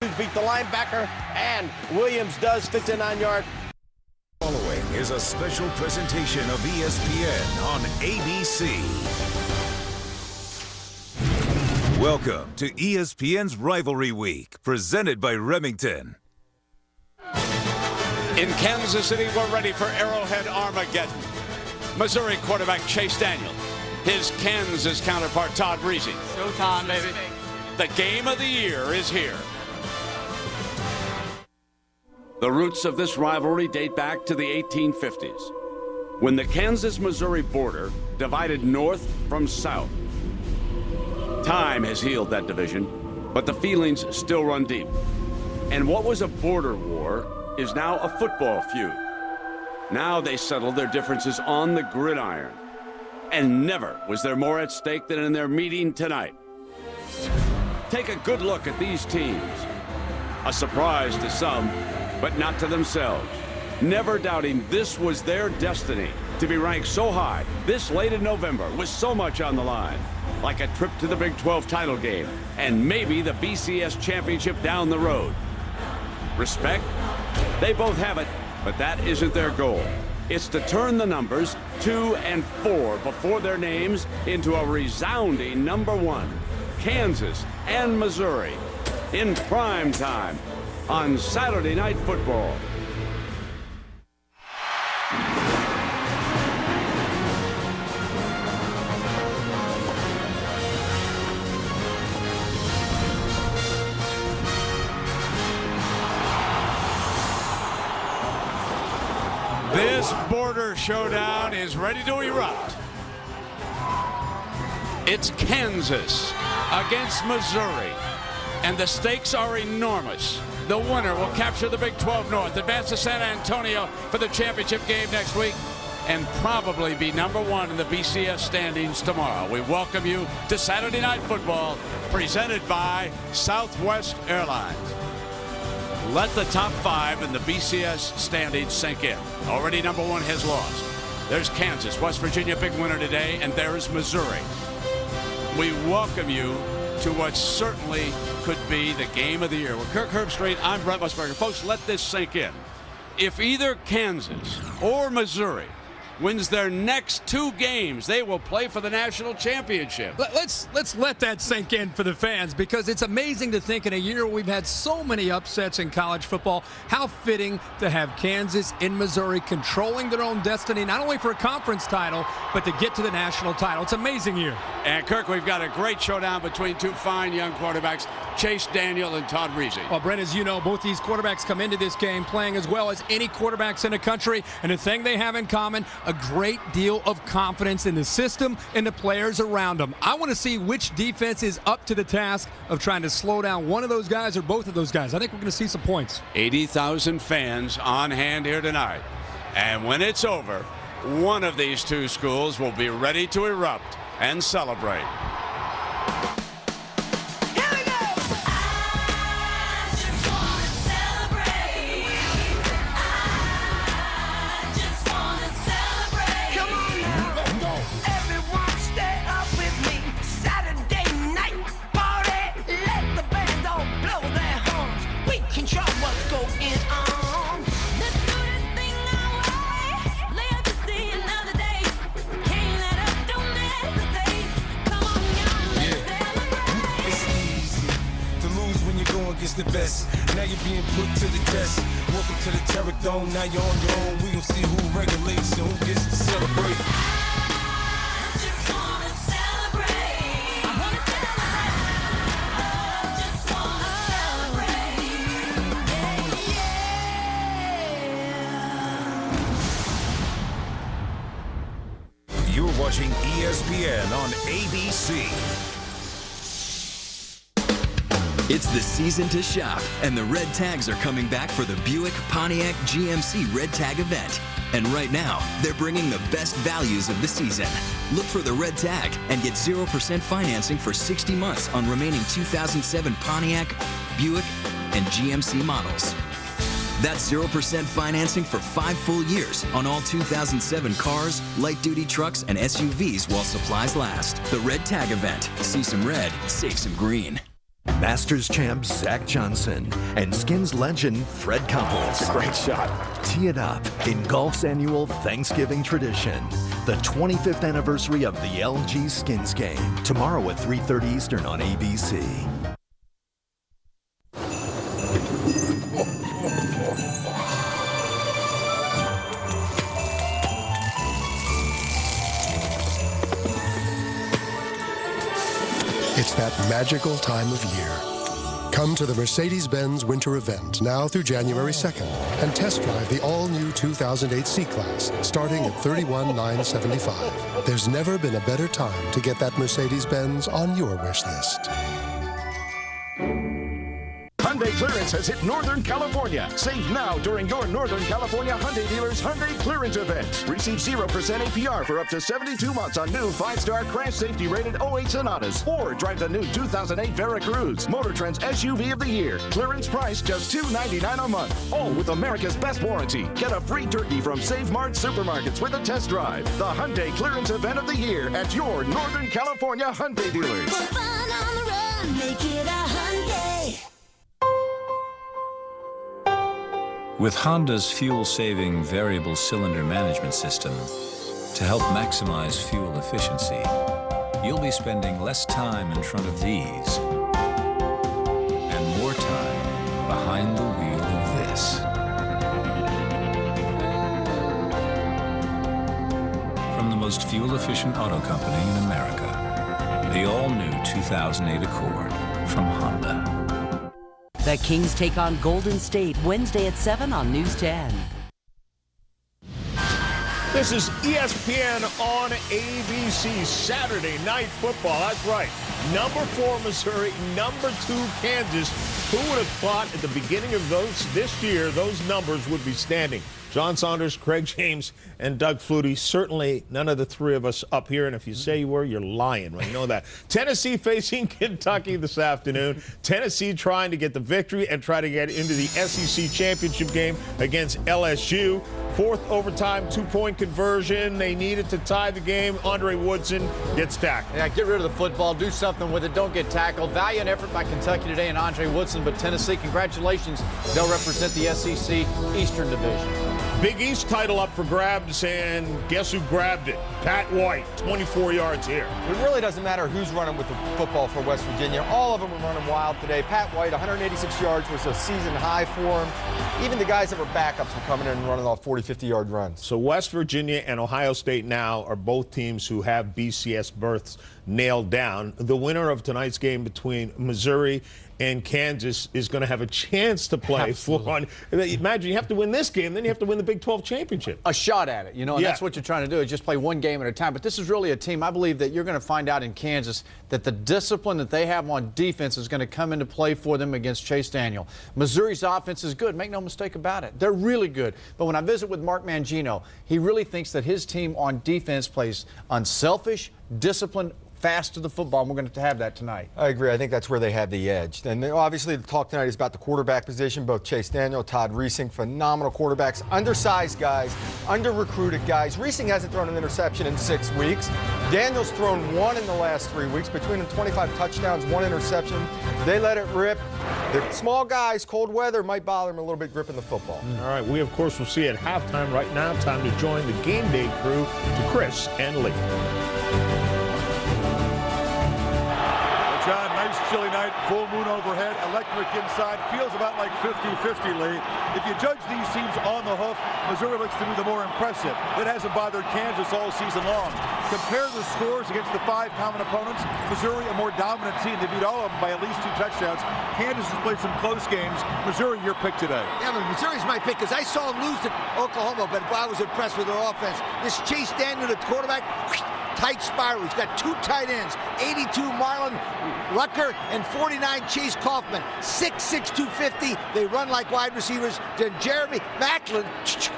Hughes beat the linebacker, and Williams does 59-yard. Following is a special presentation of ESPN on ABC. Welcome to ESPN's Rivalry Week, presented by Remington. In Kansas City, we're ready for Arrowhead Armageddon. Missouri quarterback Chase Daniel, his Kansas counterpart Todd Breezy. Showtime, baby. The game of the year is here. The roots of this rivalry date back to the 1850s, when the Kansas-Missouri border divided north from south. Time has healed that division, but the feelings still run deep. And what was a border war is now a football feud. Now they settle their differences on the gridiron. And never was there more at stake than in their meeting tonight. Take a good look at these teams. A surprise to some, but not to themselves. Never doubting this was their destiny, to be ranked so high this late in November with so much on the line. Like a trip to the Big 12 title game, and maybe the BCS championship down the road. Respect? They both have it, but that isn't their goal. It's to turn the numbers 2 and 4 before their names into a resounding number 1. Kansas and Missouri in prime time on Saturday Night Football. This border showdown is ready to erupt. It's Kansas against Missouri, and the stakes are enormous. The winner will capture the Big 12 North, advance to San Antonio for the championship game next week, and probably be number 1 in the BCS standings tomorrow. We welcome you to Saturday Night Football, presented by Southwest Airlines. Let the top 5 in the BCS standings sink in. Already number 1 has lost. There's Kansas, West Virginia, big winner today, and there's Missouri. We welcome you to what certainly could be the game of the year. With Kirk Herbstreit, I'm Brent Musburger. Folks, let this sink in. If either Kansas or Missouri wins their next 2 games, they will play for the national championship. Let's let that sink in for the fans, because it's amazing to think in a year we've had so many upsets in college football, how fitting to have Kansas and Missouri controlling their own destiny, not only for a conference title, but to get to the national title. It's an amazing year. And Kirk, we've got a great showdown between 2 fine young quarterbacks, Chase Daniel and Todd Breezy. Well, Brent, as you know, both these quarterbacks come into this game playing as well as any quarterbacks in the country, and the thing they have in common, a great deal of confidence in the system and the players around them. I want to see which defense is up to the task of trying to slow down one of those guys or both of those guys. I think we're going to see some points. 80,000 fans on hand here tonight. And when it's over, one of these 2 schools will be ready to erupt and celebrate. The best. Now you're being put to the test. Welcome to the Terror Dome. Now you're on your own. We gon' see who regulates and who gets to celebrate. I just wanna celebrate. I wanna celebrate. I just wanna celebrate. Yeah. You're watching ESPN on ABC. It's the season to shop, and the Red Tags are coming back for the Buick Pontiac GMC Red Tag event. And right now, they're bringing the best values of the season. Look for the Red Tag and get 0% financing for 60 months on remaining 2007 Pontiac, Buick, and GMC models. That's 0% financing for 5 full years on all 2007 cars, light-duty trucks, and SUVs while supplies last. The Red Tag event. See some red, save some green. Masters champ Zach Johnson and Skins legend Fred Couples. Great shot. Tee it up in golf's annual Thanksgiving tradition. The 25th anniversary of the LG Skins game. Tomorrow at 3:30 Eastern on ABC. It's that magical time of year. Come to the Mercedes-Benz Winter Event now through January 2nd and test drive the all-new 2008 C-Class starting at $31,975. There's never been a better time to get that Mercedes-Benz on your wish list. Hyundai Clearance has hit Northern California. Save now during your Northern California Hyundai dealers Hyundai Clearance event. Receive 0% APR for up to 72 months on new 5-star crash safety rated 08 Sonatas. Or drive the new 2008 Veracruz, Motor Trend's SUV of the year. Clearance price just $299 a month. All with America's best warranty. Get a free turkey from Save Mart Supermarkets with a test drive. The Hyundai Clearance event of the year at your Northern California Hyundai dealers. For fun on the run, make it a Hyundai. With Honda's fuel-saving variable cylinder management system, to help maximize fuel efficiency, you'll be spending less time in front of these and more time behind the wheel of this. From the most fuel-efficient auto company in America, the all-new 2008 Accord from Honda. The Kings take on Golden State Wednesday at 7 on News 10. This is ESPN on ABC, Saturday Night Football. That's right. Number 4 Missouri, number 2 Kansas. Who would have thought at the beginning of this year those numbers would be standing? John Saunders, Craig James, and Doug Flutie. Certainly none of the three of us up here, and if you say you were, you're lying. We know that. Tennessee facing Kentucky this afternoon. Tennessee trying to get the victory and try to get into the SEC championship game against LSU. 4th overtime, 2-point conversion. They needed to tie the game. Andre Woodson gets tackled. Yeah, get rid of the football. Do something with it. Don't get tackled. Valiant effort by Kentucky today and Andre Woodson, but Tennessee, congratulations. They'll represent the SEC Eastern Division. Big East title up for grabs, and guess who grabbed it? Pat White, 24 yards here. It really doesn't matter who's running with the football for West Virginia. All of them were running wild today. Pat White, 186 yards was a season high for him. Even the guys that were backups were coming in and running off 40, 50-yard runs. So West Virginia and Ohio State now are both teams who have BCS berths nailed down. The winner of tonight's game between Missouri and Kansas is going to have a chance to play for one. Imagine you have to win this game, then you have to win the Big 12 championship. A shot at it, you know, and that's what you're trying to do, is just play one game at a time. But this is really a team, I believe, that you're going to find out in Kansas that the discipline that they have on defense is going to come into play for them against Chase Daniel. Missouri's offense is good, make no mistake about it. They're really good. But when I visit with Mark Mangino, he really thinks that his team on defense plays unselfish, disciplined, fast to the football, and we're going to have that tonight. I agree. I think that's where they have the edge. And obviously the talk tonight is about the quarterback position. Both Chase Daniel, Todd Reesing, phenomenal quarterbacks, undersized guys, under-recruited guys. Reesing hasn't thrown an interception in 6 weeks. Daniel's thrown 1 in the last 3 weeks. Between them, 25 touchdowns, 1 interception. They let it rip. They're small guys. Cold weather might bother them a little bit gripping the football. All right, we, of course, will see at halftime. Right now, time to join the game day crew to Chris and Lee. John, nice chilly night, full moon overhead, electric inside, feels about like 50-50, Lee. If you judge these teams on the hoof, Missouri looks to be the more impressive. It hasn't bothered Kansas all season long. Compare the scores against the 5 common opponents. Missouri, a more dominant team. They beat all of them by at least 2 touchdowns. Kansas has played some close games. Missouri, your pick today. Yeah, but Missouri's my pick because I saw them lose to Oklahoma, but I was impressed with their offense. This Chase Daniel, the quarterback, tight spiral. He's got 2 tight ends, 82 Marlon Rucker and 49 Chase Kaufman. 6'6", 250. They run like wide receivers. Then Jeremy Macklin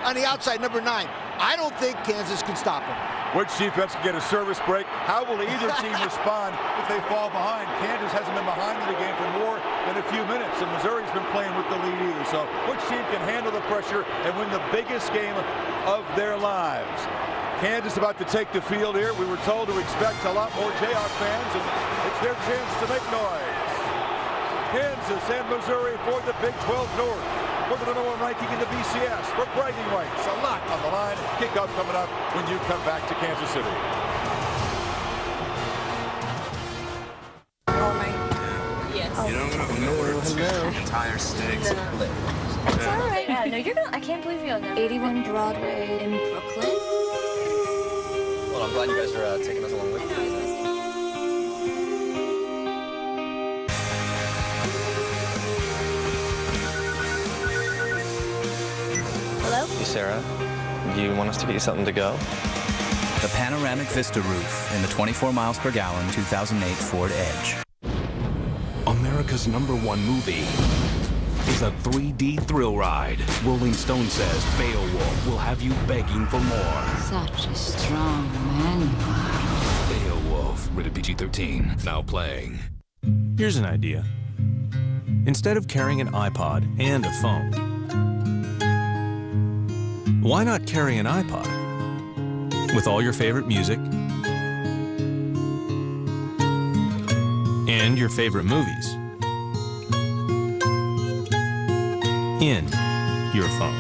on the outside, number 9. I don't think Kansas can stop him. Which defense can get a service break? How will either team respond if they fall behind? Kansas hasn't been behind in the game for more than a few minutes, and Missouri's been playing with the lead either. So which team can handle the pressure and win the biggest game of their lives? Kansas about to take the field here. We were told to expect a lot more Jayhawk fans, and it's their chance to make noise. Kansas and Missouri for the Big 12 North. For the #1 ranking in the BCS, for bragging rights. A lot on the line. Kickoff coming up when you come back to Kansas City. Oh my God. Yes. You know, I'm gonna order two entire steaks. It's all right. Yeah, no, you're gonna. I can't believe you're on 81 Broadway in Brooklyn. Well, I'm glad you guys are taking us along with you. Hello? Hey, Sarah, do you want us to get you something to go? The panoramic Vista roof in the 24 miles per gallon 2008 Ford Edge. America's #1 movie is a 3D thrill ride. Rolling Stone says Beowulf will have you begging for more. Such a strong man you are. Beowulf, rated PG-13, now playing. Here's an idea. Instead of carrying an iPod and a phone, why not carry an iPod with all your favorite music and your favorite movies in your phone?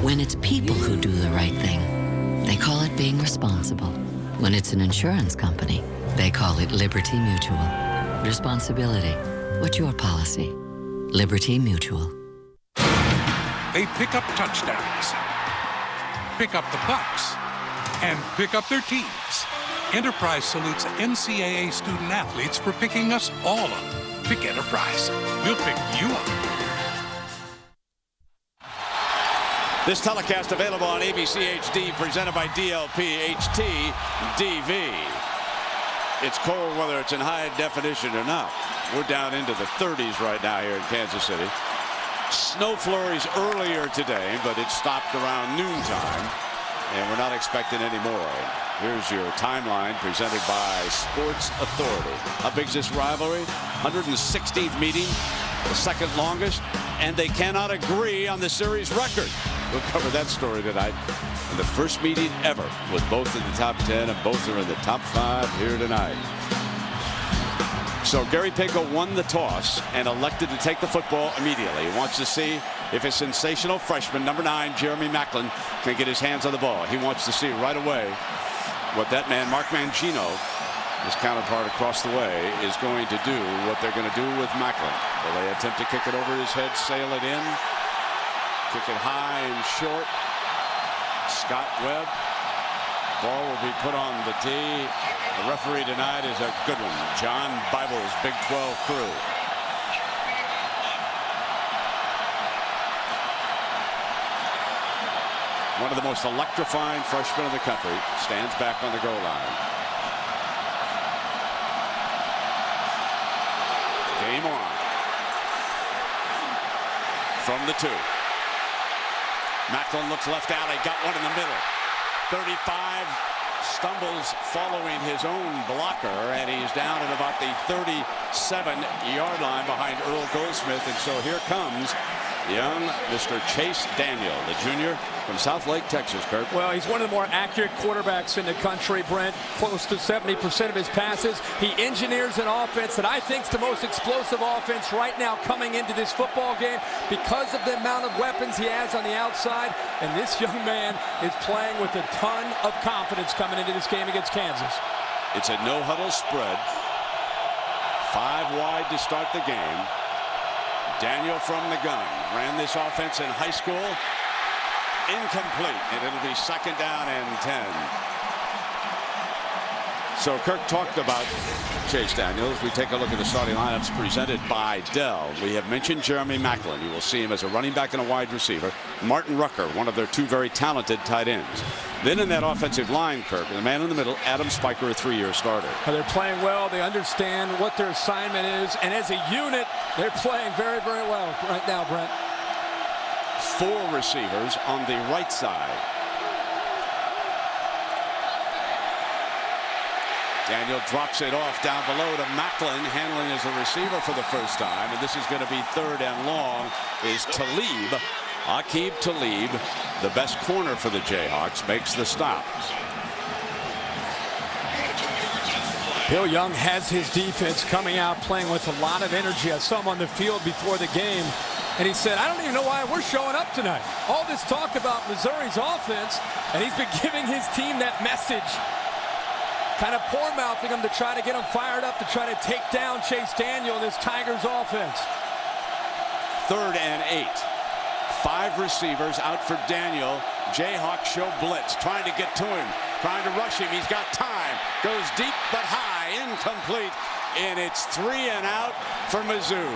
When it's people who do the right thing, they call it being responsible. When it's an insurance company, they call it Liberty Mutual. Responsibility. What's your policy? Liberty Mutual. They pick up touchdowns, pick up the bucks, and pick up their teams. Enterprise salutes NCAA student athletes for picking us all up. Pick Enterprise. We'll pick you up. This telecast available on ABC HD, presented by DLP HT DV. It's cold whether it's in high definition or not. We're down into the 30s right now here in Kansas City. Snow flurries earlier today, but it stopped around noontime, and we're not expecting any more. Here's your timeline presented by Sports Authority. How big is this rivalry? 116th meeting, the second longest, and they cannot agree on the series record. We'll cover that story tonight. And the first meeting ever with both in the top 10 and both are in the top 5 here tonight. So Gary Pinkel won the toss and elected to take the football immediately. He wants to see if a sensational freshman, number 9, Jeremy Maclin, can get his hands on the ball. He wants to see right away what that man, Mark Mangino, his counterpart across the way, is going to do, what they're going to do with Maclin. Will they attempt to kick it over his head, sail it in? Kick it high and short. Scott Webb. Ball will be put on the tee. The referee tonight is a good one. John Bible's Big 12 crew. One of the most electrifying freshmen in the country stands back on the goal line. Game on. From the 2. Maclin looks left alley, got one in the middle. 35, stumbles following his own blocker, and he's down at about the 37-yard line behind Earl Goldsmith. And so here comes young Mr. Chase Daniel, the junior from South Lake, Texas, Kirk. Well, he's one of the more accurate quarterbacks in the country, Brent. Close to 70% of his passes. He engineers an offense that I think is the most explosive offense right now coming into this football game because of the amount of weapons he has on the outside. And this young man is playing with a ton of confidence coming into this game against Kansas. It's a no-huddle spread. 5 wide to start the game. Daniel from the gun. Ran this offense in high school. Incomplete, and it'll be second down and 10. So Kirk talked about Chase Daniels. We take a look at the starting lineups presented by Dell. We have mentioned Jeremy Maclin. You will see him as a running back and a wide receiver. Martin Rucker, one of their 2 very talented tight ends. Then in that offensive line, Kirk, the man in the middle, Adam Spiker, a 3-year starter. They're playing well. They understand what their assignment is. And as a unit, they're playing very, very well right now, Brent. 4 receivers on the right side. Daniel drops it off down below to Macklin, handling as a receiver for the first time. And this is going to be 3rd and long, is Talib. Aqib Talib, the best corner for the Jayhawks, makes the stop. Bill Young has his defense coming out playing with a lot of energy. I saw him on the field before the game, and he said, I don't even know why we're showing up tonight. All this talk about Missouri's offense, and he's been giving his team that message, kind of poor-mouthing them to try to get them fired up to try to take down Chase Daniel and this Tigers offense. 3rd and 8. 5 receivers out for Daniel. Jayhawks show blitz, trying to get to him, trying to rush him. He's got time. Goes deep but high, incomplete, and it's 3 and out for Mizzou.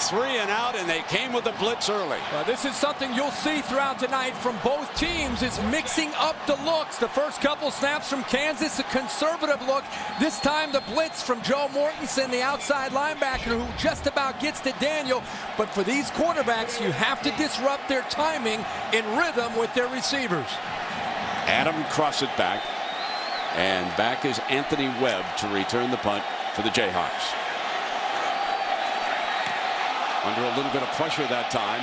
3 and out, and they came with the blitz early. Well, this is something you'll see throughout tonight from both teams, is mixing up the looks. The first couple snaps from Kansas, a conservative look. This time the blitz from Joe Mortensen, the outside linebacker, who just about gets to Daniel. But for these quarterbacks, you have to disrupt their timing in rhythm with their receivers. Adam cross it back, and back is Anthony Webb to return the punt for the Jayhawks. Under a little bit of pressure that time.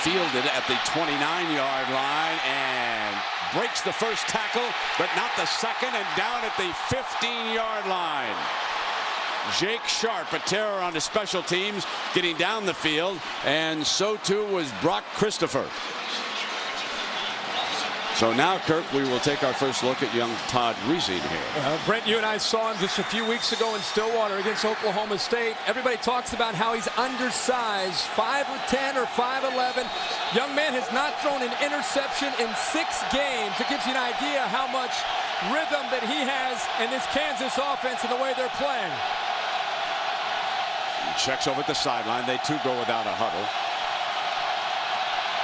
Fielded at the 29-yard line and breaks the first tackle, but not the second, and down at the 15-yard line. Jake Sharp, a terror on the special teams, getting down the field, and so too was Brock Christopher. So now, Kirk, we will take our first look at young Todd Reesing here. Brent, you and I saw him just a few weeks ago in Stillwater against Oklahoma State. Everybody talks about how he's undersized, 5'10" or 5'11". Young man has not thrown an interception in 6 games. It gives you an idea how much rhythm that he has in this Kansas offense and the way they're playing. He checks over at the sideline. They too go without a huddle.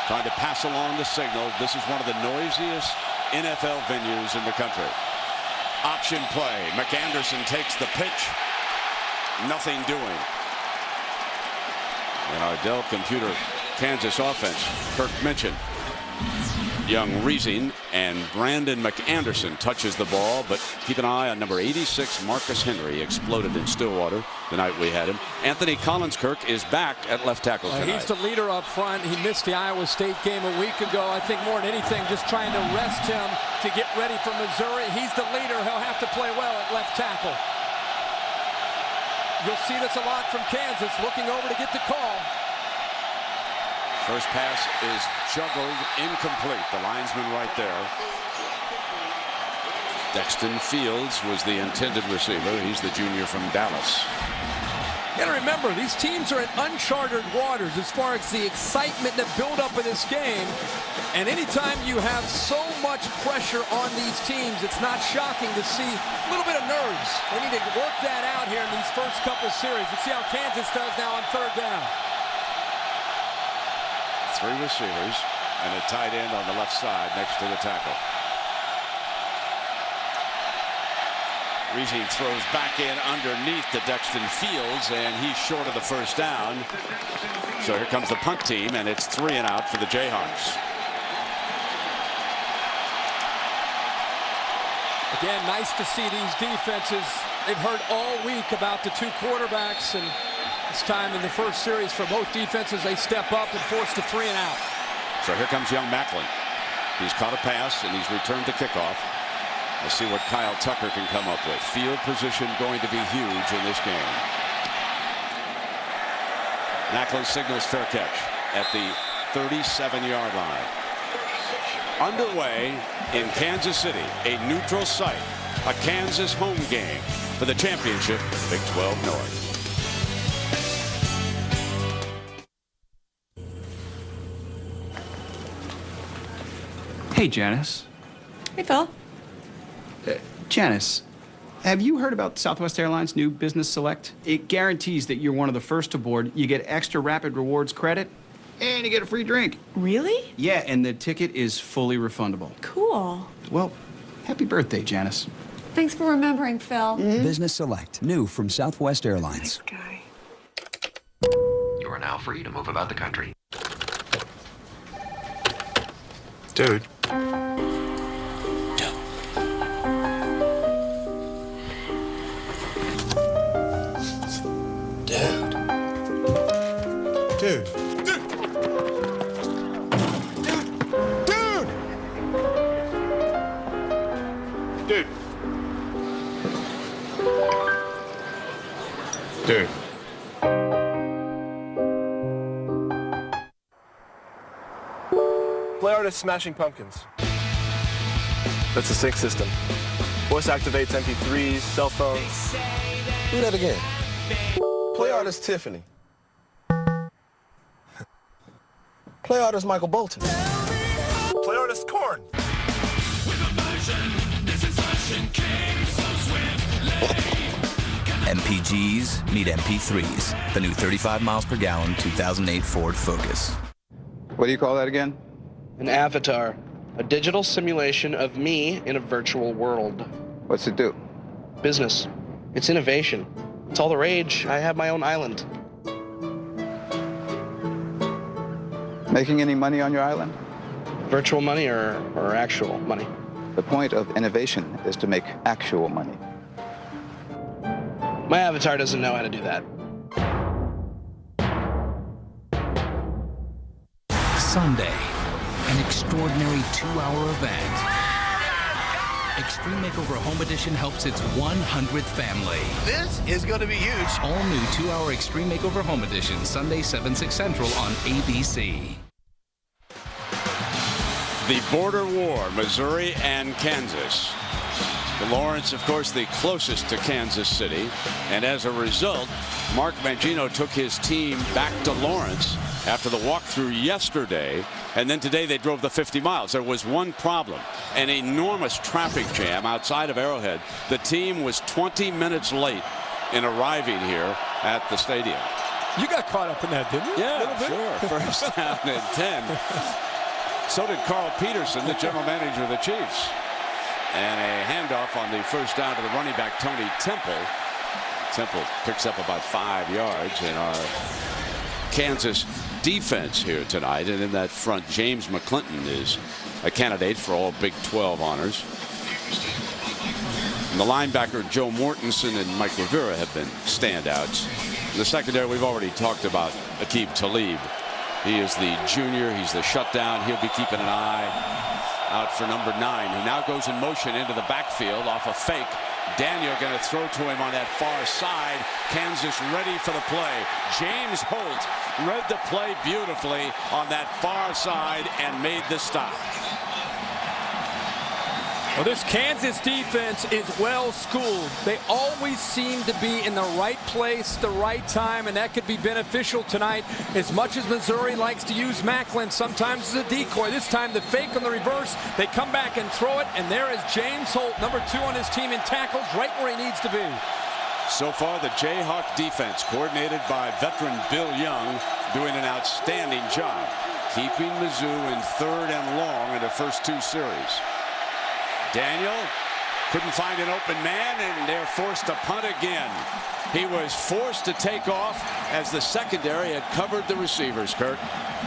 Trying to pass along the signal. This is one of the noisiest NFL venues in the country. Option play. McAnderson takes the pitch. Nothing doing. And our Dell Computer Kansas offense, Kirk mentioned. Young Reesing and Brandon McAnderson touches the ball, but keep an eye on number 86, Marcus Henry, exploded in Stillwater the night we had him. Anthony Collinskirk is back at left tackle tonight. He's the leader up front. He missed the Iowa State game a week ago. I think more than anything, just trying to rest him to get ready for Missouri. He's the leader. He'll have to play well at left tackle. You'll see this a lot from Kansas, looking over to get the call. First pass is juggled, incomplete. The linesman right there. Dexton Fields was the intended receiver. He's the junior from Dallas. You got to remember, these teams are in uncharted waters as far as the excitement and the build-up of this game. And anytime you have so much pressure on these teams, it's not shocking to see a little bit of nerves. They need to work that out here in these first couple series. Let's see how Kansas does now on 3rd down. 3 receivers and a tight end on the left side next to the tackle. Reesing throws back in underneath to Dexton Fields, and he's short of the first down. So here comes the punt team, and it's 3 and out for the Jayhawks. Again, nice to see these defenses. They've heard all week about the 2 quarterbacks, and this time in the first series for both defenses, they step up and force the 3 and out. So here comes young Macklin. He's caught a pass, and he's returned the kickoff. Let's see what Kyle Tucker can come up with. Field position going to be huge in this game. Macklin signals fair catch at the 37-yard line. Underway in Kansas City, a neutral site, a Kansas home game for the championship, Big 12 North. Hey, Janice. Hey, Phil. Janice, have you heard about Southwest Airlines' new Business Select? It guarantees that you're one of the first aboard, you get extra Rapid Rewards credit, and you get a free drink. Really? Yeah, and the ticket is fully refundable. Cool. Well, happy birthday, Janice. Thanks for remembering, Phil. Business Select, new from Southwest Airlines. Nice guy. Your are now free to move about the country. Dude. Dude. Dude. Dude. Play artist Smashing Pumpkins. That's the sync system. Voice activates MP3s, cell phones. Do that again. Play artist Tiffany. Play artist Michael Bolton. Play artist Korn. MPGs meet MP3s. The new 35 miles per gallon 2008 Ford Focus. What do you call that again? An avatar. A digital simulation of me in a virtual world. What's it do? Business. It's innovation. It's all the rage. I have my own island. Making any money on your island? Virtual money or actual money? The point of innovation is to make actual money. My avatar doesn't know how to do that. Sunday, an extraordinary 2-hour event. Extreme Makeover Home Edition helps its 100th family. This is going to be huge. All new 2-hour Extreme Makeover Home Edition, Sunday, 7/6 Central on ABC. The border war, Missouri and Kansas. Lawrence, of course, the closest to Kansas City. And as a result, Mark Mangino took his team back to Lawrence after the walkthrough yesterday. And then today they drove the 50 miles. There was one problem, an enormous traffic jam outside of Arrowhead. The team was 20 minutes late in arriving here at the stadium. You got caught up in that, didn't you? Yeah, sure. First down and 10. So did Carl Peterson, the general manager of the Chiefs. And a handoff on the first down to the running back, Tony Temple. Temple picks up about 5 yards in our Kansas defense here tonight. And in that front, James McClinton is a candidate for all Big 12 honors. And the linebacker, Joe Mortensen and Mike Rivera, have been standouts. In the secondary, we've already talked about Aqib Talib. He is the junior. He's the shutdown. He'll be keeping an eye out for number 9, who now goes in motion into the backfield off a fake. Daniel going to throw to him on that far side. Kansas ready for the play. James Holt read the play beautifully on that far side and made the stop. Well, this Kansas defense is well schooled. They always seem to be in the right place, the right time, and that could be beneficial tonight. As much as Missouri likes to use Macklin sometimes as a decoy, this time the fake on the reverse, they come back and throw it, and there is James Holt, number 2 on his team in tackles, right where he needs to be. So far, the Jayhawk defense, coordinated by veteran Bill Young, doing an outstanding job, keeping Mizzou in 3rd and long in the first 2 series. Daniel couldn't find an open man, and they're forced to punt again. He was forced to take off as the secondary had covered the receivers, Kurt.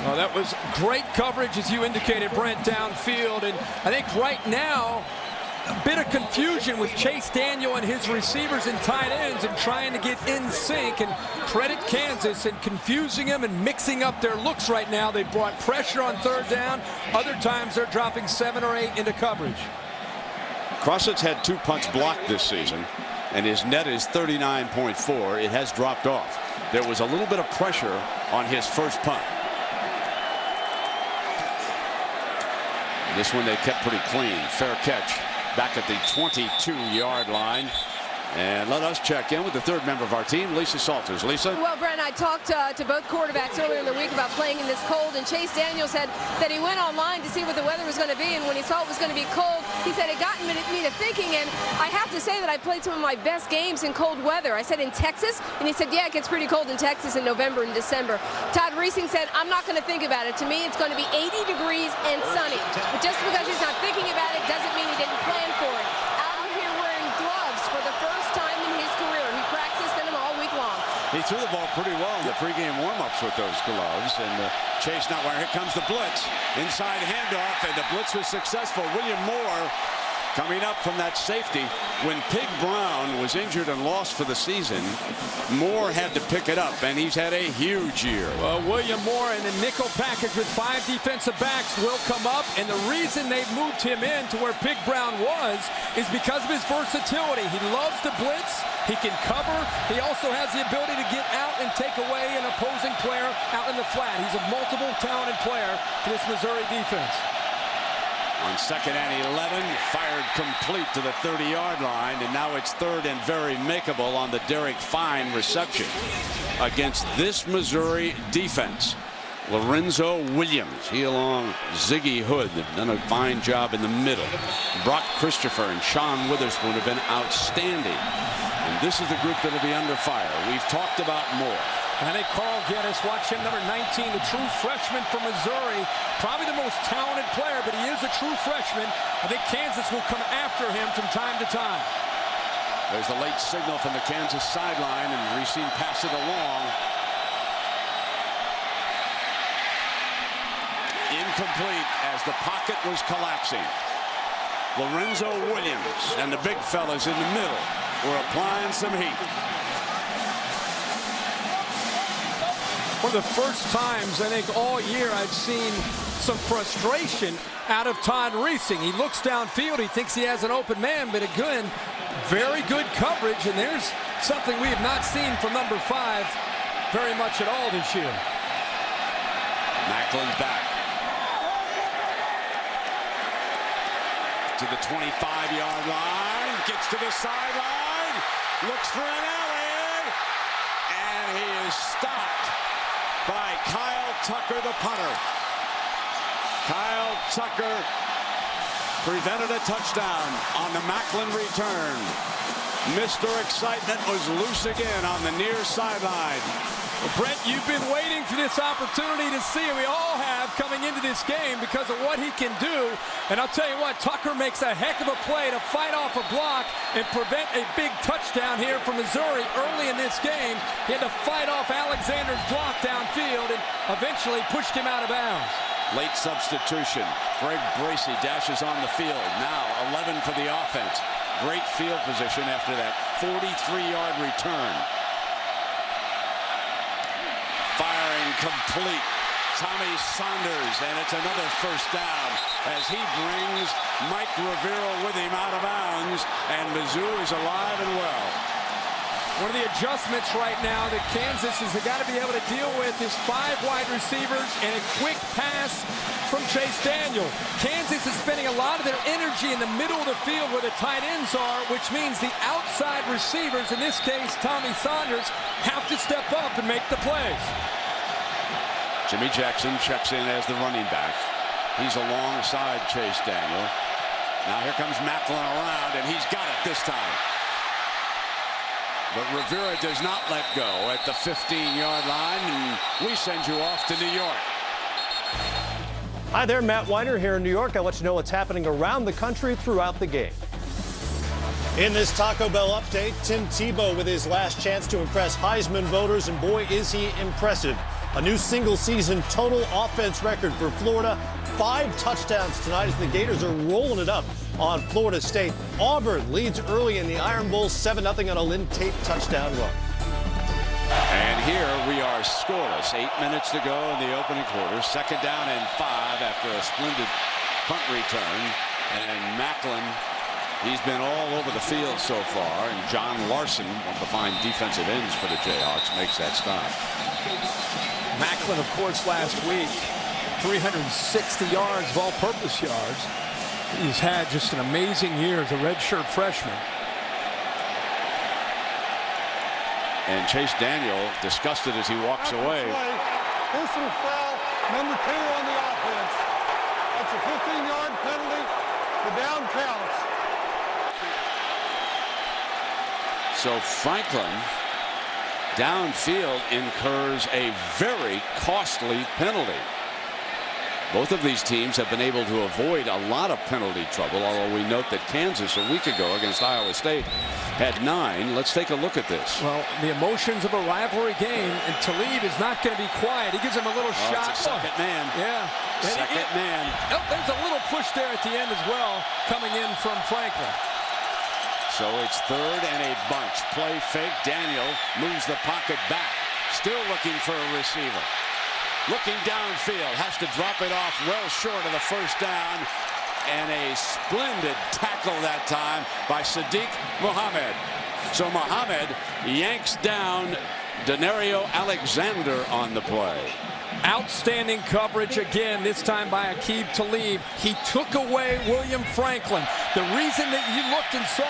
Well, that was great coverage, as you indicated, Brent, downfield. And I think right now, a bit of confusion with Chase Daniel and his receivers and tight ends and trying to get in sync. And credit Kansas and confusing them and mixing up their looks right now. They brought pressure on 3rd down. Other times they're dropping 7 or 8 into coverage. Crossett's had 2 punts blocked this season, and his net is 39.4. It has dropped off. There was a little bit of pressure on his first punt. This one they kept pretty clean. Fair catch back at the 22-yard line. And let us check in with the 3rd member of our team, Lisa Salters. Lisa? Well, Brent, I talked to both quarterbacks earlier in the week about playing in this cold, and Chase Daniel said that he went online to see what the weather was going to be, and when he saw it was going to be cold, he said it got me to thinking, and I have to say that I played some of my best games in cold weather. I said in Texas, and he said, yeah, it gets pretty cold in Texas in November and December. Todd Reesing said, I'm not going to think about it. To me, it's going to be 80 degrees and sunny. But just because he's not thinking about it doesn't mean he didn't plan for it. Out here wearing gloves for the first time in his career. He practiced in them all week long. He threw the ball pretty well in the pregame warm-ups with those gloves. And Chase not wearing. Here comes the blitz. Inside handoff, and the blitz was successful. William Moore coming up from that safety. When Pig Brown was injured and lost for the season, Moore had to pick it up, and he's had a huge year. Well, William Moore in the nickel package with 5 defensive backs will come up, and the reason they've moved him in to where Pig Brown was is because of his versatility. He loves to blitz. He can cover. He also has the ability to get out and take away an opposing player out in the flat. He's a multiple talented player for this Missouri defense. On 2nd and 11, fired complete to the 30-yard line, and now it's 3rd and very makeable on the Derek Fine reception against this Missouri defense. Lorenzo Williams, he along Ziggy Hood have done a fine job in the middle. Brock Christopher and Sean Witherspoon have been outstanding. And this is the group that will be under fire. We've talked about Moore. I think Carl Geddes, watch him, number 19, the true freshman from Missouri. Probably the most talented player, but he is a true freshman. I think Kansas will come after him from time to time. There's the late signal from the Kansas sideline, and Racine passed it along. Incomplete as the pocket was collapsing. Lorenzo Williams and the big fellas in the middle were applying some heat. One of the first times, I think, all year I've seen some frustration out of Todd Reesing. He looks downfield. He thinks he has an open man, but again, very good coverage, and there's something we have not seen from number 5 very much at all this year. Macklin back to the 25-yard line, gets to the sideline, looks for an alley, and he is stopped by Kyle Tucker, the punter. Kyle Tucker prevented a touchdown on the Macklin return. Mr. Excitement was loose again on the near sideline. Well, Brent, you've been waiting for this opportunity to see, and we all have coming into this game because of what he can do. And I'll tell you what, Tucker makes a heck of a play to fight off a block and prevent a big touchdown here for Missouri early in this game. He had to fight off Alexander's block downfield and eventually pushed him out of bounds. Late substitution. Greg Bracey dashes on the field. Now 11 for the offense. Great field position after that 43-yard return. Firing complete. Tommy Saunders, and it's another first down as he brings Mike Rivera with him out of bounds, and Mizzou is alive and well. One of the adjustments right now that Kansas has got to be able to deal with is 5 wide receivers and a quick pass from Chase Daniel. Kansas is spending a lot of their energy in the middle of the field where the tight ends are, which means the outside receivers, in this case Tommy Saunders, have to step up and make the plays. Jimmy Jackson checks in as the running back. He's alongside Chase Daniel. Now here comes Macklin around, and he's got it this time. But Rivera does not let go at the 15-yard line, and we send you off to New York. Hi there, Matt Weiner here in New York. I'll let you know what's happening around the country throughout the game. In this Taco Bell update, Tim Tebow with his last chance to impress Heisman voters, and boy, is he impressive. A new single-season total offense record for Florida. 5 touchdowns tonight as the Gators are rolling it up on Florida State. Auburn leads early in the Iron Bowl 7-0 on a Lynn Tate touchdown run. And here we are scoreless. 8 minutes to go in the opening quarter. 2nd down and 5 after a splendid punt return. And Macklin, he's been all over the field so far. And John Larson, one of the fine defensive ends for the Jayhawks, makes that stop. Macklin, of course, last week, 360 yards of all-purpose yards. He's had just an amazing year as a redshirt freshman. And Chase Daniel disgusted as he walks away. Personal foul, number 2 on the offense. That's a 15-yard penalty. The down counts. So Franklin downfield incurs a very costly penalty. Both of these teams have been able to avoid a lot of penalty trouble, although we note that Kansas a week ago against Iowa State had 9. Let's take a look at this. Well, the emotions of a rivalry game, and Talib is not going to be quiet. He gives him a little shot. It's a second man. Yeah. Second man. Oh, there's a little push there at the end as well, coming in from Franklin. So it's 3rd and a bunch. Play fake. Daniel moves the pocket back. Still looking for a receiver. Looking downfield, has to drop it off well short of the first down. And a splendid tackle that time by Sadiq Mohammed. So Mohammed yanks down Denario Alexander on the play. Outstanding coverage again, this time by Aqib Talib. He took away William Franklin. The reason that you looked and saw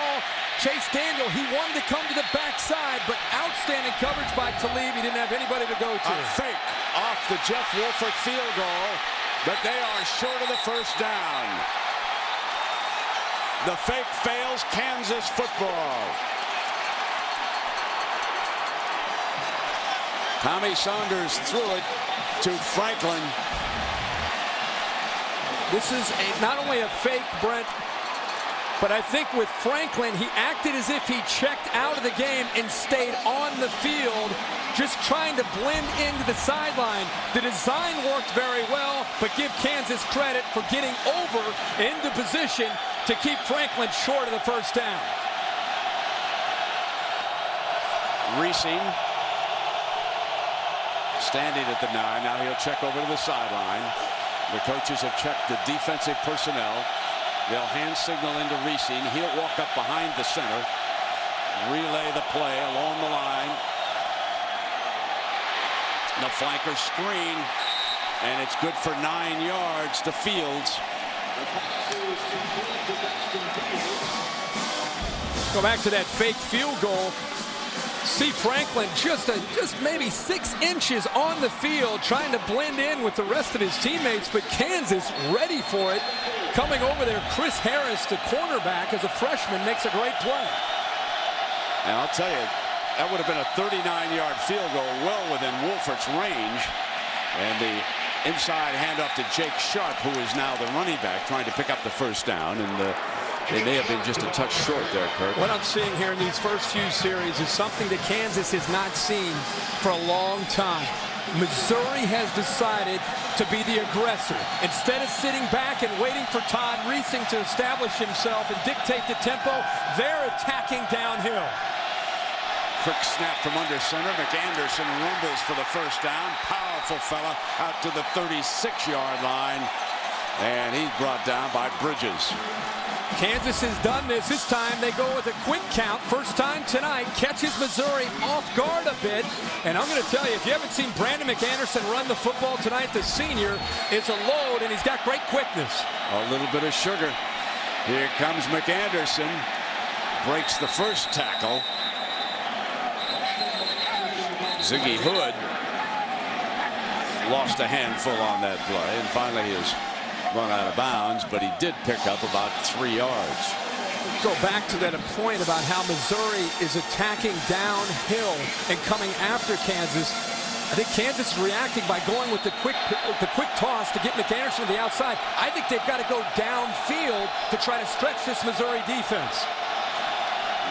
Chase Daniel, he wanted to come to the backside, but outstanding coverage by Talib. He didn't have anybody to go to. A fake off the Jeff Wolford field goal, but they are short of the first down. The fake fails. Kansas football. Tommy Saunders threw it to Franklin. This is not only a fake, Brent, but I think with Franklin, he acted as if he checked out of the game and stayed on the field, just trying to blend into the sideline. The design worked very well, but give Kansas credit for getting over into position to keep Franklin short of the first down. Reesing standing at the 9. Now he'll check over to the sideline. The coaches have checked the defensive personnel. They'll hand signal into Reesing. He'll walk up behind the center. Relay the play along the line. The flanker screen. And it's good for 9 yards to Fields. Go back to that fake field goal. See Franklin just maybe 6 inches on the field, trying to blend in with the rest of his teammates, but Kansas ready for it. Coming over there, Chris Harris, the cornerback, as a freshman, makes a great play. And I'll tell you, that would have been a 39-yard field goal, well within Wolford's range. And the inside handoff to Jake Sharp, who is now the running back, trying to pick up the first down. And they may have been just a touch short there, Kirk. What I'm seeing here in these first few series is something that Kansas has not seen for a long time. Missouri has decided to be the aggressor. Instead of sitting back and waiting for Todd Reesing to establish himself and dictate the tempo, they're attacking downhill. Quick snap from under center. McAnderson rumbles for the first down. Powerful fella out to the 36-yard line. And he's brought down by Bridges. Kansas has done this. This time they go with a quick count. First time tonight. Catches Missouri off guard a bit. And I'm going to tell you, if you haven't seen Brandon McAnderson run the football tonight, the senior is a load, and he's got great quickness. A little bit of sugar. Here comes McAnderson. Breaks the first tackle. Ziggy Hood lost a handful on that play, and finally is run out of bounds, but he did pick up about 3 yards. Go back to that point about how Missouri is attacking downhill and coming after Kansas. I think Kansas is reacting by going with the quick toss to get McAnderson to the outside. I think they've got to go downfield to try to stretch this Missouri defense.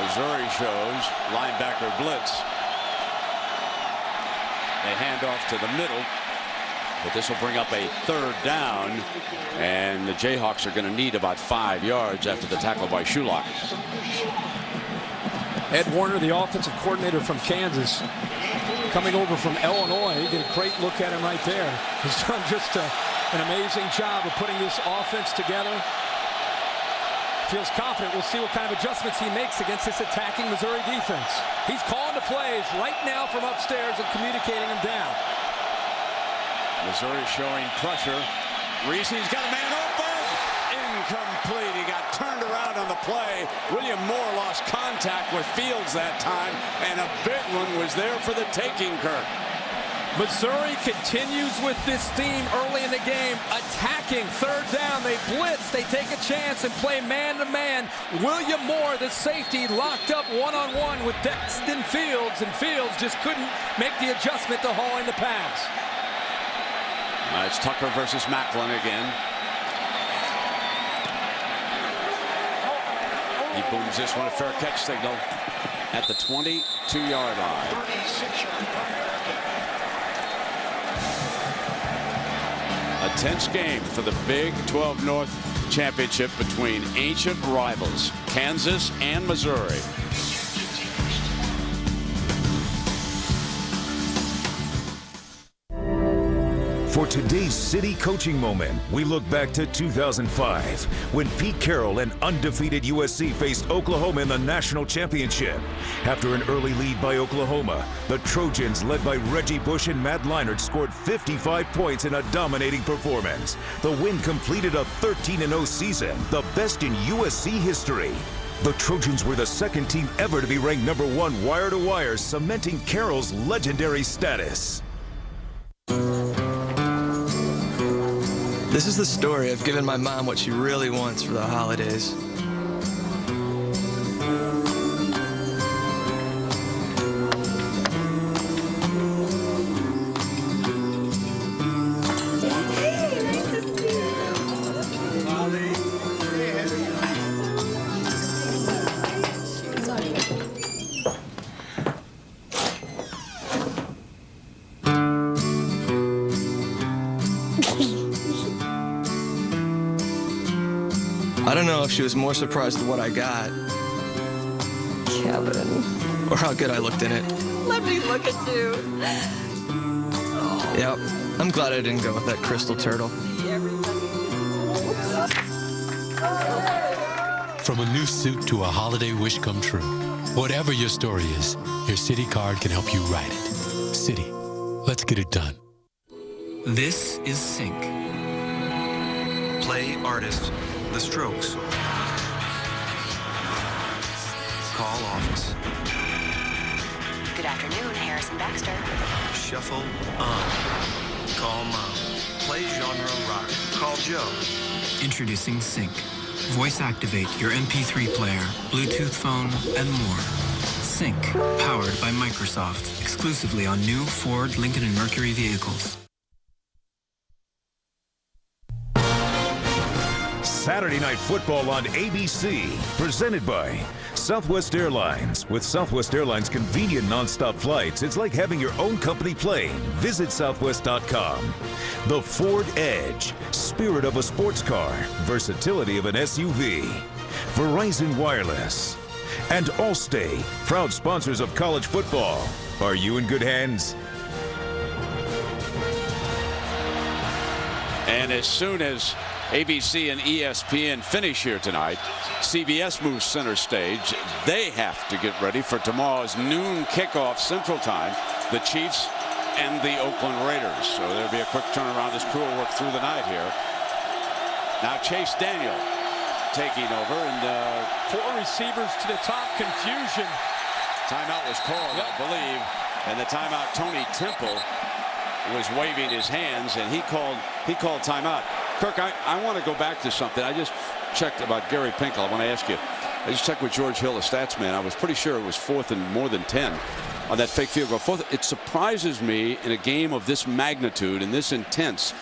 Missouri shows linebacker blitz. They hand off to the middle, but this will bring up a third down, and the Jayhawks are going to need about 5 yards after the tackle by Shulock. Ed Warner, the offensive coordinator from Kansas, coming over from Illinois. He did a great look at him right there. He's done just an amazing job of putting this offense together. Feels confident. We'll see what kind of adjustments he makes against this attacking Missouri defense. He's calling the plays right now from upstairs and communicating them down. Missouri showing pressure. Reesing's got a man open. Incomplete. He got turned around on the play. William Moore lost contact with Fields that time, and a big one was there for the taking, Kirk. Missouri continues with this theme early in the game, attacking third down. They blitz, they take a chance and play man-to-man. William Moore, the safety, locked up one-on-one with Dexton Fields, and Fields just couldn't make the adjustment to haul in the pass. It's Tucker versus Macklin again. He booms this one, a fair catch signal at the 22-yard line. A tense game for the Big 12 North Championship between ancient rivals, Kansas and Missouri. For today's City coaching moment, we look back to 2005 when Pete Carroll and undefeated USC faced Oklahoma in the national championship. After an early lead by Oklahoma, the Trojans, led by Reggie Bush and Matt Leinart, scored 55 points in a dominating performance. The win completed a 13-0 season, the best in USC history. The Trojans were the second team ever to be ranked #1 wire-to-wire, cementing Carroll's legendary status. This is the story of giving my mom what she really wants for the holidays. I don't know if she was more surprised at what I got. Kevin. Or how good I looked in it. Let me look at you. Yep, I'm glad I didn't go with that crystal turtle. From a new suit to a holiday wish come true. Whatever your story is, your Citi card can help you write it. Citi, let's get it done. This is Sync. Play artist, The Strokes. Call office. Good afternoon, Harrison Baxter. Shuffle on. Call mom. Play genre rock. Call Joe. Introducing Sync. Voice activate your MP3 player, Bluetooth phone, and more. Sync, powered by Microsoft, exclusively on new Ford, Lincoln, and Mercury vehicles. Saturday Night Football on ABC, presented by Southwest Airlines. With Southwest Airlines' convenient nonstop flights, it's like having your own company plane. Visit southwest.com. The Ford Edge, spirit of a sports car, versatility of an SUV. Verizon Wireless. And Allstate, proud sponsors of college football. Are you in good hands? And as soon as ABC and ESPN finish here tonight, CBS moves center stage. They have to get ready for tomorrow's noon kickoff Central Time, the Chiefs and the Oakland Raiders. So there'll be a quick turnaround. This crew will work through the night here. Now Chase Daniel taking over, and 4 receivers to the top. Confusion. Timeout was called, I believe, and the timeout, Tony Temple was waving his hands, and he called timeout. Kirk, I want to go back to something. I just checked about Gary Pinkel. I want to ask you. I just checked with George Hill, a stats man. I was pretty sure it was 4th and more than 10 on that fake field goal. It surprises me in a game of this magnitude and this intense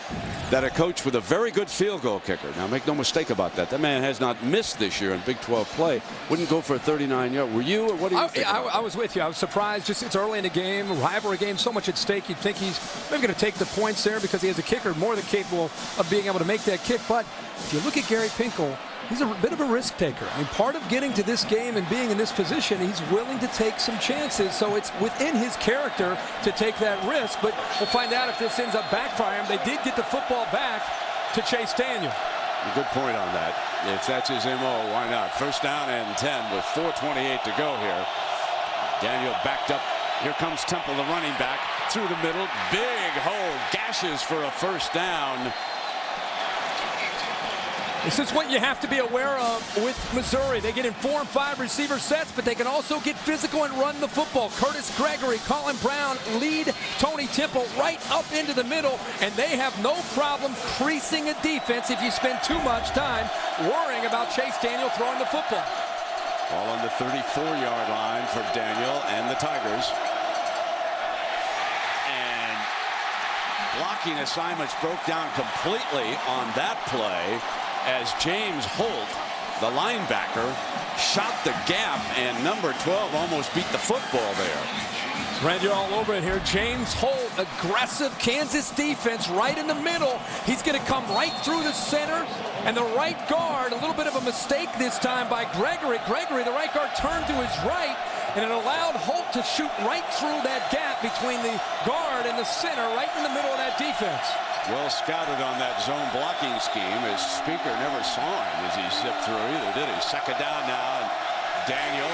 that a coach with a very good field goal kicker, now make no mistake about that, that man has not missed this year in Big 12 play, wouldn't go for a 39-yard. Were you, or what do you think? I was with you. I was surprised. Just it's early in the game, a rivalry game, so much at stake. You'd think he's maybe going to take the points there because he has a kicker more than capable of being able to make that kick. But if you look at Gary Pinkel, he's a bit of a risk taker. I mean, part of getting to this game and being in this position, he's willing to take some chances. So it's within his character to take that risk. But we'll find out if this ends up backfiring. They did get the football back to Chase Daniel. A good point on that. If that's his MO, why not? 1st down and 10 with 4:28 to go here. Daniel backed up. Here comes Temple, the running back, through the middle. Big hole, gashes for a 1st down. This is what you have to be aware of with Missouri. They get in 4 and 5 receiver sets, but they can also get physical and run the football. Curtis Gregory, Colin Brown lead Tony Temple right up into the middle, and they have no problem creasing a defense if you spend too much time worrying about Chase Daniel throwing the football. All on the 34-yard line for Daniel and the Tigers. And blocking assignments broke down completely on that play as James Holt, the linebacker, shot the gap, and number 12 almost beat the football there. Brent, you're all over it here. James Holt, aggressive Kansas defense right in the middle. He's going to come right through the center, and the right guard, a little bit of a mistake this time by Gregory. Gregory, the right guard, turned to his right, and it allowed Holt to shoot right through that gap between the guard and the center, right in the middle of that defense. Well scouted on that zone blocking scheme. His speaker never saw him as he zipped through either, did he? Second down now, and Daniel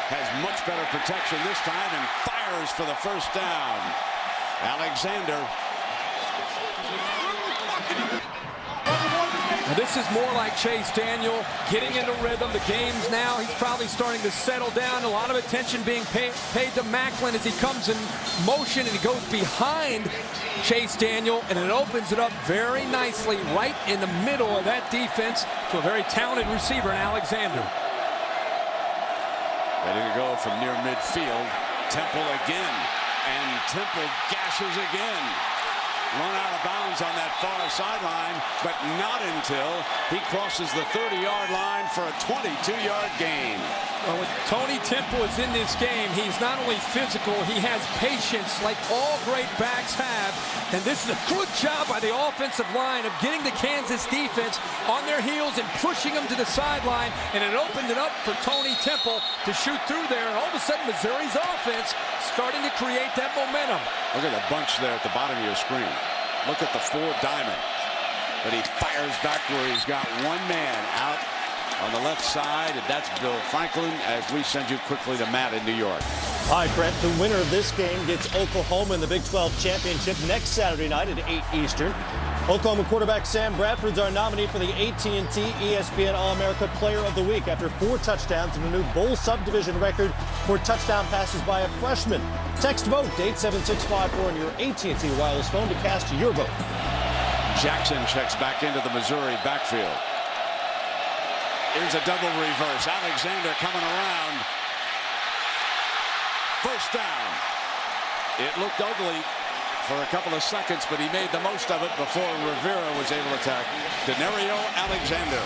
has much better protection this time and fires for the first down. Alexander. Now this is more like Chase Daniel getting into rhythm. The game's now, he's probably starting to settle down. A lot of attention being paid to Macklin as he comes in motion, and he goes behind Chase Daniel, and it opens it up very nicely right in the middle of that defense to a very talented receiver in Alexander. Ready to go from near midfield. Temple again, and Temple gashes again. Run out of bounds on that far sideline, but not until he crosses the 30-yard line for a 22-yard gain. Well, when Tony Temple is in this game, he's not only physical, he has patience like all great backs have. And this is a good job by the offensive line of getting the Kansas defense on their heels and pushing them to the sideline. And it opened it up for Tony Temple to shoot through there. And all of a sudden, Missouri's offense starting to create that momentum. Look at the bunch there at the bottom of your screen. Look at the four diamond. But he fires back where he's got one man out on the left side, and that's Bill Franklin, as we send you quickly to Matt in New York. All right, Brent, the winner of this game gets Oklahoma in the Big 12 championship next Saturday night at 8 Eastern. Oklahoma quarterback Sam Bradford's our nominee for the AT&T ESPN All-America Player of the Week after 4 touchdowns and a new bowl subdivision record for touchdown passes by a freshman. Text vote to 87654 on your AT&T wireless phone to cast your vote. Jackson checks back into the Missouri backfield. Here's a double reverse. Alexander coming around. First down. It looked ugly for a couple of seconds, but he made the most of it before Rivera was able to attack Denario Alexander.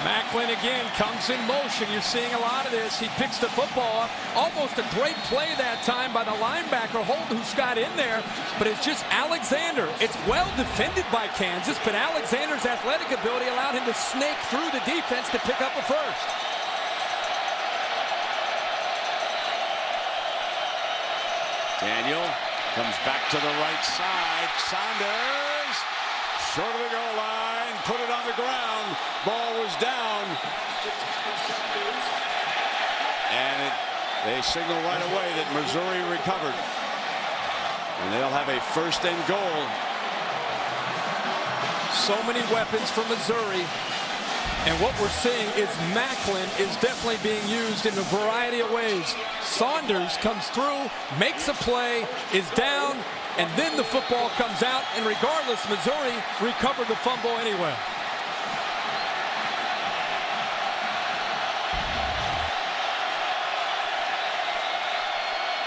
Macklin again comes in motion. You're seeing a lot of this. He picks the football up. Almost a great play that time by the linebacker Holt, who's got in there, but it's just Alexander. It's well defended by Kansas, but Alexander's athletic ability allowed him to snake through the defense to pick up a first. Daniel comes back to the right side. Saunders, short of the goal line, put it on the ground. Ball was down. And they signal right away that Missouri recovered. And they'll have a first and goal. So many weapons for Missouri. And what we're seeing is Macklin is definitely being used in a variety of ways. Saunders comes through, makes a play, is down, and then the football comes out, and regardless, Missouri recovered the fumble anyway.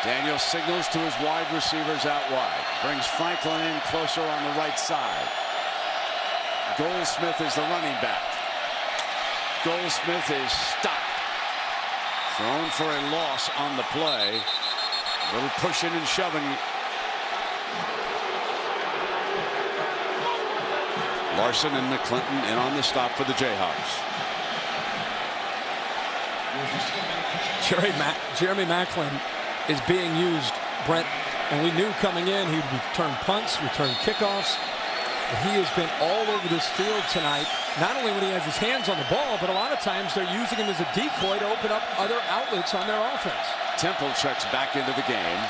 Daniel signals to his wide receivers out wide. Brings Franklin in closer on the right side. Goldsmith is the running back. Goldsmith is stopped. Thrown for a loss on the play. A little pushing and shoving. Larson and McClinton in on the stop for the Jayhawks. Jeremy Macklin is being used, Brent, and we knew coming in he would return punts, return kickoffs. But he has been all over this field tonight, not only when he has his hands on the ball, but a lot of times they're using him as a decoy to open up other outlets on their offense. Temple checks back into the game.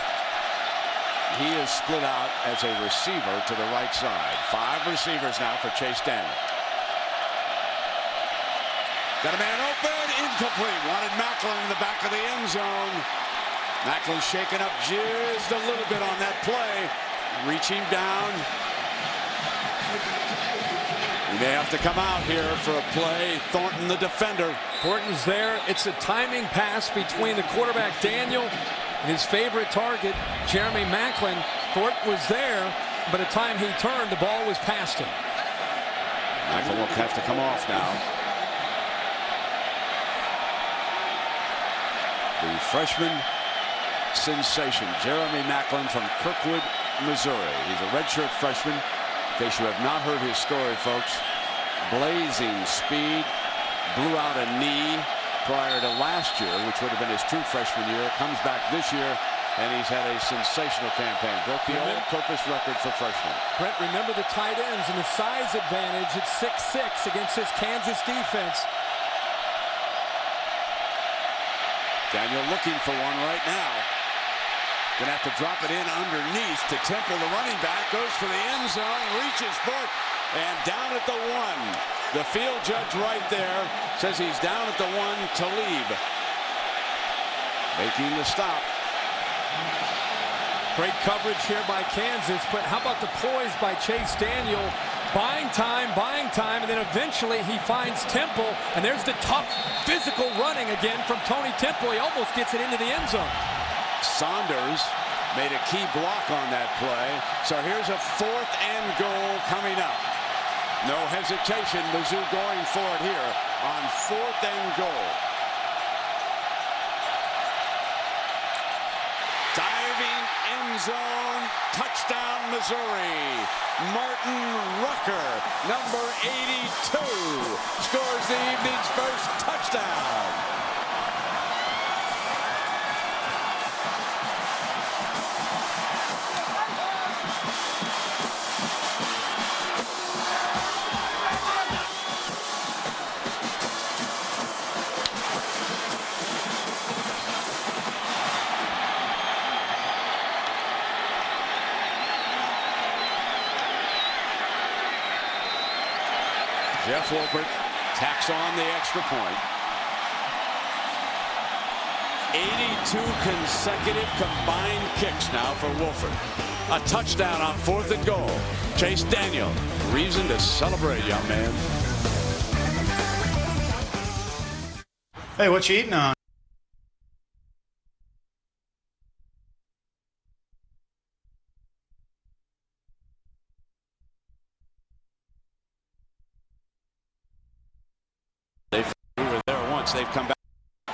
He is split out as a receiver to the right side. 5 receivers now for Chase Daniel. Got a man open, incomplete. Wanted Macklin in the back of the end zone. Macklin shaking up just a little bit on that play. Reaching down. He may have to come out here for a play. Thornton, the defender. Thornton's there. It's a timing pass between the quarterback, Daniel, and his favorite target, Jeremy Macklin. Thornton was there, by the time he turned, the ball was past him. Macklin will have to come off now. The freshman sensation, Jeremy Macklin from Kirkwood, Missouri. He's a redshirt freshman. In case you have not heard his story, folks, blazing speed, blew out a knee prior to last year, which would have been his true freshman year. Comes back this year, and he's had a sensational campaign. Broke the all-purpose record for freshmen. Brent, remember the tight ends and the size advantage at 6'6" against this Kansas defense. Daniel looking for one right now. Gonna have to drop it in underneath to Temple. The running back goes for the end zone, reaches for it, and down at the 1. The field judge right there says he's down at the 1 to leave. Making the stop. Great coverage here by Kansas, but how about the poise by Chase Daniel? Buying time, and then eventually he finds Temple, and there's the tough physical running again from Tony Temple. He almost gets it into the end zone. Saunders made a key block on that play. So here's a 4th and goal coming up. No hesitation, Mizzou going for it here on 4th and goal. Diving end zone, touchdown Missouri. Martin Rucker, number 82, scores the evening's first touchdown. Jeff Wolpert tacks on the extra point. 82 consecutive combined kicks now for Wolford. A touchdown on 4th and goal. Chase Daniel, reason to celebrate, young man. Hey, what you eating on? They've come back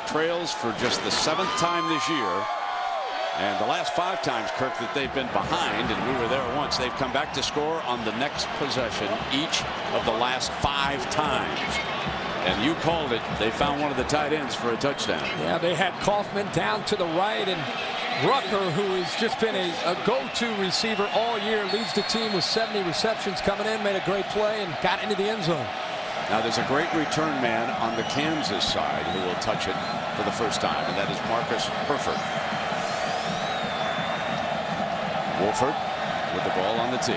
trails for just the 7th time this year, and the last 5 times, Kirk, that they've been behind, and we were there once, they've come back to score on the next possession each of the last 5 times. And you called it. They found one of the tight ends for a touchdown. Yeah, they had Kaufman down to the right, and Rucker, who has just been a go-to receiver all year, leads the team with 70 receptions coming in, made a great play, and got into the end zone. Now there's a great return man on the Kansas side who will touch it for the first time, and that is Marcus Herford. Wolford with the ball on the tee.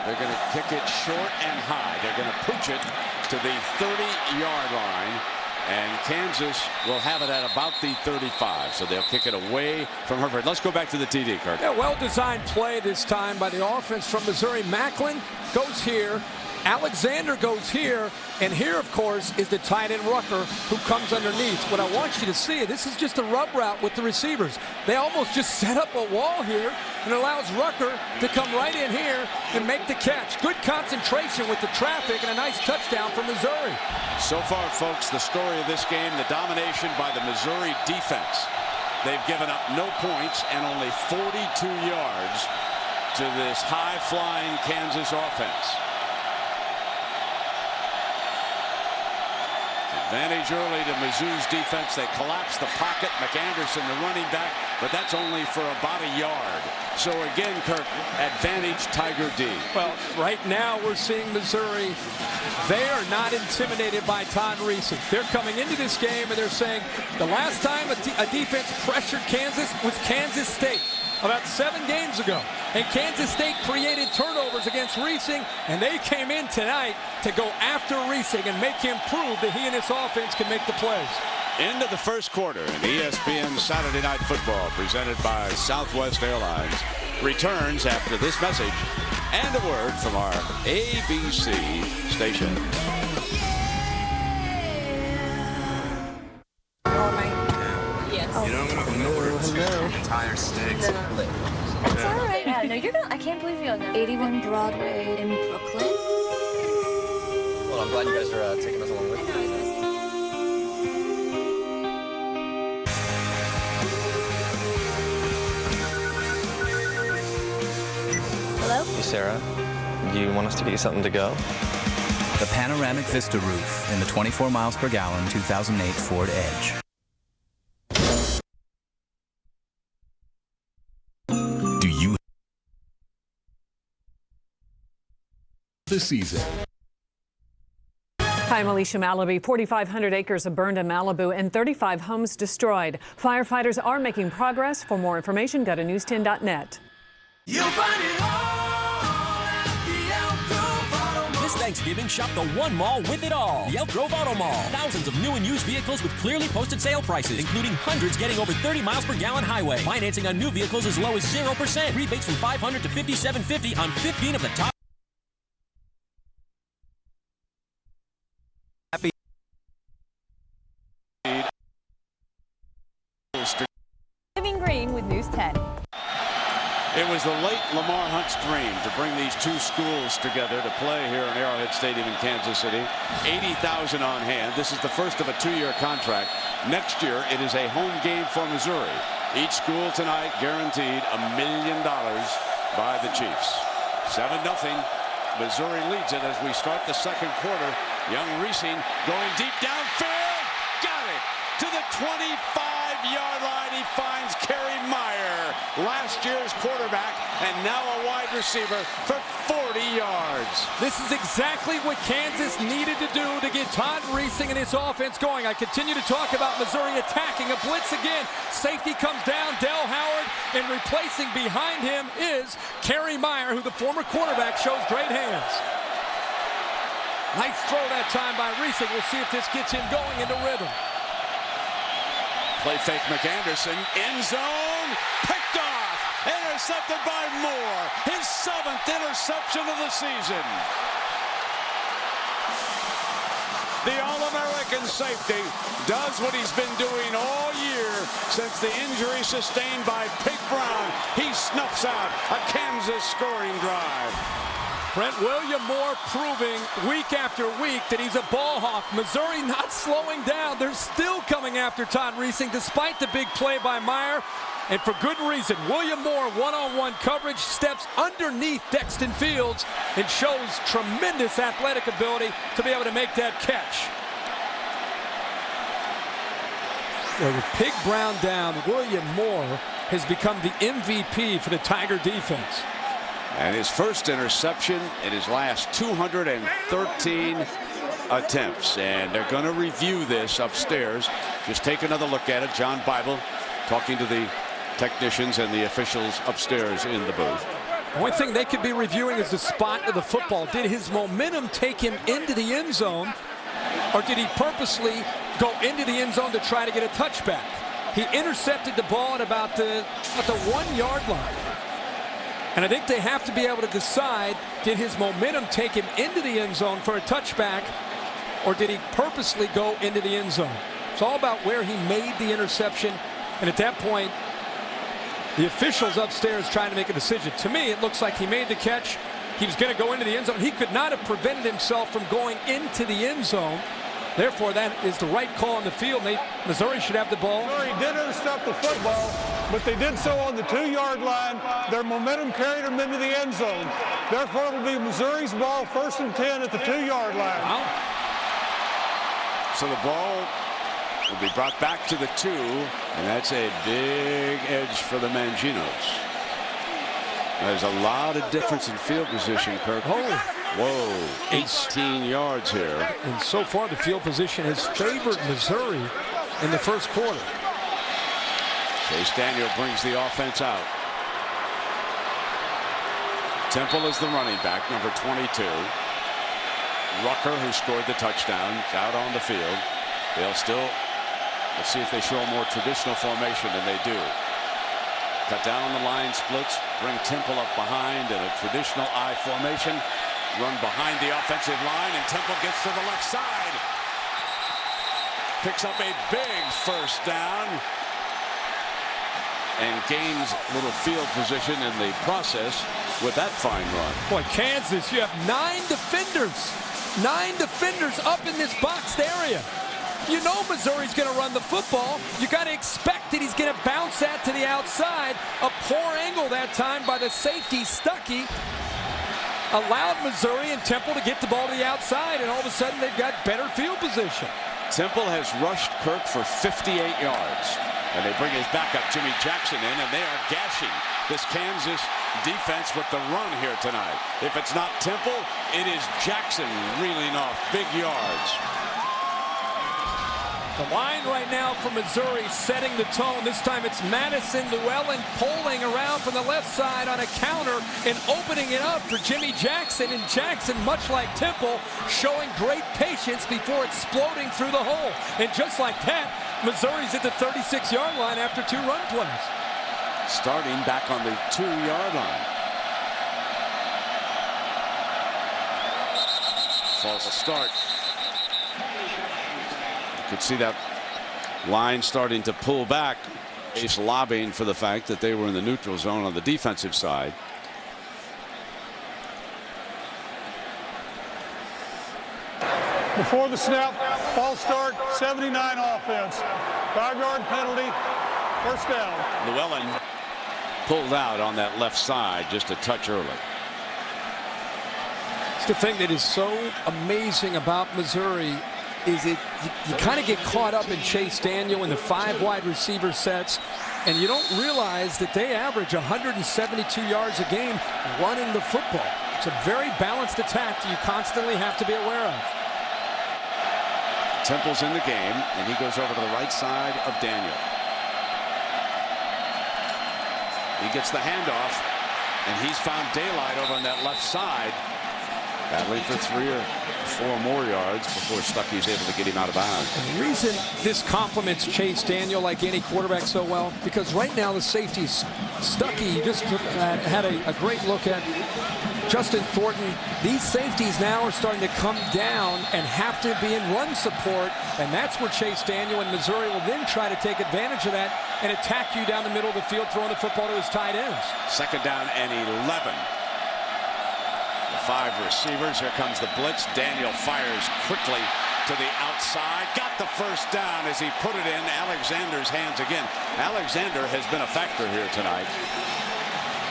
They're going to kick it short and high. They're going to pooch it to the 30-yard line. And Kansas will have it at about the 35. So they'll kick it away from Herford. Let's go back to the TD, Kirk. Yeah, well-designed play this time by the offense from Missouri. Macklin goes here. Alexander goes here. And here, of course, is the tight end Rucker who comes underneath. What I want you to see, this is just a rub route with the receivers. They almost just set up a wall here and allows Rucker to come right in here and make the catch. Good concentration with the traffic and a nice touchdown for Missouri. So far, folks, the story of this game, the domination by the Missouri defense. They've given up no points and only 42 yards to this high-flying Kansas offense. Advantage early to Mizzou's defense. They collapse the pocket. McAnderson, the running back, but that's only for about a yard. So again, Kirk, advantage Tiger D. Well, right now we're seeing Missouri. They are not intimidated by Todd Reesing. They're coming into this game and they're saying the last time a defense pressured Kansas was Kansas State about 7 games ago. And Kansas State created turnovers against Reesing, and they came in tonight to go after Reesing and make him prove that he and his offense can make the plays. Into the first quarter in ESPN Saturday Night Football, presented by Southwest Airlines, returns after this message and a word from our ABC station. Yes. You know, I'm gonna Entire stinks. That's all right. Yeah, no, you're gonna. I can't believe you. 81 Broadway in Brooklyn. Well, I'm glad you guys are taking us along with you. Hello? Hey, Sarah. Do you want us to get you something to go? The panoramic Vista roof in the 24 miles per gallon 2008 Ford Edge. Do you this season? Hi, I'm Alicia Malaby. 4,500 acres are burned in Malibu and 35 homes destroyed. Firefighters are making progress. For more information, go to news10.net. You'll find it all at the Elk Grove Auto Mall. This Thanksgiving, shop the one mall with it all. The Elk Grove Auto Mall. Thousands of new and used vehicles with clearly posted sale prices, including hundreds getting over 30 miles per gallon highway. Financing on new vehicles as low as 0%. Rebates from $500 to $5,750 on 15 of the top. Living Green with News 10. It was the late Lamar Hunt's dream to bring these two schools together to play here in Arrowhead Stadium in Kansas City. 80,000 on hand. This is the first of a 2-year contract. Next year, it is a home game for Missouri. Each school tonight guaranteed $1 million by the Chiefs. 7-0. Missouri leads it as we start the second quarter. Young Reesing going deep downfield. Got it to the 25-yard line. He finds Kerry Meyer, last year's quarterback, and now a wide receiver for 40 yards. This is exactly what Kansas needed to do to get Todd Reesing and his offense going. I continue to talk about Missouri attacking a blitz again. Safety comes down, Del Howard, and replacing behind him is Kerry Meyer, who the former quarterback shows great hands. Nice throw that time by Reesing. We'll see if this gets him going into rhythm. Play fake McAnderson, end zone, picked off, intercepted by Moore, his 7th interception of the season. The All-American safety does what he's been doing all year since the injury sustained by Pig Brown. He snuffs out a Kansas scoring drive. Brent, William Moore proving week after week that he's a ball hawk. Missouri not slowing down. They're still coming after Todd Reesing despite the big play by Meyer. And for good reason. William Moore one-on-one coverage steps underneath Dexton Fields and shows tremendous athletic ability to be able to make that catch. Well, with Pig Brown down, William Moore has become the MVP for the Tiger defense. And his first interception in his last 213 attempts. And they're going to review this upstairs. Just take another look at it. John Bible talking to the technicians and the officials upstairs in the booth. One thing they could be reviewing is the spot of the football. Did his momentum take him into the end zone, or did he purposely go into the end zone to try to get a touchback? He intercepted the ball at about the 1-yard line. And I think they have to be able to decide, did his momentum take him into the end zone for a touchback, or did he purposely go into the end zone? It's all about where he made the interception. And at that point, the officials upstairs trying to make a decision. To me, it looks like he made the catch. He was going to go into the end zone. He could not have prevented himself from going into the end zone. Therefore, that is the right call on the field. Missouri should have the ball. Missouri did intercept the football, but they did so on the 2-yard line. Their momentum carried them into the end zone. Therefore, it'll be Missouri's ball, 1st and 10 at the 2-yard line. Wow. So the ball will be brought back to the 2, and that's a big edge for the Manginos. There's a lot of difference in field position, Kirk. Oh. Whoa, 18 yards here. And so far, the field position has favored Missouri in the first quarter. Chase Daniel brings the offense out. Temple is the running back, number 22. Rucker, who scored the touchdown, is out on the field. They'll still, let's see if they show a more traditional formation, and they do. Cut down on the line splits, bring Temple up behind in a traditional I formation. Run behind the offensive line, and Temple gets to the left side. Picks up a big first down. and gains a little field position in the process with that fine run. Boy, Kansas, you have 9 defenders. 9 defenders up in this boxed area. You know Missouri's going to run the football. You got to expect that he's going to bounce that to the outside. A poor angle that time by the safety, Stuckey, allowed Missouri and Temple to get the ball to the outside, and all of a sudden they've got better field position. Temple has rushed Kirk for 58 yards. And they bring his backup, Jimmy Jackson, in, and they are gashing this Kansas defense with the run here tonight. If it's not Temple, it is Jackson reeling off big yards. The line right now for Missouri setting the tone. This time it's Madison Llewellyn pulling around from the left side on a counter and opening it up for Jimmy Jackson. And Jackson, much like Temple, showing great patience before exploding through the hole. And just like that, Missouri's at the 36-yard line after 2 run plays. Starting back on the 2-yard line. False start. You could see that line starting to pull back. Just lobbying for the fact that they were in the neutral zone on the defensive side. Before the snap, false start, 79 offense. 5-yard penalty, first down. Llewellyn pulled out on that left side just a touch early. It's the thing that is so amazing about Missouri is you kind of get caught up in Chase Daniel in the 5 wide receiver sets, and you don't realize that they average 172 yards a game running the football. It's a very balanced attack that you constantly have to be aware of. Temple's in the game, and he goes over to the right side of Daniel. He gets the handoff, and he's found daylight over on that left side. Battling for 3 or 4 more yards before Stuckey's able to get him out of bounds. And the reason this complements Chase Daniel like any quarterback so well, because right now the safeties, Stuckey just had a great look at Justin Thornton. These safeties now are starting to come down and have to be in run support, and that's where Chase Daniel and Missouri will then try to take advantage of that and attack you down the middle of the field, throwing the football to his tight ends. 2nd down and 11. 5 receivers. Here comes the blitz. Daniel fires quickly to the outside. Got the first down as he put it in Alexander's hands again. Alexander has been a factor here tonight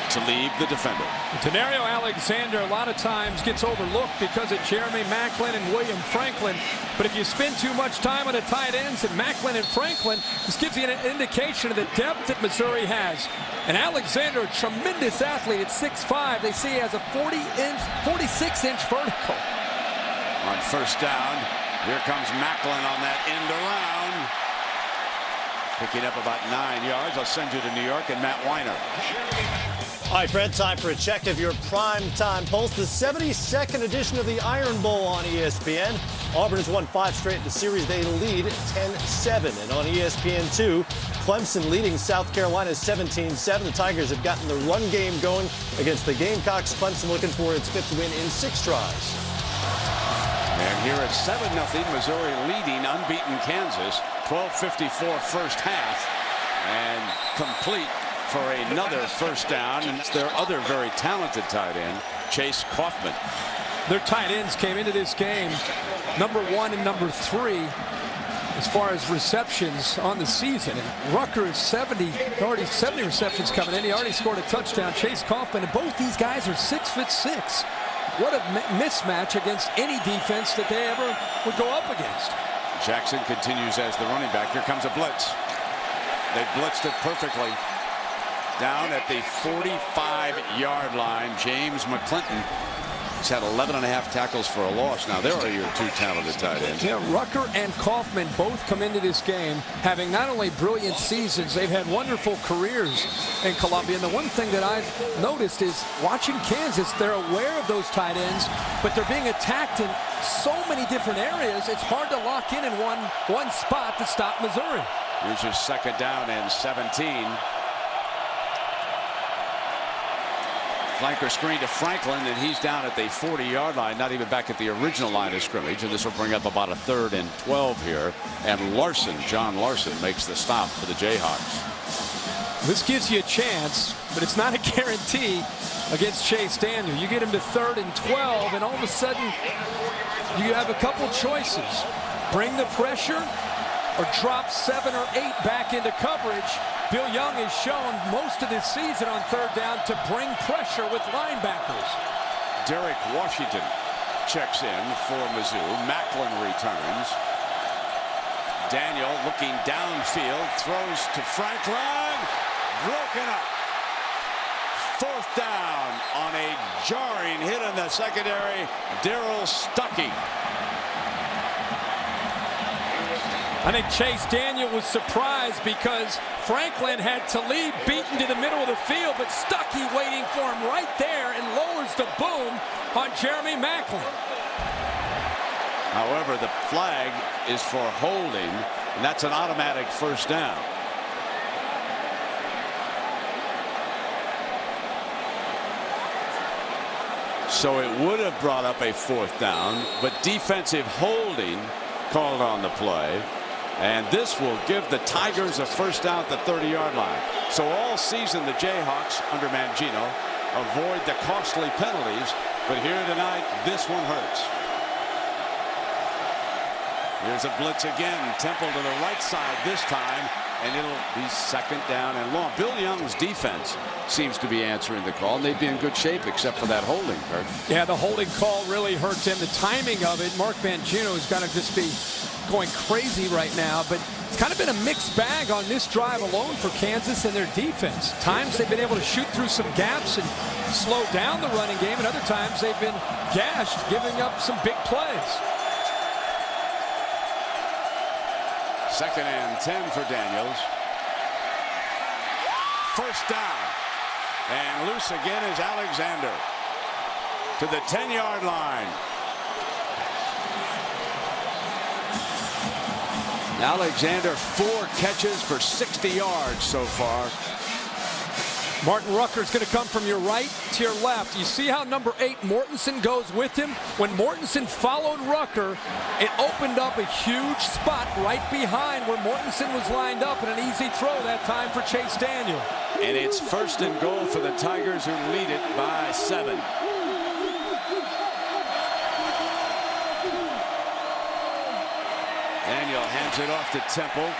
to lead the defender. Tenario Alexander a lot of times gets overlooked because of Jeremy Maclin and William Franklin. But if you spend too much time on the tight ends and Maclin and Franklin, this gives you an indication of the depth that Missouri has. And Alexander, a tremendous athlete at 6'5". They see he has a 46-inch vertical. On first down, here comes Maclin on that end around. Picking up about 9 yards. I'll send you to New York and Matt Weiner. All right, Fred, time for a check of your prime time pulse. The 72nd edition of the Iron Bowl on ESPN. Auburn has won 5 straight in the series. They lead 10-7. And on ESPN2, Clemson leading South Carolina 17-7. The Tigers have gotten the run game going against the Gamecocks. Clemson looking for its 5th win in 6 tries. And here at 7-0, Missouri leading unbeaten Kansas. 12:54 first half. And complete for another first down, and it's their other very talented tight end, Chase Kaufman. Their tight ends came into this game number 1 and number 3 as far as receptions on the season. And Rucker is 70 receptions coming in. He already scored a touchdown. Chase Kaufman, and both these guys are 6'6". What a mismatch against any defense that they ever would go up against. Jackson continues as the running back. Here comes a blitz. They blitzed it perfectly. Down at the 45-yard line, James McClinton has had 11.5 tackles for a loss. Now, there are your 2 talented tight ends. Yeah, Rucker and Kaufman both come into this game having not only brilliant seasons, they've had wonderful careers in Columbia. And the one thing that I've noticed is watching Kansas, they're aware of those tight ends, but they're being attacked in so many different areas, it's hard to lock in one spot to stop Missouri. Here's your 2nd down and 17. Flanker screen to Franklin, and he's down at the 40-yard line, not even back at the original line of scrimmage. And this will bring up about a 3rd and 12 here. And Larson, John Larson, makes the stop for the Jayhawks. This gives you a chance, but it's not a guarantee against Chase Daniel. You get him to 3rd and 12, and all of a sudden, you have a couple choices. Bring the pressure or drop 7 or 8 back into coverage. Bill Young has shown most of this season on 3rd down to bring pressure with linebackers. Derek Washington checks in for Mizzou. Macklin returns. Daniel looking downfield, throws to Franklin. Broken up. 4th down on a jarring hit in the secondary. Darryl Stuckey. I think Chase Daniel was surprised because Franklin had Talib beaten to the middle of the field, but Stuckey waiting for him right there and lowers the boom on Jeremy Macklin. However, the flag is for holding, and that's an automatic 1st down. So it would have brought up a 4th down, but defensive holding called on the play. And this will give the Tigers a 1st down at the 30-yard line. So all season the Jayhawks under Mangino avoid the costly penalties, but here tonight this one hurts. Here's a blitz again. Temple to the right side this time, and it'll be 2nd down and long. Bill Young's defense seems to be answering the call, and they'd be in good shape except for that holding, Kurt. Yeah, the holding call really hurts him. The timing of it, Mark Mangino is going to just be going crazy right now, but it's kind of been a mixed bag on this drive alone for Kansas and their defense. Times they've been able to shoot through some gaps and slow down the running game, and other times they've been gashed, giving up some big plays. 2nd and 10 for Daniels. 1st down. And loose again is Alexander to the 10-yard line. Alexander 4 catches for 60 yards so far. Martin Rucker's going to come from your right to your left. You see how number 8 Mortensen goes with him? When Mortensen followed Rucker, it opened up a huge spot right behind where Mortensen was lined up, and an easy throw that time for Chase Daniel. And it's 1st and goal for the Tigers, who lead it by 7. Daniel hands it off to Temple.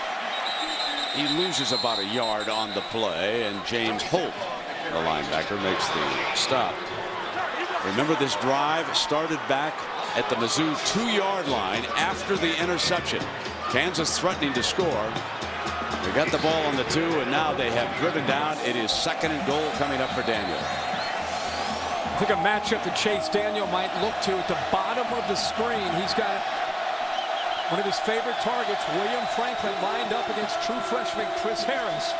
He loses about a yard on the play, and James Holt, the linebacker, makes the stop. Remember, this drive started back at the Mizzou 2-yard line after the interception. Kansas threatening to score. They got the ball on the 2, and now they have driven down. It is 2nd and goal coming up for Daniel. I think a matchup that Chase Daniel might look to at the bottom of the screen. He's got one of his favorite targets, William Franklin, lined up against true freshman Chris Harris.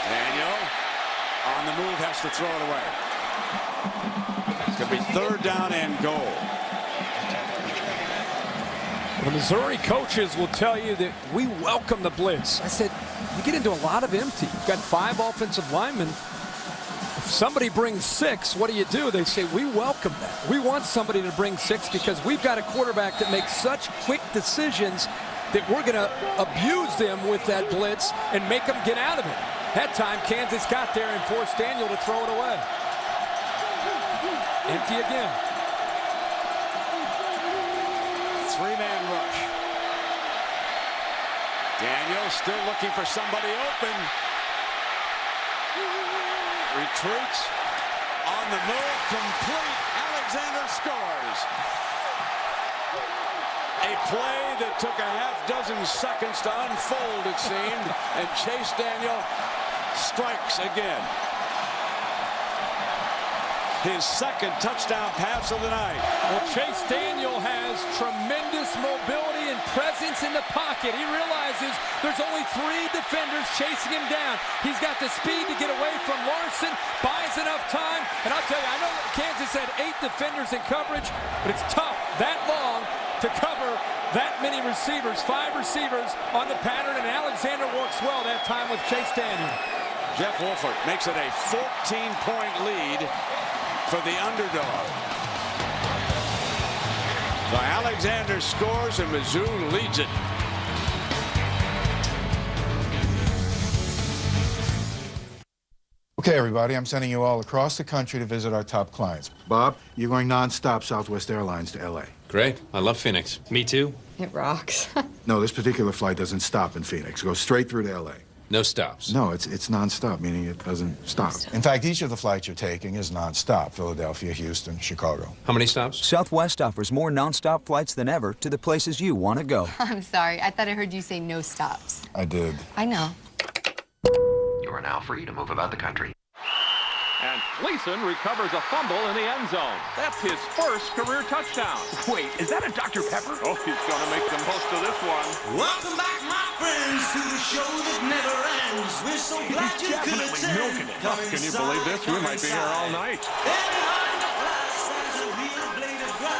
Daniel on the move, has to throw it away. It's going to be 3rd down and goal. The Missouri coaches will tell you that we welcome the blitz. I said, you get into a lot of empty. You've got 5 offensive linemen. If somebody brings 6, what do? They say, we welcome that. We want somebody to bring 6 because we've got a quarterback that makes such quick decisions that we're going to abuse them with that blitz and make them get out of it. That time, Kansas got there and forced Daniel to throw it away. Empty again. 3-man rush. Daniel still looking for somebody open. Retreats on the move, complete. Alexander scores. A play that took a half-dozen seconds to unfold, it seemed, and Chase Daniel strikes again. His 2nd touchdown pass of the night. Well, Chase Daniel has tremendous mobility and presence in the pocket. He realizes there's only 3 defenders chasing him down. He's got the speed to get away from Larson, buys enough time, and I'll tell you, I know Kansas had 8 defenders in coverage, but it's tough that long to cover that many receivers. 5 receivers on the pattern, and Alexander works well that time with Chase Daniel. Jeff Wolford makes it a 14-point lead for the underdog. So Alexander scores and Mizzou leads it. Okay, everybody, I'm sending you all across the country to visit our top clients. Bob, you're going non-stop Southwest Airlines to L.A. Great. I love Phoenix. Me too. It rocks. No, this particular flight doesn't stop in Phoenix. It goes straight through to L.A. No stops. No, it's non-stop, meaning it doesn't stop. In fact, each of the flights you're taking is non-stop. Philadelphia, Houston, Chicago. How many stops? Southwest offers more non-stop flights than ever to the places you want to go. I'm sorry. I thought I heard you say no stops. I did. I know. You are now free to move about the country. And Gleason recovers a fumble in the end zone. That's his first career touchdown. Wait, is that a Dr. Pepper? Oh, he's going to make the most of this one. Welcome back, my friends, to the show that never ends. We're so glad you could attend. Milking it. Oh, can you believe this? We might be here all night.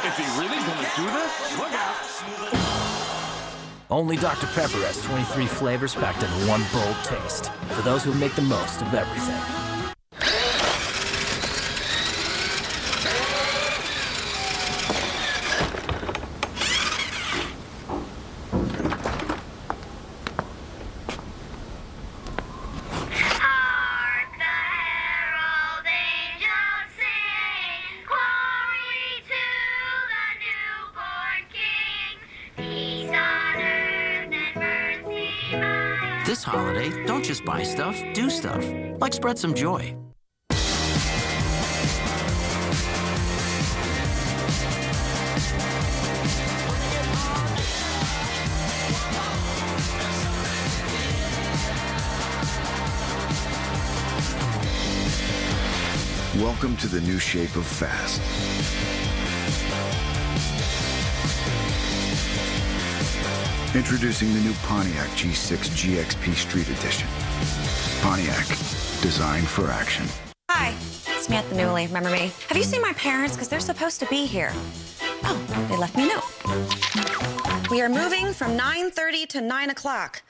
Is he really going to do this? Look out. Only Dr. Pepper has 23 flavors packed into one bold taste. For those who make the most of everything. This holiday, don't just buy stuff, do stuff. Like spread some joy. Welcome to the new shape of fast. Introducing the new Pontiac G6 GXP Street Edition. Pontiac, designed for action. Hi, it's me at the Newly. Remember me? Have you seen my parents? Because they're supposed to be here. Oh, they left me a note. We are moving from 9:30 to 9 o'clock.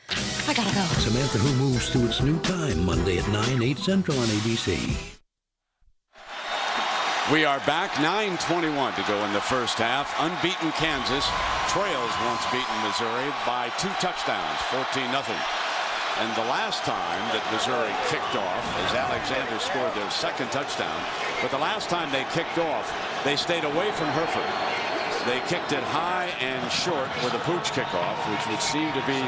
I gotta go. Samantha Who moves to its new time, Monday at 9, 8 Central on ABC. We are back, 9:21 to go in the first half. Unbeaten Kansas trails once beaten Missouri by 2 touchdowns, 14-0. And the last time that Missouri kicked off, as Alexander scored their second touchdown, but the last time they kicked off, they stayed away from Hereford. They kicked it high and short with a pooch kickoff, which would seem to be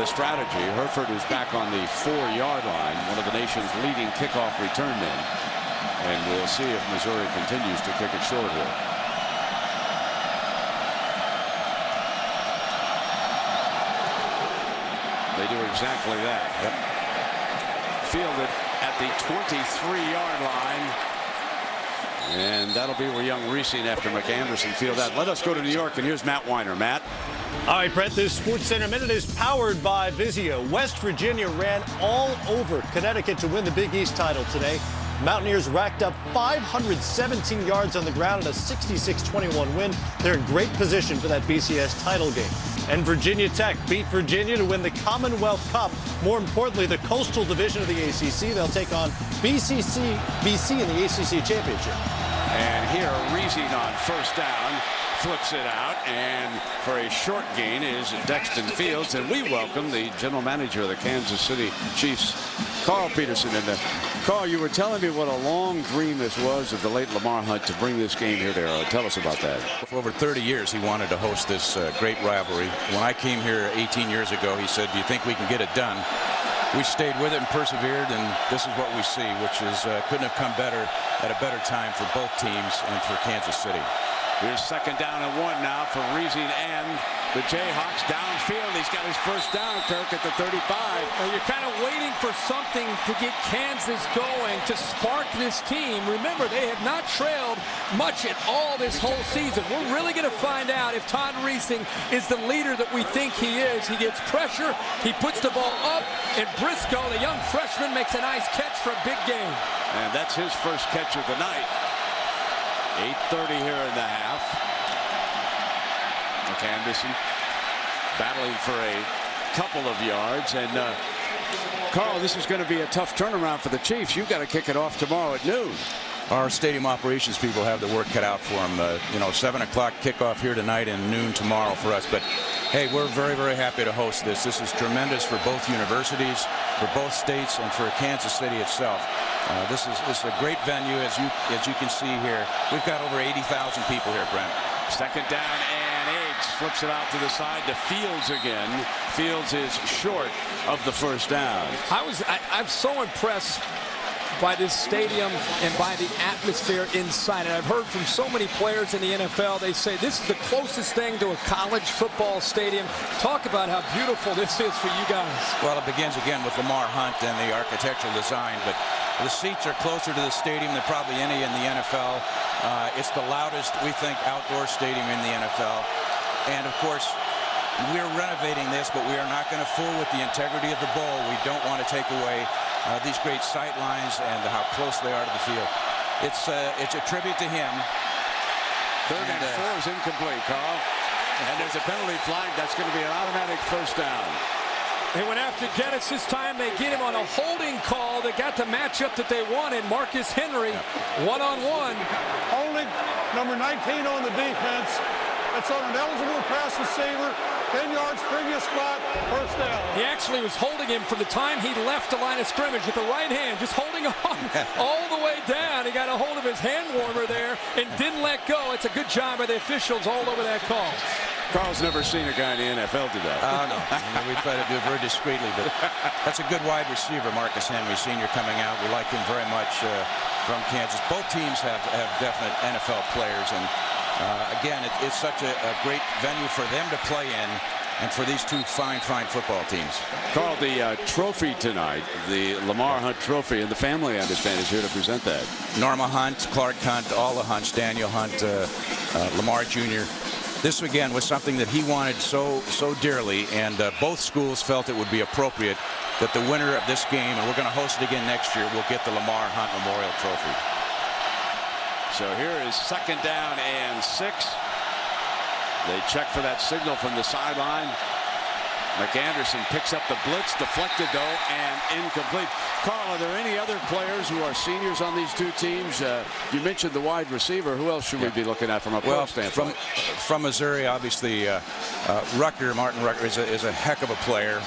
the strategy. Hereford is back on the 4-yard line, one of the nation's leading kickoff return men. And we'll see if Missouri continues to kick it short here. They do exactly that. Yep. Fielded at the 23-yard line. And that'll be where young Reesing after McAnderson field that. Let us go to New York, and here's Matt Weiner. Matt. All right, Brett, this Sports Center Minute is powered by Vizio. West Virginia ran all over Connecticut to win the Big East title today. Mountaineers racked up 517 yards on the ground in a 66-21 win. They're in great position for that BCS title game. And Virginia Tech beat Virginia to win the Commonwealth Cup. More importantly, the Coastal Division of the ACC. They'll take on BC in the ACC Championship. And here, Reesing on first down, flips it out, and for a short gain is Dexton Fields. And we welcome the general manager of the Kansas City Chiefs, Carl Peterson. And Carl, you were telling me what a long dream this was of the late Lamar Hunt to bring this game here to Arrowhead. Tell us about that. For over 30 years, he wanted to host this great rivalry. When I came here 18 years ago, he said, "Do you think we can get it done?" We stayed with it and persevered, and this is what we see, which is couldn't have come better at a better time for both teams and for Kansas City. Here's second down and 1 now for Reesing and the Jayhawks downfield. He's got his first down, Kirk, at the 35. Well, you're kind of waiting for something to get Kansas going, to spark this team. Remember, they have not trailed much at all this whole season. We're really going to find out if Todd Reesing is the leader that we think he is. He gets pressure, he puts the ball up, and Briscoe, the young freshman, makes a nice catch for a big gain. And that's his first catch of the night. 8:30 here in the half. McAnderson battling for a couple of yards. And Carl, this is going to be a tough turnaround for the Chiefs. You've got to kick it off tomorrow at noon. Our stadium operations people have the work cut out for them. 7 o'clock kickoff here tonight and noon tomorrow for us. But Hey, we're very, very happy to host this. This is tremendous for both universities, for both states, and for Kansas City itself. This is a great venue, as you can see here. We've got over 80,000 people here, Brent. Second down, and Eggs flips it out to the side to Fields again. Fields is short of the first down. I'm so impressed by this stadium and by the atmosphere inside it. I've heard from so many players in the NFL, they say this is the closest thing to a college football stadium. Talk about how beautiful this is for you guys. Well, it begins again with Lamar Hunt and the architectural design, but the seats are closer to the stadium than probably any in the NFL. It's the loudest, we think, outdoor stadium in the NFL. And of course, we're renovating this, but we are not going to fool with the integrity of the bowl. We don't want to take away these great sight lines and how close they are to the field. It's a tribute to him. Third and 4 is incomplete, Carl. And there's a penalty flag. That's going to be an automatic first down. They went after Geddes this time. They get him on a holding call. They got the matchup that they wanted. Marcus Henry, one-on-one. Holding, number 19 on the defense. That's on an eligible pass receiver. 10 yards, previous spot, first down. He actually was holding him from the time he left the line of scrimmage with the right hand, just holding on all the way down. He got a hold of his hand warmer there and didn't let go. It's a good job by the officials all over that call. Carl's never seen a guy in the NFL do that. No. We try to do it very discreetly, but that's a good wide receiver, Marcus Henry, senior, coming out. We like him very much from Kansas. Both teams have definite NFL players, and again, it's such a great venue for them to play in and for these two fine football teams. Carl, the trophy tonight, the Lamar Hunt trophy, and the family, I understand, is here to present that. Norma Hunt, Clark Hunt, all the Hunts, Daniel Hunt, Lamar Jr. This, again, was something that he wanted so dearly, and both schools felt it would be appropriate that the winner of this game, and we're going to host it again next year, will get the Lamar Hunt Memorial Trophy. So here is second down and 6. They check for that signal from the sideline. McAnderson picks up the blitz, deflected though, and incomplete. Carl, are there any other players who are seniors on these two teams? You mentioned the wide receiver. Who else should we be looking at from a pro standpoint? From Missouri, obviously, Martin Rucker is a heck of a player.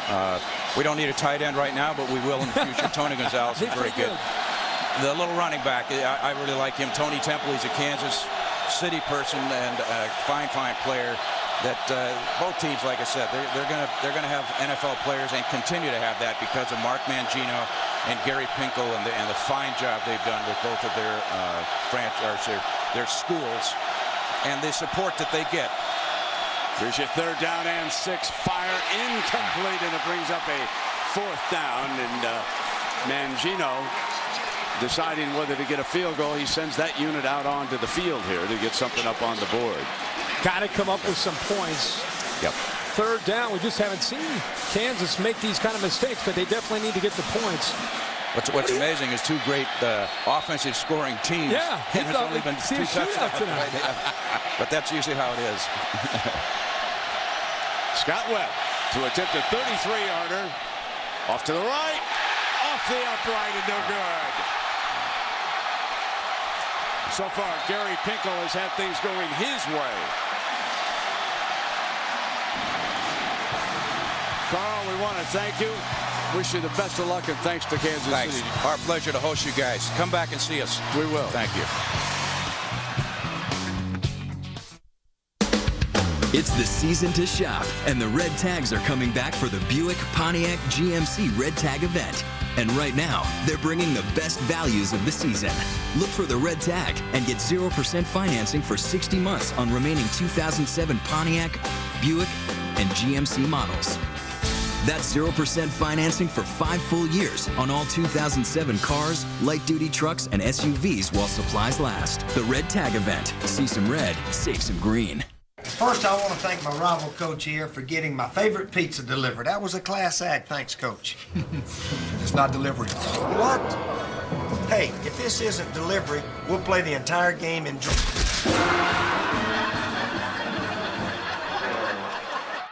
We don't need a tight end right now, but we will in the future. Tony Gonzalez is very good. The little running back, I really like him. Tony Temple, he's a Kansas City person and a fine player. That both teams, like I said, they're gonna have NFL players and continue to have that because of Mark Mangino and Gary Pinkel and the fine job they've done with both of their their schools and the support that they get. Here's your third down and 6. Fire incomplete, and it brings up a fourth down. And Mangino deciding whether to get a field goal. He sends that unit out onto the field here to get something up on the board. Got to come up with some points. Yep. Third down, we just haven't seen Kansas make these kind of mistakes, but they definitely need to get the points. What's amazing is two great offensive scoring teams. Yeah. And it's only been 2 touchdowns tonight. But that's usually how it is. Scott Webb to attempt a 33-yarder. Off to the right. Off the upright and no good. So far, Gary Pinkel has had things going his way. Carl, we want to thank you. Wish you the best of luck, and thanks to Kansas City. Our pleasure to host you guys. Come back and see us. We will. Thank you. It's the season to shop, and the red tags are coming back for the Buick Pontiac GMC Red Tag event. And right now, they're bringing the best values of the season. Look for the red tag and get 0% financing for 60 months on remaining 2007 Pontiac, Buick, and GMC models. That's 0% financing for 5 full years on all 2007 cars, light-duty trucks, and SUVs while supplies last. The Red Tag event. See some red, save some green. First, I want to thank my rival coach here for getting my favorite pizza delivered. That was a class act. Thanks, Coach. It's not delivery. What? Hey, if this isn't delivery, we'll play the entire game in...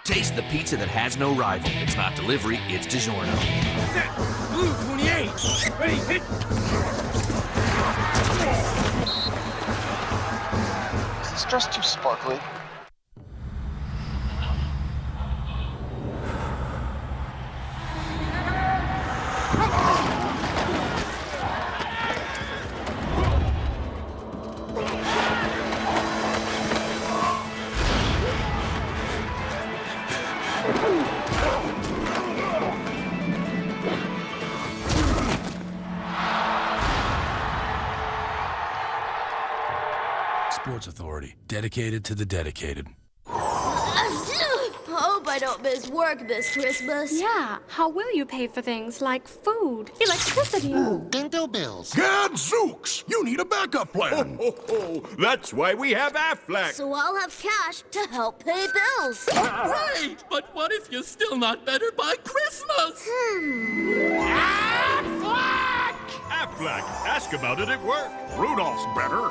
Taste the pizza that has no rival. It's not delivery, it's DiGiorno. Set. Blue 28. Ready, hit. Is this dress too sparkly? Sports Authority, dedicated to the dedicated. Hope I don't miss work this Christmas. Yeah, how will you pay for things like food, electricity? Ooh, dental bills. Gadzooks! You need a backup plan. That's why we have Aflac. So I'll have cash to help pay bills. Right, but what if you're still not better by Christmas? Aflac! Aflac, ask about it at work. Rudolph's better,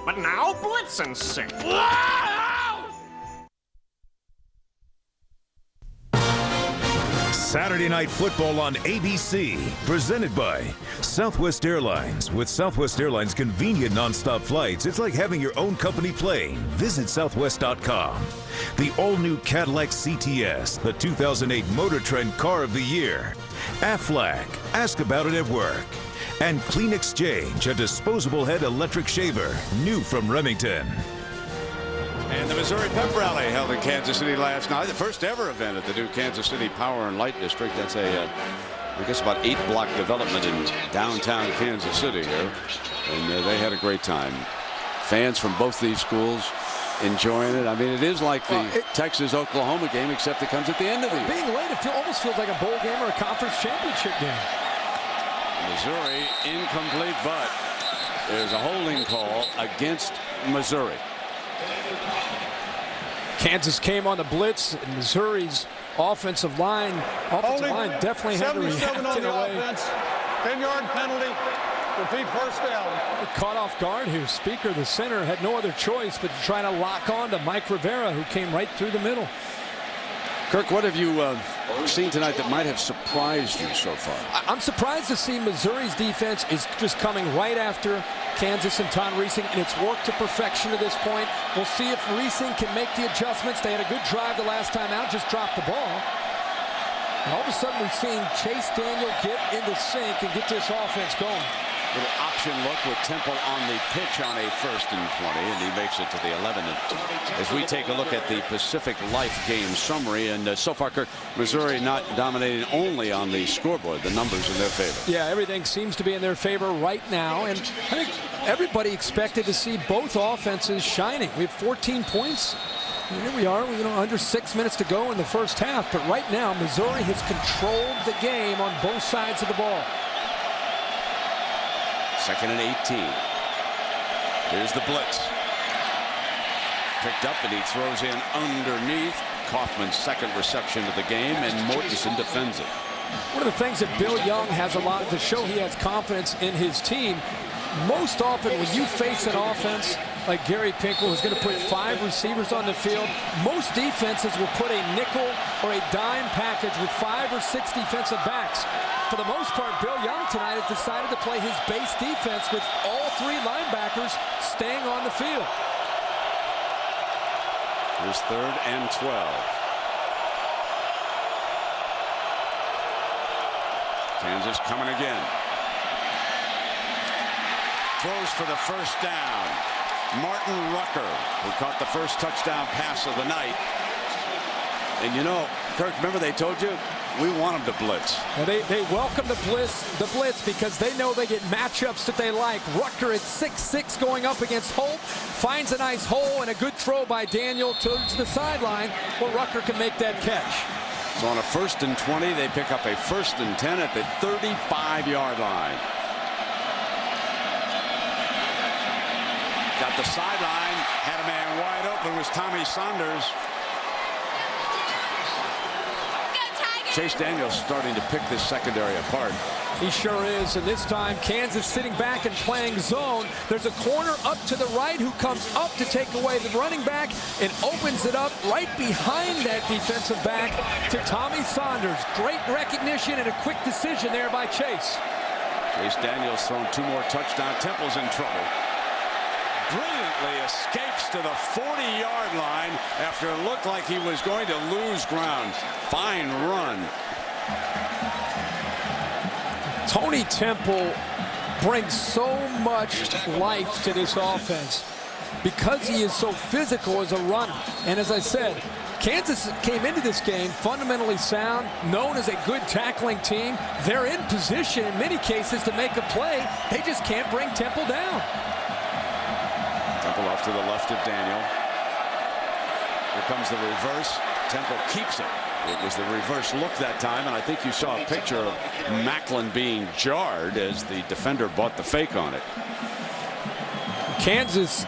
but now Blitzen's sick. Saturday Night Football on ABC, presented by Southwest Airlines. With Southwest Airlines' convenient nonstop flights, it's like having your own company plane. Visit southwest.com. The all-new Cadillac CTS, the 2008 Motor Trend Car of the Year. Aflac, ask about it at work. And Clean Exchange, a disposable head electric shaver, new from Remington. And the Missouri Pep Rally held in Kansas City last night, the first ever event at the new Kansas City Power and Light District. That's I guess about 8-block development in downtown Kansas City here. And they had a great time. Fans from both these schools enjoying it. I mean, it is like the Texas-Oklahoma game, except it comes at the end of the year. Being late, it almost feels like a bowl game or a conference championship game. Missouri incomplete, but there's a holding call against Missouri. Kansas came on the blitz, and Missouri's offensive line definitely had to react on in the a way. offense. 10-yard penalty. Repeat first down. Caught off guard here. Speaker, the center, had no other choice but to try to lock on to Mike Rivera, who came right through the middle. Kirk, what have you seen tonight that might have surprised you so far? I'm surprised to see Missouri's defense is just coming right after Kansas and Todd Reesing, and it's worked to perfection to this point. We'll see if Reesing can make the adjustments. They had a good drive the last time out, just dropped the ball. And all of a sudden, we've seen Chase Daniel get in the sync and get this offense going. Little option look with Temple on the pitch on a 1st and 20, and he makes it to the 11. As we take a look at the Pacific Life game summary, and so far, Kirk, Missouri not dominating only on the scoreboard, the numbers in their favor. Yeah, everything seems to be in their favor right now, and I think everybody expected to see both offenses shining. We have 14 points. Here we are, under 6 minutes to go in the first half, but right now, Missouri has controlled the game on both sides of the ball. 2nd and 18. Here's the blitz. Picked up, and he throws in underneath. Kaufman's 2nd reception of the game, and Mortensen defends it. One of the things that Bill Young has a lot to show he has confidence in his team. Most often when you face an offense like Gary Pinkel, who's going to put 5 receivers on the field, most defenses will put a nickel or a dime package with 5 or 6 defensive backs. For the most part, Bill Young tonight has decided to play his base defense with all 3 linebackers staying on the field. Here's 3rd and 12. Kansas coming again. Throws for the first down. Martin Rucker, who caught the first touchdown pass of the night. And Kirk, remember they told you, we want them to blitz. Now they welcome the blitz because they know they get matchups that they like. Rucker at 6'6", going up against Holt, finds a nice hole and a good throw by Daniel towards the sideline. Well, Rucker can make that catch. So on a 1st and 20, they pick up a 1st and 10 at the 35-yard line. Got the sideline, had a man wide open, was Tommy Saunders. Chase Daniels starting to pick this secondary apart. He sure is, and this time Kansas sitting back and playing zone. There's a corner up to the right who comes up to take away the running back and opens it up right behind that defensive back to Tommy Saunders. Great recognition and a quick decision there by Chase. Chase Daniels thrown 2 more touchdowns. Temple's in trouble. Brilliantly escapes to the 40-yard line after it looked like he was going to lose ground. Fine run. Tony Temple brings so much life to this offense because he is so physical as a runner. And as I said, Kansas came into this game fundamentally sound, known as a good tackling team. They're in position in many cases to make a play. They just can't bring Temple down. Temple Off to the left of Daniel. Here comes the reverse. Temple keeps it. It was the reverse look that time, and I think you saw a picture of Macklin being jarred as the defender bought the fake on it. Kansas,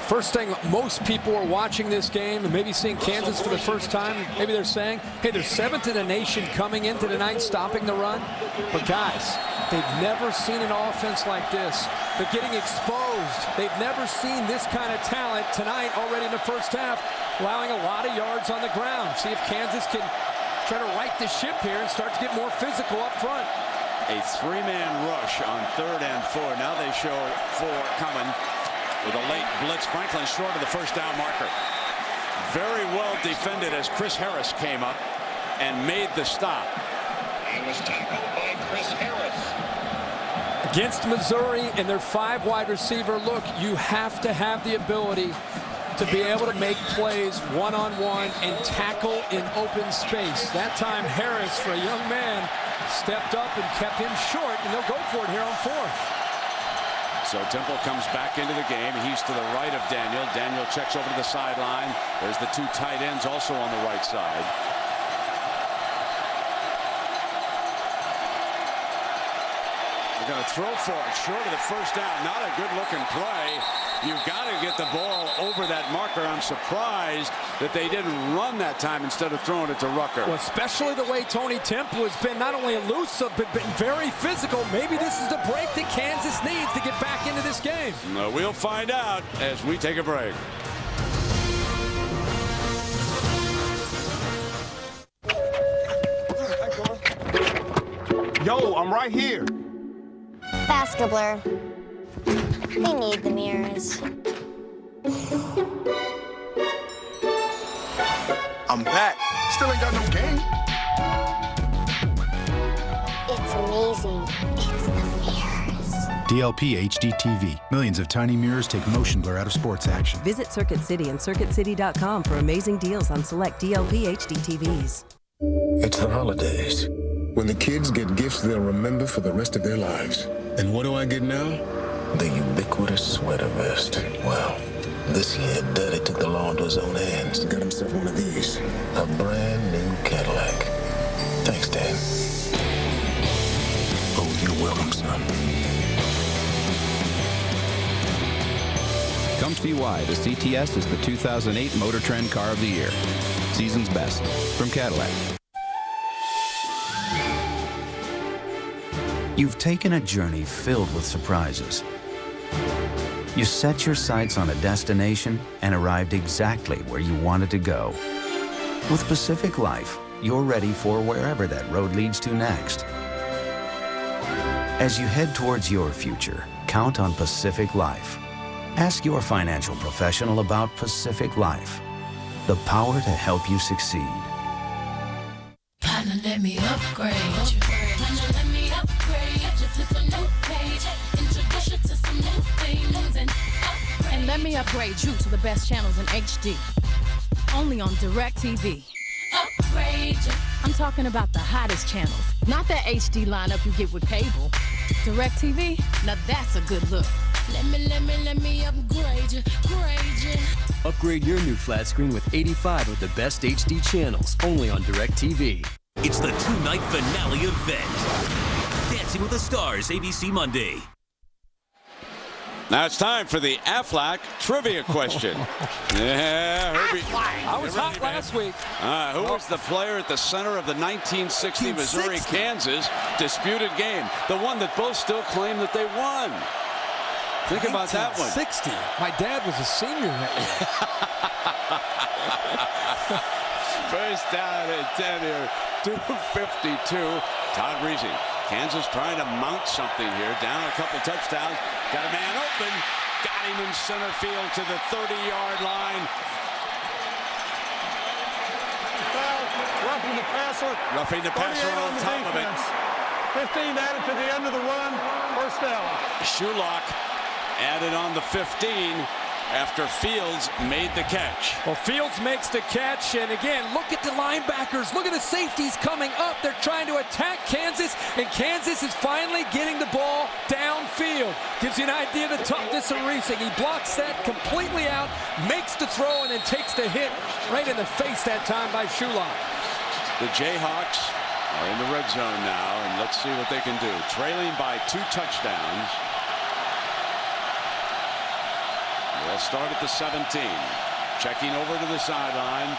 first thing most people are watching this game and maybe seeing Kansas for the first time, maybe they're saying, hey, they're 7th in the nation coming into tonight, stopping the run. But guys, they've never seen an offense like this. They're getting exposed. They've never seen this kind of talent tonight already in the first half, allowing a lot of yards on the ground. See if Kansas can try to right the ship here and start to get more physical up front. A 3-man rush on 3rd and 4. Now they show 4 coming with a late blitz. Franklin short of the first down marker. Very well defended as Chris Harris came up and made the stop. He was tackled by Chris Harris. Against Missouri and their 5 wide receiver look, you have to have the ability to be able to make plays one-on-one and tackle in open space. That time Harris, for a young man, stepped up and kept him short, and they'll go for it here on 4th. So Temple comes back into the game. He's to the right of Daniel. Daniel checks over to the sideline. There's the 2 tight ends also on the right side. They're going to throw for it short of the first down. Not a good looking play. You've got to get the ball over that marker. I'm surprised that they didn't run that time instead of throwing it to Rucker. Well, especially the way Tony Temple has been not only elusive but been very physical. Maybe this is the break that Kansas needs to get back into this game. We'll find out as we take a break. Yo, I'm right here. Basketball. We need the mirrors. I'm back. Still ain't got no game. It's amazing. It's the mirrors. DLP HD TV. Millions of tiny mirrors take motion blur out of sports action. Visit Circuit City and CircuitCity.com for amazing deals on select DLP HD TVs. It's the holidays. When the kids get gifts they'll remember for the rest of their lives. And what do I get now? The ubiquitous sweater vest. Well, this year, Daddy took the law into his own hands and got himself one of these. A brand new Cadillac. Thanks, Dad. Oh, you're welcome, son. Come see why the CTS is the 2008 Motor Trend Car of the Year. Season's best. From Cadillac. You've taken a journey filled with surprises. You set your sights on a destination and arrived exactly where you wanted to go. With Pacific Life, you're ready for wherever that road leads to next. As you head towards your future, count on Pacific Life. Ask your financial professional about Pacific Life. The power to help you succeed. Partner, let me upgrade you. Partner, let me upgrade you. Flip a new page. Introduce you to some new things and upgrade. And let me upgrade you to the best channels in HD. Only on DirecTV. Upgrade you. I'm talking about the hottest channels. Not that HD lineup you get with cable. DirecTV, now that's a good look. Let me upgrade you, grade you. Upgrade your new flat screen with 85 of the best HD channels, only on DirecTV. It's the two-night finale event. Dancing with the Stars, ABC Monday. Now it's time for the Aflac trivia question. Yeah, Herbie. I was hot last week. Who was the player at the center of the 1960 Missouri-Kansas disputed game? The one that both still claim that they won. Think about that one. 60. My dad was a senior that year. First down at 10 here. 2:52. Todd Reese. Kansas trying to mount something here. Down a couple touchdowns. Got a man open. Got him in center field to the 30-yard line. Foul. Roughing the passer. Roughing the passer on top of it. 15 added to the end of the run. First down. Shulock added on the 15. after Fields made the catch. Well, Fields makes the catch, and again, look at the linebackers. Look at the safeties coming up. They're trying to attack Kansas, and Kansas is finally getting the ball downfield. Gives you an idea of the toughness of Reesing. He blocks that completely out, makes the throw, and then takes the hit right in the face that time by Shulock. The Jayhawks are in the red zone now, and let's see what they can do. Trailing by 2 touchdowns. They'll start at the 17. Checking over to the sideline.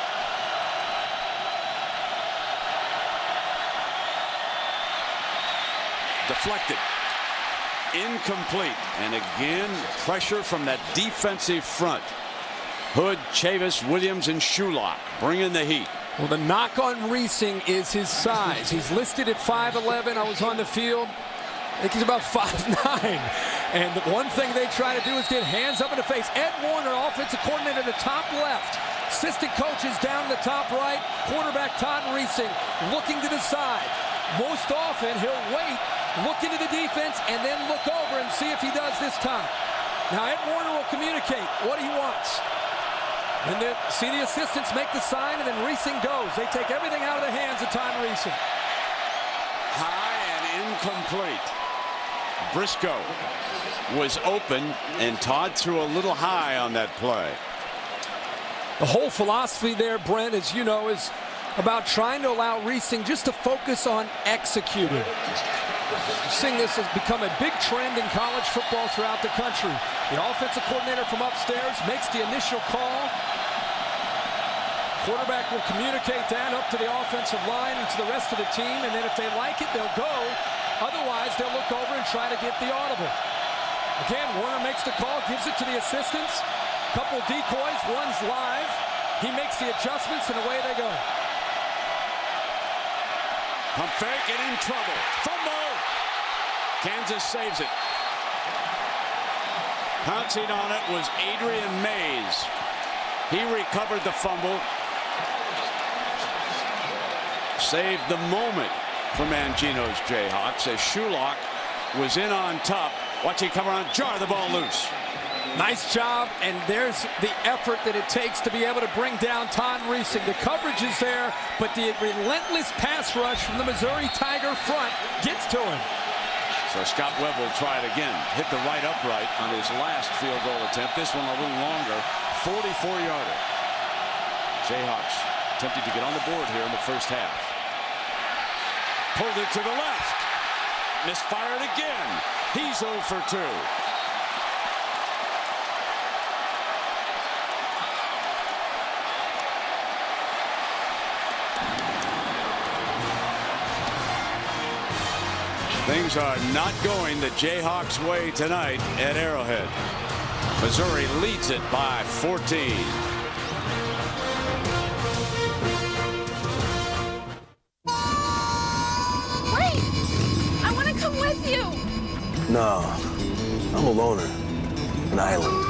Deflected. Incomplete. And again, pressure from that defensive front. Hood, Chavis, Williams, and Shulock bringing the heat. Well, the knock on Reesing is his size. He's listed at 5'11". I was on the field. I think he's about 5'9". And the one thing they try to do is get hands up in the face. Ed Warner, offensive coordinator, to the top left. Assistant coaches down to the top right. Quarterback Todd Reesing looking to the side. Most often, he'll wait, look into the defense, and then look over and see if he does this time. Now, Ed Warner will communicate what he wants. And then see the assistants make the sign, and then Reesing goes. They take everything out of the hands of Todd Reesing. High and incomplete. Briscoe was open, and Todd threw a little high on that play. The whole philosophy there, Brent, as you know, is about trying to allow Reesing just to focus on executing. We're seeing this has become a big trend in college football throughout the country. The offensive coordinator from upstairs makes the initial call. Quarterback will communicate that up to the offensive line and to the rest of the team, and then if they like it, they'll go. Otherwise, they'll look over and try to get the audible. Again, Warner makes the call, gives it to the assistants. Couple decoys, one's live. He makes the adjustments, and away they go. Pump fake and in trouble. Fumble. Kansas saves it. Pouncing on it was Adrian Mays. He recovered the fumble. Saved the moment for Mangino's Jayhawks as Shulock was in on top. Watch him come around, jar the ball loose. Nice job, and there's the effort that it takes to be able to bring down Todd Reesing. The coverage is there, but the relentless pass rush from the Missouri Tiger front gets to him. So Scott Webb will try it again. Hit the right upright on his last field goal attempt. This one a little longer, 44-yarder. Jayhawks attempting to get on the board here in the first half. Pulled it to the left. Misfired again. He's 0 for 2. Things are not going the Jayhawks' way tonight at Arrowhead. Missouri leads it by 14. Wait! I want to come with you! No, I'm a loner. An island.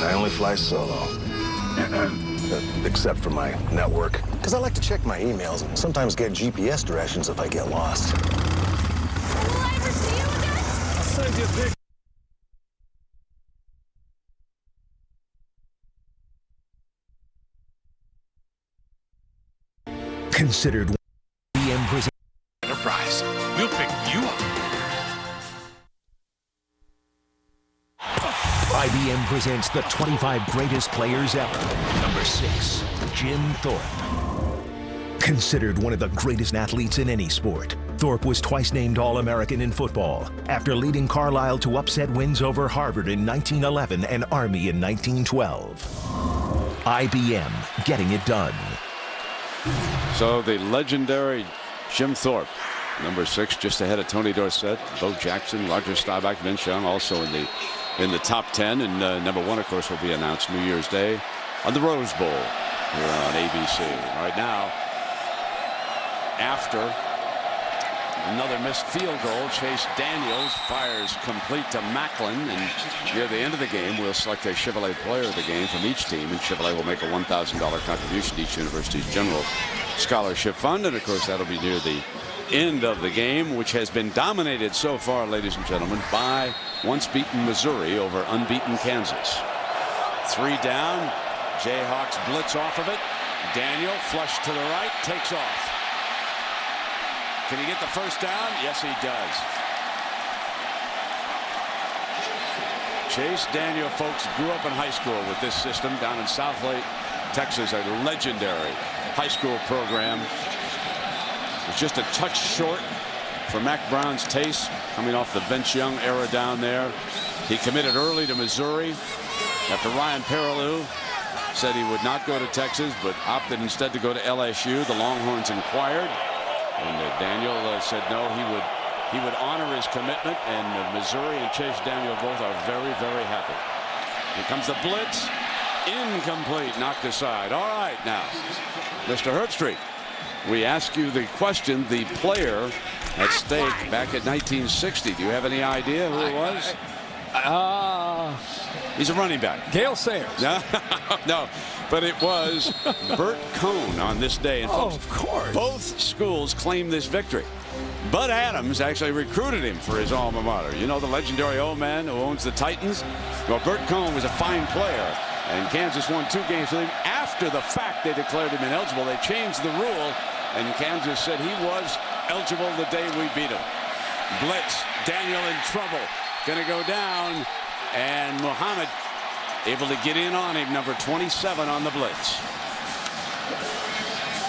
I only fly solo. Except for my network. Because I like to check my emails and sometimes get GPS directions if I get lost. Will I ever see you again? I'll send you a picture. Considered IBM presents Enterprise. We'll pick you up. IBM presents the 25 greatest players ever. Number 6, Jim Thorpe. Considered one of the greatest athletes in any sport, Thorpe was twice named All-American in football after leading Carlisle to upset wins over Harvard in 1911 and Army in 1912. IBM, getting it done. So the legendary Jim Thorpe, number 6, just ahead of Tony Dorsett, Bo Jackson, Roger Staubach, Vince Young, also in the top 10. And number 1, of course, will be announced New Year's Day on the Rose Bowl here on ABC. Right now, after another missed field goal, Chase Daniels fires complete to Macklin, and near the end of the game, we'll select a Chevrolet player of the game from each team, and Chevrolet will make a $1,000 contribution to each university's general scholarship fund. And of course, that'll be near the end of the game, which has been dominated so far, ladies and gentlemen, by once beaten Missouri over unbeaten Kansas. 3 down. Jayhawks blitz off of it. Daniel flush to the right, takes off. Can he get the first down? Yes, he does. Chase Daniel, folks, grew up in high school with this system down in Southlake, Texas, a legendary high school program. It's just a touch short for Mac Brown's taste, coming off the Vince Young era down there. He committed early to Missouri after Ryan Perilou said he would not go to Texas, but opted instead to go to LSU. The Longhorns inquired, and Daniel said no, he would honor his commitment, and Missouri and Chase Daniel both are very, very happy. Here comes the blitz. Incomplete, knocked aside. All right, now, Mr. Herbstreit, we ask you the question, the player at stake back in 1960. Do you have any idea who it was? He's a running back. Gale Sayers. No, but it was Bert Cohn on this day. And folks, of course. Both schools claimed this victory. Bud Adams actually recruited him for his alma mater. You know, the legendary old man who owns the Titans? Well, Bert Cohn was a fine player, and Kansas won 2 games with him. After the fact, they declared him ineligible. They changed the rule, and Kansas said he was eligible the day we beat him. Blitz, Daniel in trouble. Going to go down, and Muhammad able to get in on him, number 27 on the blitz.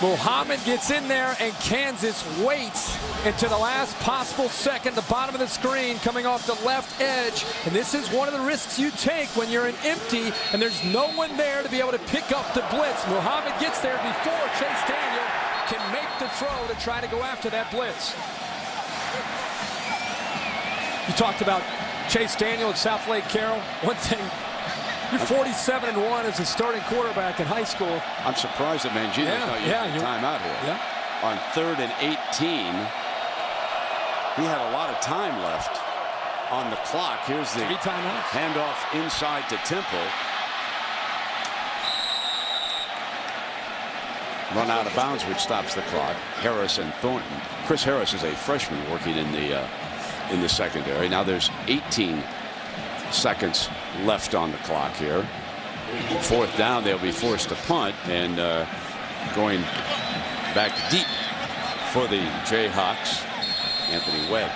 Muhammad gets in there, and Kansas waits until the last possible second. The bottom of the screen coming off the left edge. And this is one of the risks you take when you're in empty and there's no one there to be able to pick up the blitz. Muhammad gets there before Chase Daniel can make the throw to try to go after that blitz. You talked about Chase Daniel at Southlake, Carroll. One thing, you're 47-1 as a starting quarterback in high school. I'm surprised that Mangino's not using timeout here. Yeah. On 3rd and 18, he had a lot of time left on the clock. Here's the handoff inside to Temple. Run out of bounds, which stops the clock. Harris and Thornton. Chris Harris is a freshman working in the secondary. Now there's 18 seconds left on the clock here. 4th down, they'll be forced to punt, and going back deep for the Jayhawks, Anthony Webb.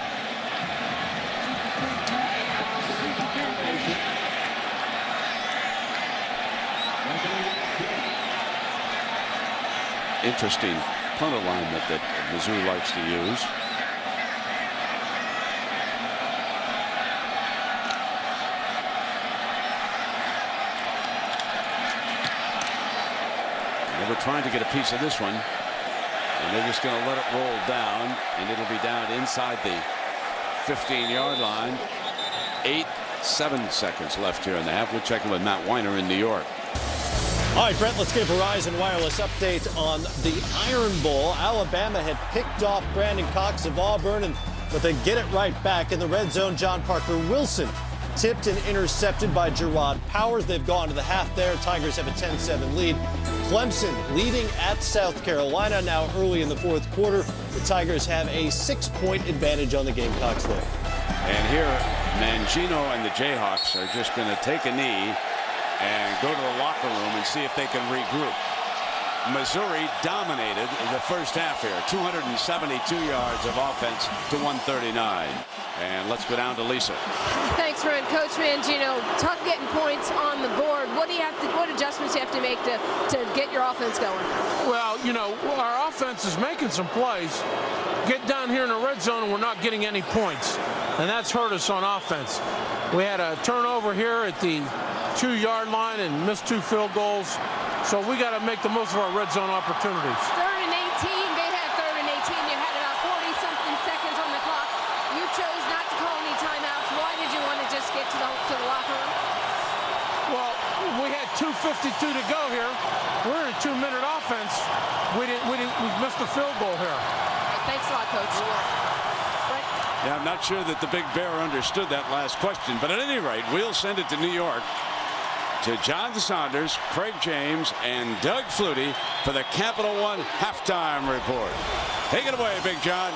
Interesting punt alignment that Mizzou likes to use. They were trying to get a piece of this one, and they're just going to let it roll down, and it'll be down inside the 15-yard line. 7 seconds left here in the half. We'll check in with Matt Weiner in New York. All right, Brent, let's get a Verizon Wireless update on the Iron Bowl. Alabama had picked off Brandon Cox of Auburn, but they get it right back in the red zone. John Parker Wilson tipped and intercepted by Gerard Powers. They've gone to the half there. Tigers have a 10-7 lead. Clemson leading at South Carolina now early in the 4th quarter. The Tigers have a 6-point advantage on the Gamecocks there. And here, Mangino and the Jayhawks are just going to take a knee and go to the locker room and see if they can regroup. Missouri dominated in the first half here. 272 yards of offense to 139. And let's go down to Lisa. Thanks, Ron. Coach Mangino, tough getting points on the board. What adjustments do you have to make to get your offense going? Well, you know, our offense is making some plays. Get down here in the red zone and we're not getting any points. And that's hurt us on offense. We had a turnover here at the 2-yard line and missed 2 field goals. So we got to make the most of our red zone opportunities. 3rd and 18. They had 3rd and 18. You had about 40-something seconds on the clock. You chose not to call any timeouts. Why did you want to just get to the locker room? Well, we had 2:52 to go here. We're in a 2-minute offense. We missed a field goal here. Thanks a lot, Coach. Yeah, I'm not sure that the Big Bear understood that last question, but at any rate, we'll send it to New York to John Saunders, Craig James, and Doug Flutie for the Capital One halftime report. Take it away, Big John.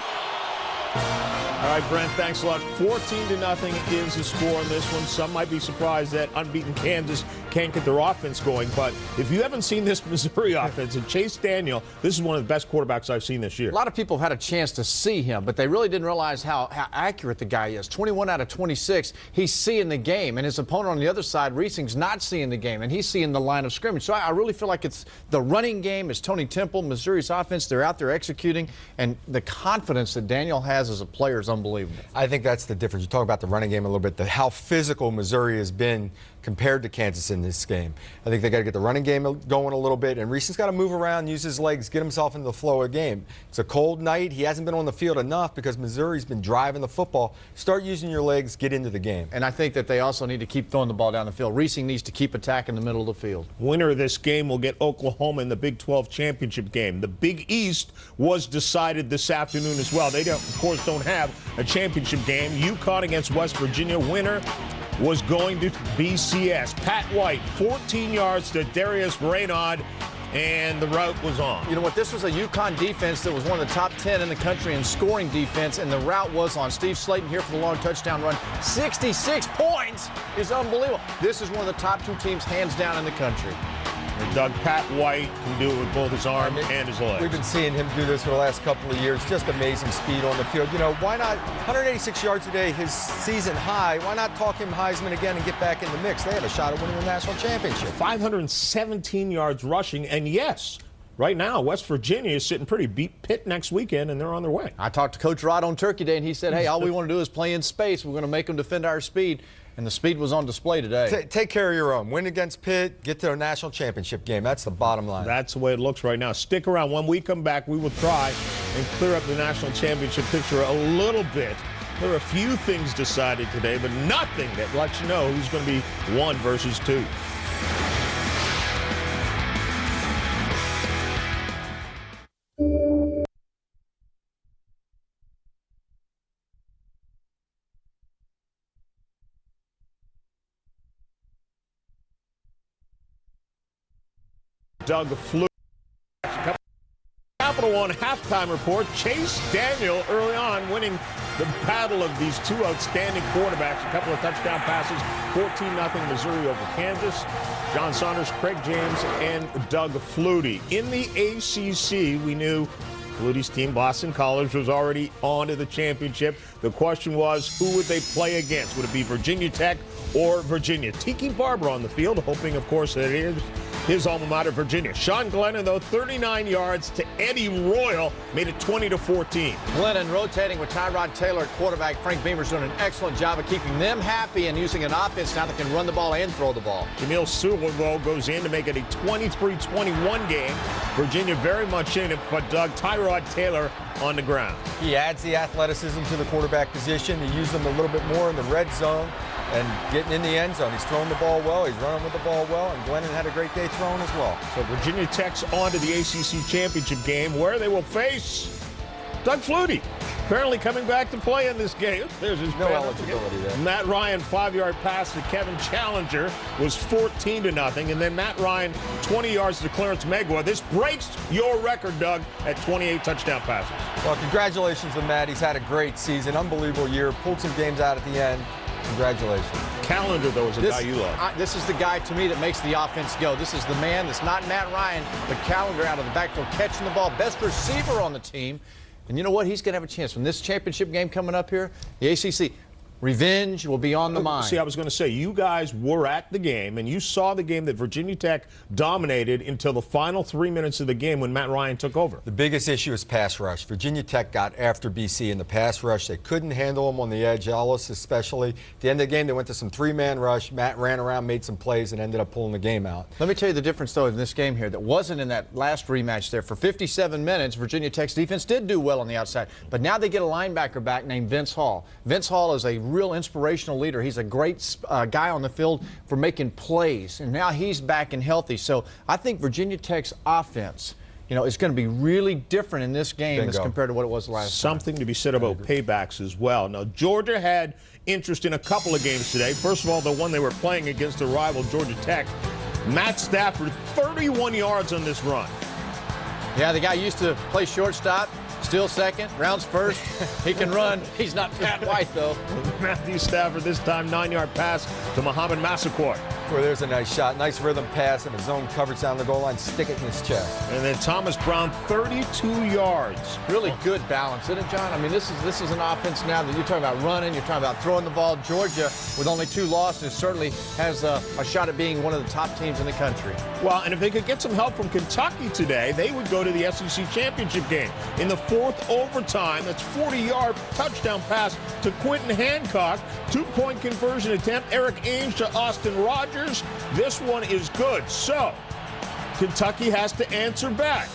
All right, Brent, thanks a lot. 14-0 is the score on this one. Some might be surprised that unbeaten Kansas can't get their offense going. But if you haven't seen this Missouri offense, and Chase Daniel, this is one of the best quarterbacks I've seen this year. A lot of people have had a chance to see him, but they really didn't realize how accurate the guy is. 21 out of 26, he's seeing the game. And his opponent on the other side, Reesing's not seeing the game, and he's seeing the line of scrimmage. So I really feel like it's the running game is Tony Temple, Missouri's offense. They're out there executing, and the confidence that Daniel has as a player is unbelievable. I think that's the difference. You talk about the running game a little bit, how physical Missouri has been compared to Kansas in this game. I think they got to get the running game going a little bit, and Reesing's got to move around, use his legs, get himself into the flow of the game. It's a cold night. He hasn't been on the field enough because Missouri's been driving the football. Start using your legs, get into the game. And I think that they also need to keep throwing the ball down the field. Reesing needs to keep attacking the middle of the field. Winner of this game will get Oklahoma in the Big 12 championship game. The Big East was decided this afternoon as well. They, of course, don't have a championship game. UConn against West Virginia. Winner was going to BCS. Pat White, 14 yards to Darius Raynaud, and the route was on. You know what? This was a UConn defense that was one of the top 10 in the country in scoring defense, and the route was on. Steve Slayton here for the long touchdown run. 66 points is unbelievable. This is one of the top 2 teams hands down in the country. Doug, Pat White can do it with both his arm and his legs. We've been seeing him do this for the last couple of years. Just amazing speed on the field. You know, why not 186 yards a day, his season high? Why not talk him Heisman again and get back in the mix? They have a shot at winning the national championship. 517 yards rushing, and yes, right now, West Virginia is sitting pretty. Beat Pitt next weekend, and they're on their way. I talked to Coach Rod on Turkey Day, and he said, hey, all we want to do is play in space. We're going to make them defend our speed. And the speed was on display today. Take care of your own. Win against Pitt, get to a national championship game. That's the bottom line. That's the way it looks right now. Stick around. When we come back, we will try and clear up the national championship picture a little bit. There are a few things decided today, but nothing that lets you know who's going to be 1 versus 2. Doug Flew. Capital One halftime report. Chase Daniel early on winning the battle of these 2 outstanding quarterbacks. A couple of touchdown passes. 14-0 Missouri over Kansas. John Saunders, Craig James, and Doug Flutie. In the ACC, we knew Flutie's team, Boston College, was already on to the championship. The question was, who would they play against? Would it be Virginia Tech or Virginia? Tiki Barber on the field, hoping, of course, that it is his alma mater, Virginia. Sean Glennon, though, 39 yards to Eddie Royal, made it 20-14. Glennon rotating with Tyrod Taylor at quarterback. Frank Beamer's doing an excellent job of keeping them happy and using an offense now that can run the ball and throw the ball. Jamil Sewell goes in to make it a 23-21 game. Virginia very much in it, but Tyrod Taylor on the ground. He adds the athleticism to the quarterback position. He used them a little bit more in the red zone and getting in the end zone. He's throwing the ball well. He's running with the ball well, and Glennon had a great day throwing as well. So Virginia Tech's on to the ACC championship game, where they will face Doug Flutie. Apparently coming back to play in this game. There's his no eligibility there. Matt Ryan, 5-yard pass to Kevin Challenger was 14-0, and then Matt Ryan, 20 yards to Clarence Megwa. This breaks your record, Doug, at 28 touchdown passes. Well, congratulations to Matt. He's had a great season, unbelievable year, pulled some games out at the end. Congratulations. Callender, though, is a guy you love. This is the guy, to me, that makes the offense go. This is the man that's not Matt Ryan, but Callender out of the backfield catching the ball. Best receiver on the team. And you know what? He's going to have a chance. When this championship game coming up here, the ACC, revenge will be on the mind. See, I was going to say, you guys were at the game, and you saw the game that Virginia Tech dominated until the final 3 minutes of the game when Matt Ryan took over. The biggest issue is pass rush. Virginia Tech got after BC in the pass rush. They couldn't handle them on the edge, Ellis especially. At the end of the game, they went to some 3-man rush. Matt ran around, made some plays, and ended up pulling the game out. Let me tell you the difference, though, in this game here that wasn't in that last rematch there. For 57 minutes, Virginia Tech's defense did do well on the outside, but now they get a linebacker back named Vince Hall. Vince Hall is a real inspirational leader. He's a great guy on the field for making plays, and now he's back and healthy. So I think Virginia Tech's offense, you know, is going to be really different in this game as compared to what it was last time. Something to be said about paybacks as well. Now, Georgia had interest in a couple of games today. First of all, the one they were playing against the rival Georgia Tech. Matt Stafford, 31 yards on this run. Yeah, the guy used to play shortstop. still second, rounds first. He can run. He's not Pat White, though. Matthew Stafford this time, 9-yard pass to Muhammad Massaquoi. Where there's a nice shot, nice rhythm pass, and a zone coverage down the goal line, stick it in his chest. And then Thomas Brown, 32 yards. Really good balance, isn't it, John? I mean, this is an offense now that you're talking about running, you're talking about throwing the ball. Georgia, with only 2 losses, certainly has a shot at being one of the top teams in the country. Well, and if they could get some help from Kentucky today, they would go to the SEC championship game. In the 4th overtime, that's 40-yard touchdown pass to Quentin Hancock. 2-point conversion attempt. Eric Ames to Austin Rogers. This one is good. So, Kentucky has to answer back.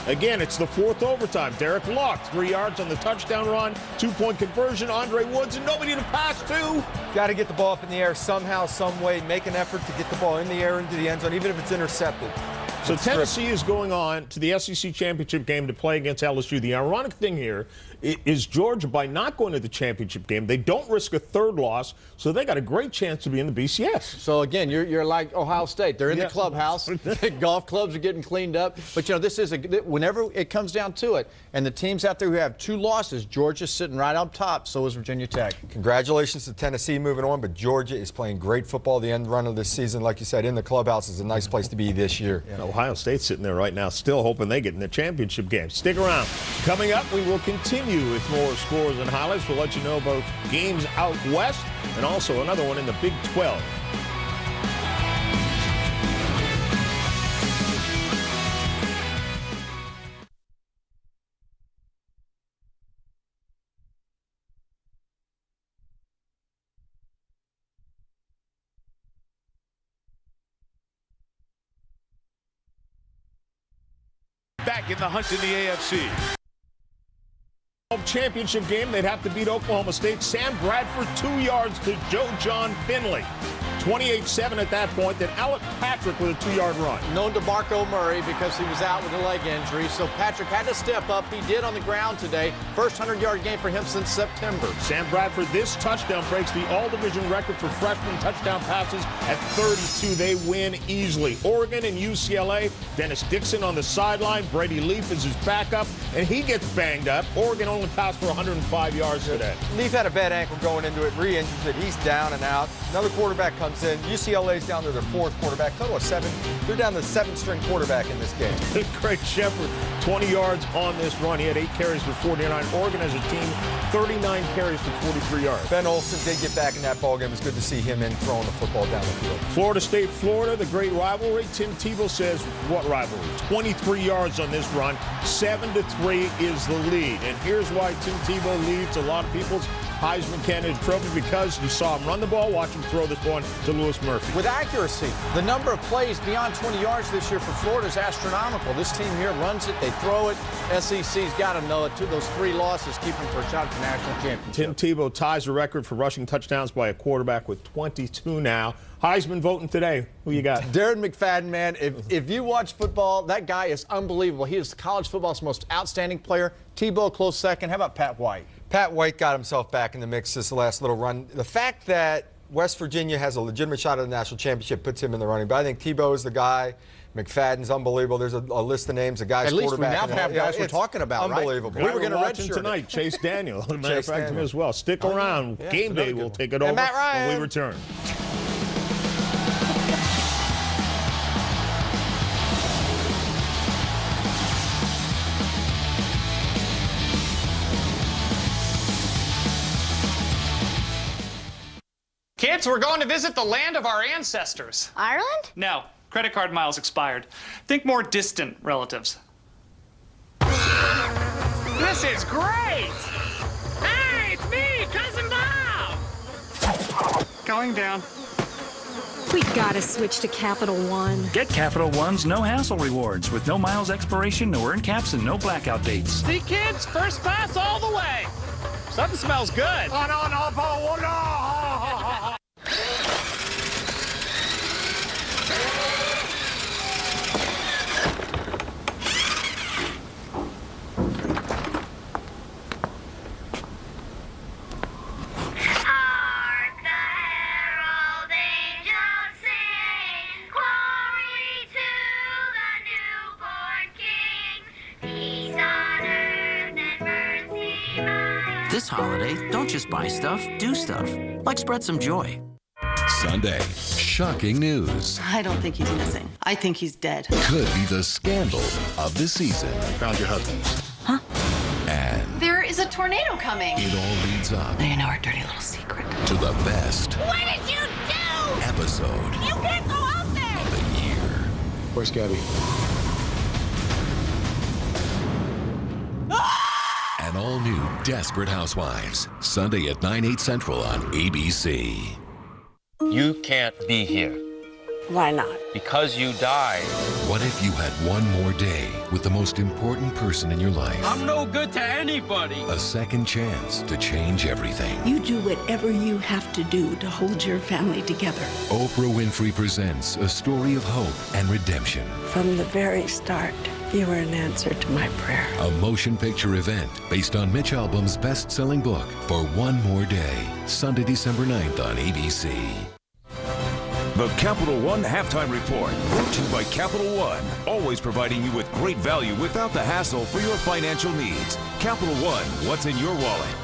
Again, it's the 4th overtime. Derek Locke, 3 yards on the touchdown run, 2-point conversion. Andre Woods, and nobody to pass to. Got to get the ball up in the air somehow, some way. Make an effort to get the ball in the air into the end zone, even if it's intercepted. So Tennessee is going on to the SEC championship game to play against LSU. The ironic thing here is Georgia, by not going to the championship game, they don't risk a 3rd loss, so they got a great chance to be in the BCS. So again, you're like Ohio State. They're in the clubhouse. Golf clubs are getting cleaned up. But this is whenever it comes down to it, and the teams out there who have 2 losses, Georgia's sitting right on top. So is Virginia Tech. Congratulations to Tennessee moving on, but Georgia is playing great football. The end run of this season, like you said, in the clubhouse is a nice place to be this year. Yeah. Ohio State's sitting there right now, still hoping they get in the championship game. Stick around. Coming up, we will continue with more scores and highlights. We'll let you know about games out west and also another one in the Big 12. Back in the hunt in the AFC. Championship game, they'd have to beat Oklahoma State. Sam Bradford, 2 yards to Joe John Finley. 28-7 at that point. Then Alec Patrick with a 2-yard run. Known to Marco Murray because he was out with a leg injury. So Patrick had to step up. He did on the ground today. First 100-yard game for him since September. Sam Bradford, this touchdown breaks the all-division record for freshman touchdown passes at 32. They win easily. Oregon and UCLA. Dennis Dixon on the sideline. Brady Leaf is his backup, and he gets banged up. Oregon only passed for 105 yards today. Leaf had a bad ankle going into it, re-injured it. He's down and out. Another quarterback comes in. UCLA's down to their 4th quarterback. Total of 7. They're down to the 7th-string quarterback in this game. Craig Shepard, 20 yards on this run. He had 8 carries for 49. Oregon as a team, 39 carries for 43 yards. Ben Olsen did get back in that ballgame. It was good to see him in throwing the football down the field. Florida State, Florida, the great rivalry. Tim Tebow says, what rivalry? 23 yards on this run. 7-3 is the lead. And here's why Tim Tebow leads a lot of people's Heisman candidate trophy, because you saw him run the ball, watch him throw this one to Lewis Murphy. With accuracy, the number of plays beyond 20 yards this year for Florida is astronomical. This team here runs it, they throw it. SEC's got to know it. Those 3 losses keep them for a shot at the national championship. Tim Tebow ties the record for rushing touchdowns by a quarterback with 22 now. Heisman voting today. Who you got? Darren McFadden, man. If you watch football, that guy is unbelievable. He is college football's most outstanding player. Tebow, close second. How about Pat White? Pat White got himself back in the mix this last little run. The fact that West Virginia has a legitimate shot at the national championship puts him in the running. But I think Tebow is the guy. McFadden's unbelievable. There's a list of names of guys. At least we now quarterback. have guys we're talking about, unbelievable. Right? We were going to watch him redshirt tonight. Chase Daniel. As a matter of fact, him as well. Stick around. Yeah, Game day will take it over Matt Ryan. when we return. Kids, we're going to visit the land of our ancestors. Ireland? No, credit card miles expired. Think more distant relatives. This is great! Hey, it's me, Cousin Bob! Going down. We gotta switch to Capital One. Get Capital One's no-hassle rewards with no miles expiration, no earned caps, and no blackout dates. See, kids, first class all the way. Something smells good. Peace on earth and This holiday, don't just buy stuff, do stuff. Like spread some joy. Sunday, shocking news. I don't think he's missing. I think he's dead. Could be the scandal of the season. Found your husband. Huh? And There is a tornado coming. it all leads up Now you know our dirty little secret. to the best What did you do? episode You can't go out there! of the year. Where's Gabby? An all-new Desperate Housewives. Sunday at 9/8 Central on ABC. You can't be here. Why not? Because you died. What if you had one more day with the most important person in your life? I'm no good to anybody. A second chance to change everything. You do whatever you have to do to hold your family together. Oprah Winfrey presents a story of hope and redemption. From the very start, you were an answer to my prayer. A motion picture event based on Mitch Albom's best-selling book, For One More Day. Sunday, December 9th on ABC. The Capital One Halftime Report, brought to you by Capital One, always providing you with great value without the hassle for your financial needs. Capital One, what's in your wallet?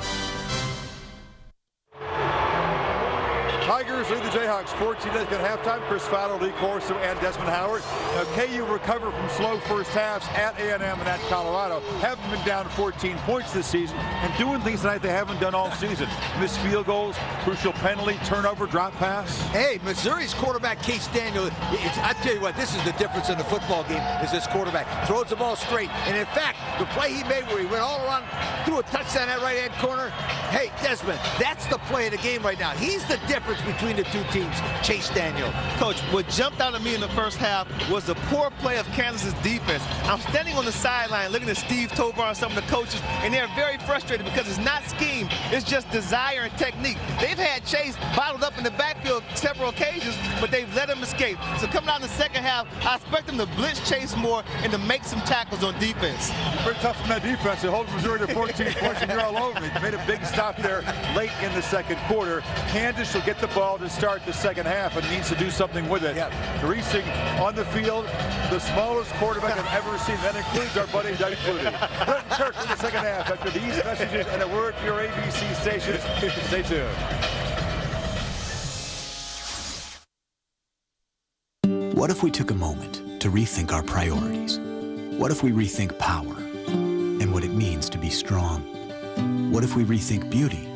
Tigers lead the Jayhawks 14-0 at halftime. Chris Fowler, Lee Corso, and Desmond Howard. Now, KU recovered from slow first halves at A&M and at Colorado. Haven't been down 14 points this season and doing things tonight they haven't done all season. Missed field goals, crucial penalty, turnover, drop pass. Hey, Missouri's quarterback, Chase Daniel, I tell you what, this is the difference in the football game, is this quarterback. Throws the ball straight. And in fact, the play he made where he went all around, threw a touchdown at right-hand corner. Hey, Desmond, that's the play of the game right now. He's the difference between the two teams, Chase Daniel. Coach, what jumped out at me in the first half was the poor play of Kansas's defense. I'm standing on the sideline looking at Steve Tovar and some of the coaches, and they're very frustrated because it's not scheme, it's just desire and technique. They've had Chase bottled up in the backfield several occasions, but they've let him escape. So coming out in the second half, I expect them to blitz Chase more and to make some tackles on defense. Pretty tough on that defense. They hold Missouri to 14 points and you're all over. They made a big stop there late in the second quarter. Kansas will get the ball to start the second half and needs to do something with it. Greasing on the field, the smallest quarterback I've ever seen. That includes our buddy Doug Flutie. Brenton Church in the second half after these messages and a word for your ABC stations. Stay tuned. What if we took a moment to rethink our priorities? What if we rethink power and what it means to be strong? What if we rethink beauty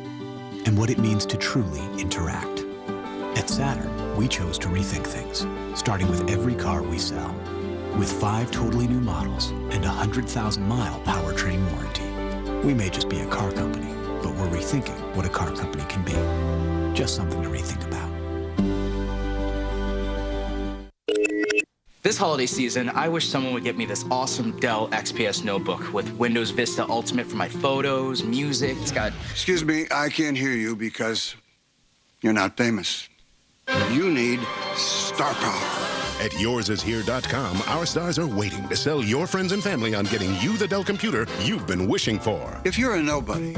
and what it means to truly interact? At Saturn, we chose to rethink things, starting with every car we sell. With 5 totally new models and a 100,000-mile powertrain warranty. We may just be a car company, but we're rethinking what a car company can be. Just something to rethink about. This holiday season, I wish someone would get me this awesome Dell XPS notebook with Windows Vista Ultimate for my photos, music. It's got... Excuse me, I can't hear you because you're not famous. You need star power. At yoursishere.com, our stars are waiting to sell your friends and family on getting you the Dell computer you've been wishing for. If you're a nobody,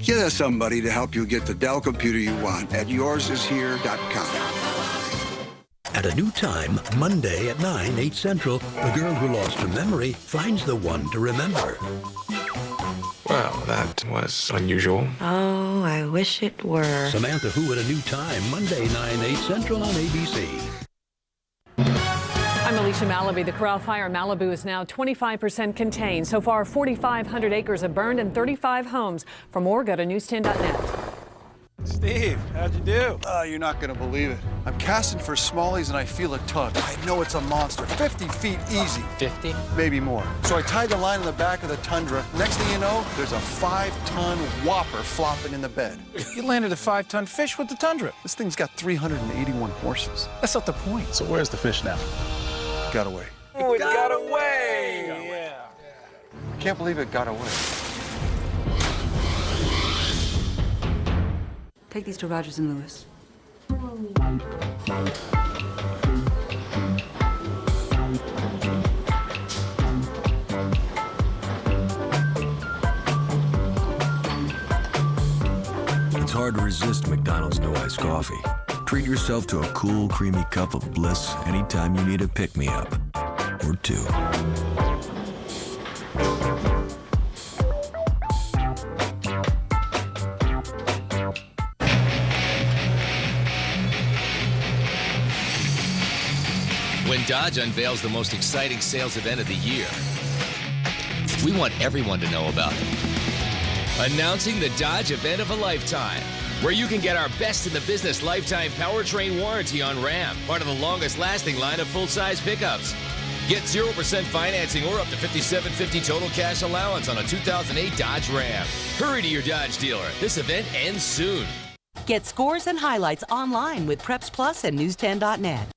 get us somebody to help you get the Dell computer you want at yoursishere.com. At a new time, Monday at 9, 8 Central, the girl who lost her memory finds the one to remember. Well, that was unusual. Oh, I wish it were. Samantha Who at a new time, Monday, 9, 8 Central on ABC. I'm Alicia Malaby. The Corral Fire in Malibu is now 25% contained. So far, 4,500 acres have burned and 35 homes. For more, go to news10.net. Steve, how'd you do? You're not gonna believe it. I'm casting for Smallies and I feel a tug. I know it's a monster. 50 feet easy. 50? Maybe more. So I tied the line in the back of the Tundra. Next thing you know, there's a 5-ton whopper flopping in the bed. You landed a 5-ton fish with the Tundra. This thing's got 381 horses. That's not the point. So where's the fish now? Got away. Oh, it got away! Yeah. I can't believe it got away. Take these to Rogers and Lewis. It's hard to resist McDonald's no ice coffee. Treat yourself to a cool, creamy cup of bliss anytime you need a pick-me-up. Or two. When Dodge unveils the most exciting sales event of the year, we want everyone to know about it. Announcing the Dodge event of a lifetime, where you can get our best in the business lifetime powertrain warranty on Ram, part of the longest lasting line of full-size pickups. Get 0% financing or up to $5,750 total cash allowance on a 2008 Dodge Ram. Hurry to your Dodge dealer. This event ends soon. Get scores and highlights online with Preps Plus and News10.net.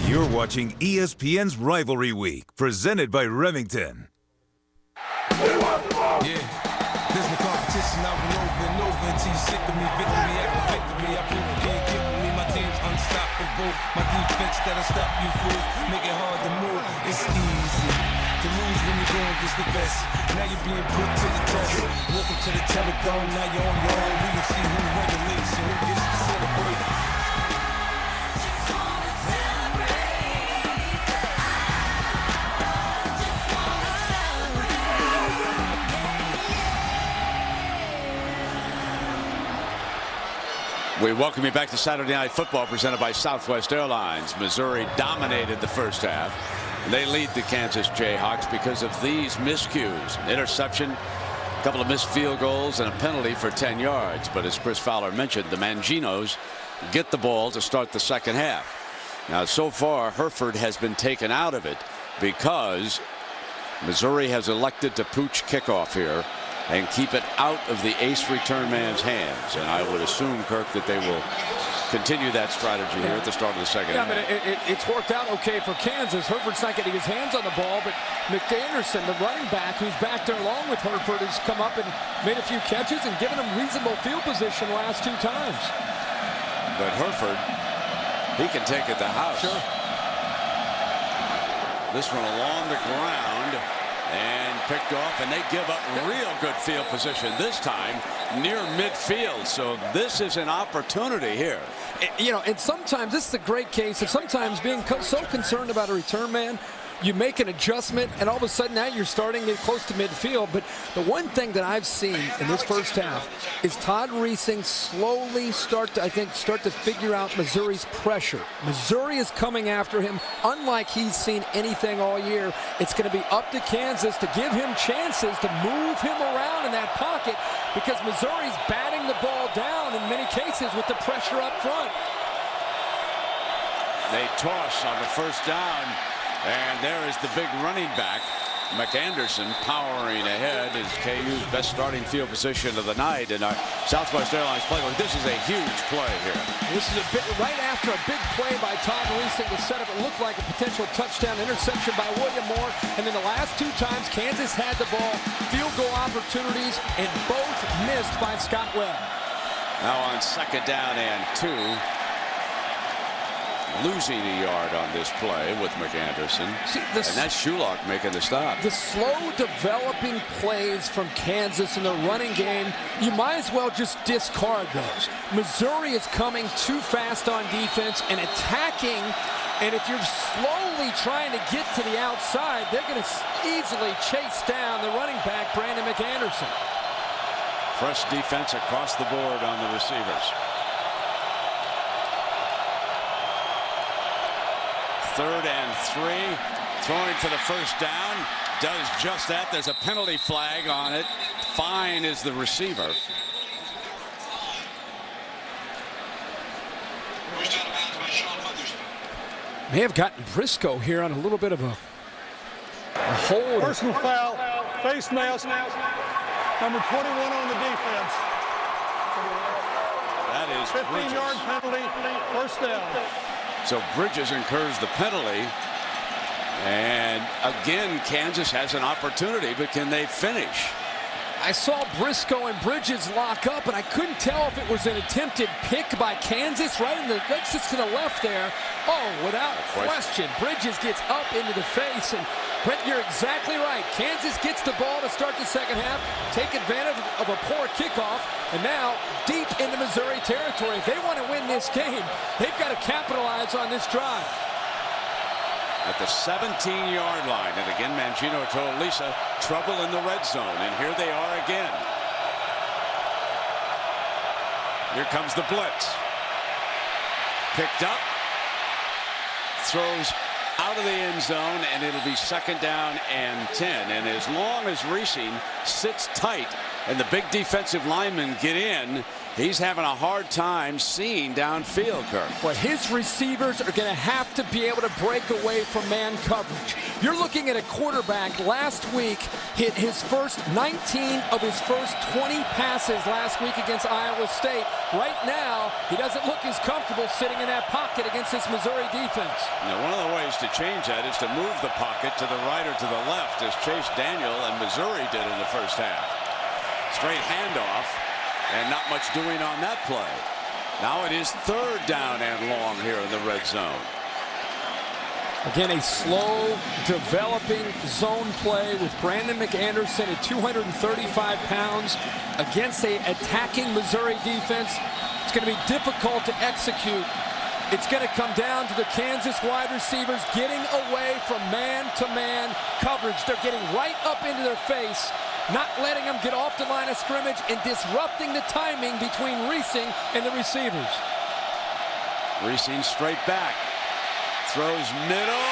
You're watching ESPN's Rivalry Week, presented by Remington. Yeah, there's no competition. I win over and over until you sick of me. Victory after victory, I prove you can't get with me. My team's unstoppable. My defense that'll stop you fools. Make it hard to move. It's easy to lose when you're going against the best. Now you're being put to the test. Welcome to the Teledome. Now you're on your own. We can see who regulates and who gets to celebrate. We welcome you back to Saturday Night Football, presented by Southwest Airlines. Missouri dominated the first half. They lead the Kansas Jayhawks because of these miscues. An interception, a couple of missed field goals, and a penalty for 10 yards. But as Chris Fowler mentioned, the Manginos get the ball to start the second half. Now, so far, Hereford has been taken out of it because Missouri has elected to pooch kickoff here and keep it out of the ace return man's hands. And I would assume, Kirk, that they will continue that strategy here at the start of the second half. Yeah, but it's worked out okay for Kansas. Hereford's not getting his hands on the ball, but McAnderson, the running back, who's back there along with Hereford, has come up and made a few catches and given him reasonable field position last two times. But Hereford, he can take it to house. Sure. This one along the ground and picked off, and they give up real good field position this time near midfield. So this is an opportunity here. You know, and sometimes this is a great case of sometimes being so concerned about a return man, you make an adjustment, and all of a sudden now you're starting it close to midfield. But the one thing that I've seen in this first half is Todd Reesing slowly start to figure out Missouri's pressure. Missouri is coming after him unlike he's seen anything all year. It's going to be up to Kansas to give him chances to move him around in that pocket because Missouri's batting the ball down in many cases with the pressure up front. They toss on the first down. And there is the big running back, McAnderson, powering ahead as KU's best starting field position of the night. And our Southwest Airlines playbook. This is a huge play here. This is a bit right after a big play by Todd Reesing to set up what looked like a potential touchdown interception by William Moore. And then the last two times Kansas had the ball, field goal opportunities, and both missed by Scott Webb. Now on second down and 2. Losing a yard on this play with McAnderson. And that's Shulock making the stop. The slow developing plays from Kansas in the running game, you might as well just discard those. Missouri is coming too fast on defense and attacking, and if you're slowly trying to get to the outside, they're going to easily chase down the running back, Brandon McAnderson. Press defense across the board on the receivers. 3rd and 3, throwing for the first down, does just that. There's a penalty flag on it. Fine is the receiver. May have gotten Briscoe here on a little bit of a hold. Personal foul, face mask, number 21 on the defense. That is 15-yard penalty, first down. So Bridges incurs the penalty. And again, Kansas has an opportunity, but can they finish? I saw Briscoe and Bridges lock up, and I couldn't tell if it was an attempted pick by Kansas right in the just to the left there. Oh, without question, Bridges gets up into the face, and Brent, you're exactly right. Kansas gets the ball to start the second half, take advantage of a poor kickoff, and now deep into Missouri territory. If they want to win this game, they've got to capitalize on this drive. At the 17-yard line, and again, Mangino told Lisa, trouble in the red zone, and here they are again. Here comes the blitz. Picked up, throws out of the end zone, and it'll be 2nd down and 10. And as long as Reesing sits tight and the big defensive linemen get in, he's having a hard time seeing downfield, Kirk. But his receivers are going to have to be able to break away from man coverage. You're looking at a quarterback last week hit his first 19 of his first 20 passes last week against Iowa State. Right now, he doesn't look as comfortable sitting in that pocket against this Missouri defense. Now, one of the ways to change that is to move the pocket to the right or to the left, as Chase Daniel and Missouri did in the first half. Straight handoff, and not much doing on that play. Now it is 3rd down and long here in the red zone. Again, a slow developing zone play with Brandon McAnderson at 235 pounds against a attacking Missouri defense. It's going to be difficult to execute. It's going to come down to the Kansas wide receivers getting away from man-to-man coverage. They're getting right up into their face, not letting them get off the line of scrimmage and disrupting the timing between Reesing and the receivers. Reesing straight back. Throws middle.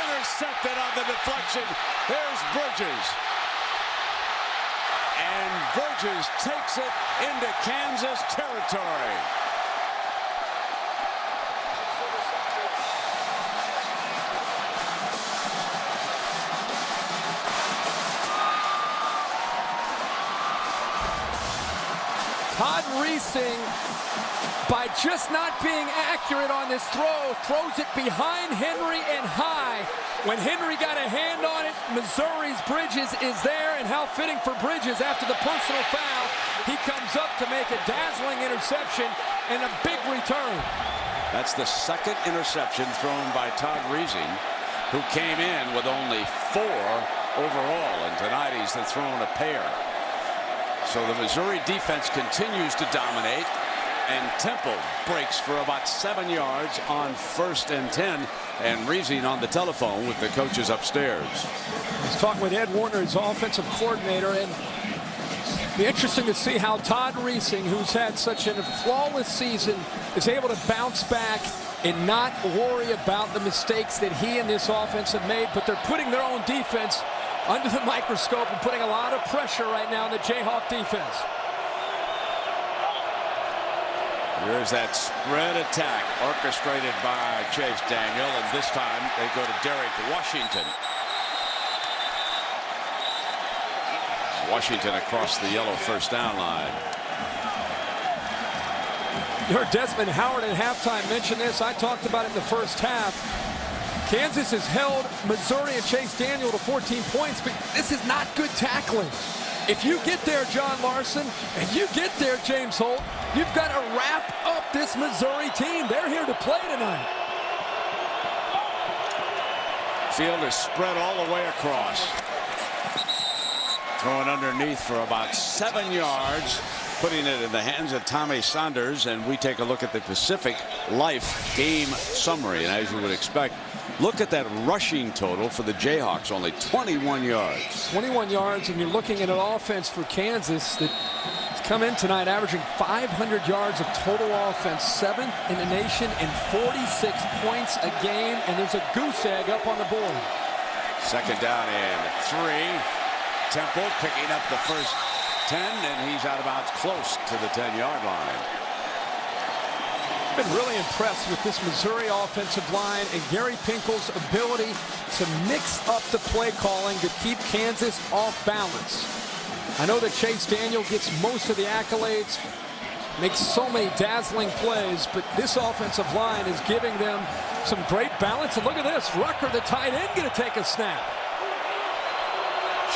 Intercepted on the deflection. There's Bridges. And Bridges takes it into Kansas territory. Todd Reesing, by just not being accurate on this throw, throws it behind Henry and high. When Henry got a hand on it, Missouri's Bridges is there, and how fitting for Bridges after the personal foul. He comes up to make a dazzling interception and a big return. That's the 2nd interception thrown by Todd Reesing, who came in with only 4 overall, and tonight he's thrown a pair. So the Missouri defense continues to dominate, and Temple breaks for about 7 yards on 1st and 10, and Reesing on the telephone with the coaches upstairs. He's talking with Ed Warner, his offensive coordinator, and it'll be interesting to see how Todd Reesing, who's had such a flawless season, is able to bounce back and not worry about the mistakes that he and this offense have made, but they're putting their own defense under the microscope and putting a lot of pressure right now on the Jayhawk defense. Here's that spread attack orchestrated by Chase Daniel, and this time they go to Derek Washington. Washington across the yellow 1st down line. You heard Desmond Howard at halftime mention this. I talked about it in the first half. Kansas has held Missouri and Chase Daniel to 14 points, but this is not good tackling. If you get there, John Larson, and you get there, James Holt, you've got to wrap up this Missouri team. They're here to play tonight. Field is spread all the way across. Throwing underneath for about 7 yards, putting it in the hands of Tommy Saunders, and we take a look at the Pacific Life game summary. And as you would expect, look at that rushing total for the Jayhawks, only 21 yards. 21 yards, and you're looking at an offense for Kansas that has come in tonight averaging 500 yards of total offense, 7th in the nation, and 46 points a game, and there's a goose egg up on the board. 2nd down and 3. Temple picking up the first 10, and he's out of bounds close to the 10-yard line. Been really impressed with this Missouri offensive line and Gary Pinkel's ability to mix up the play calling to keep Kansas off balance. I know that Chase Daniel gets most of the accolades, makes so many dazzling plays, but this offensive line is giving them some great balance. And look at this, Rucker, the tight end, going to take a snap.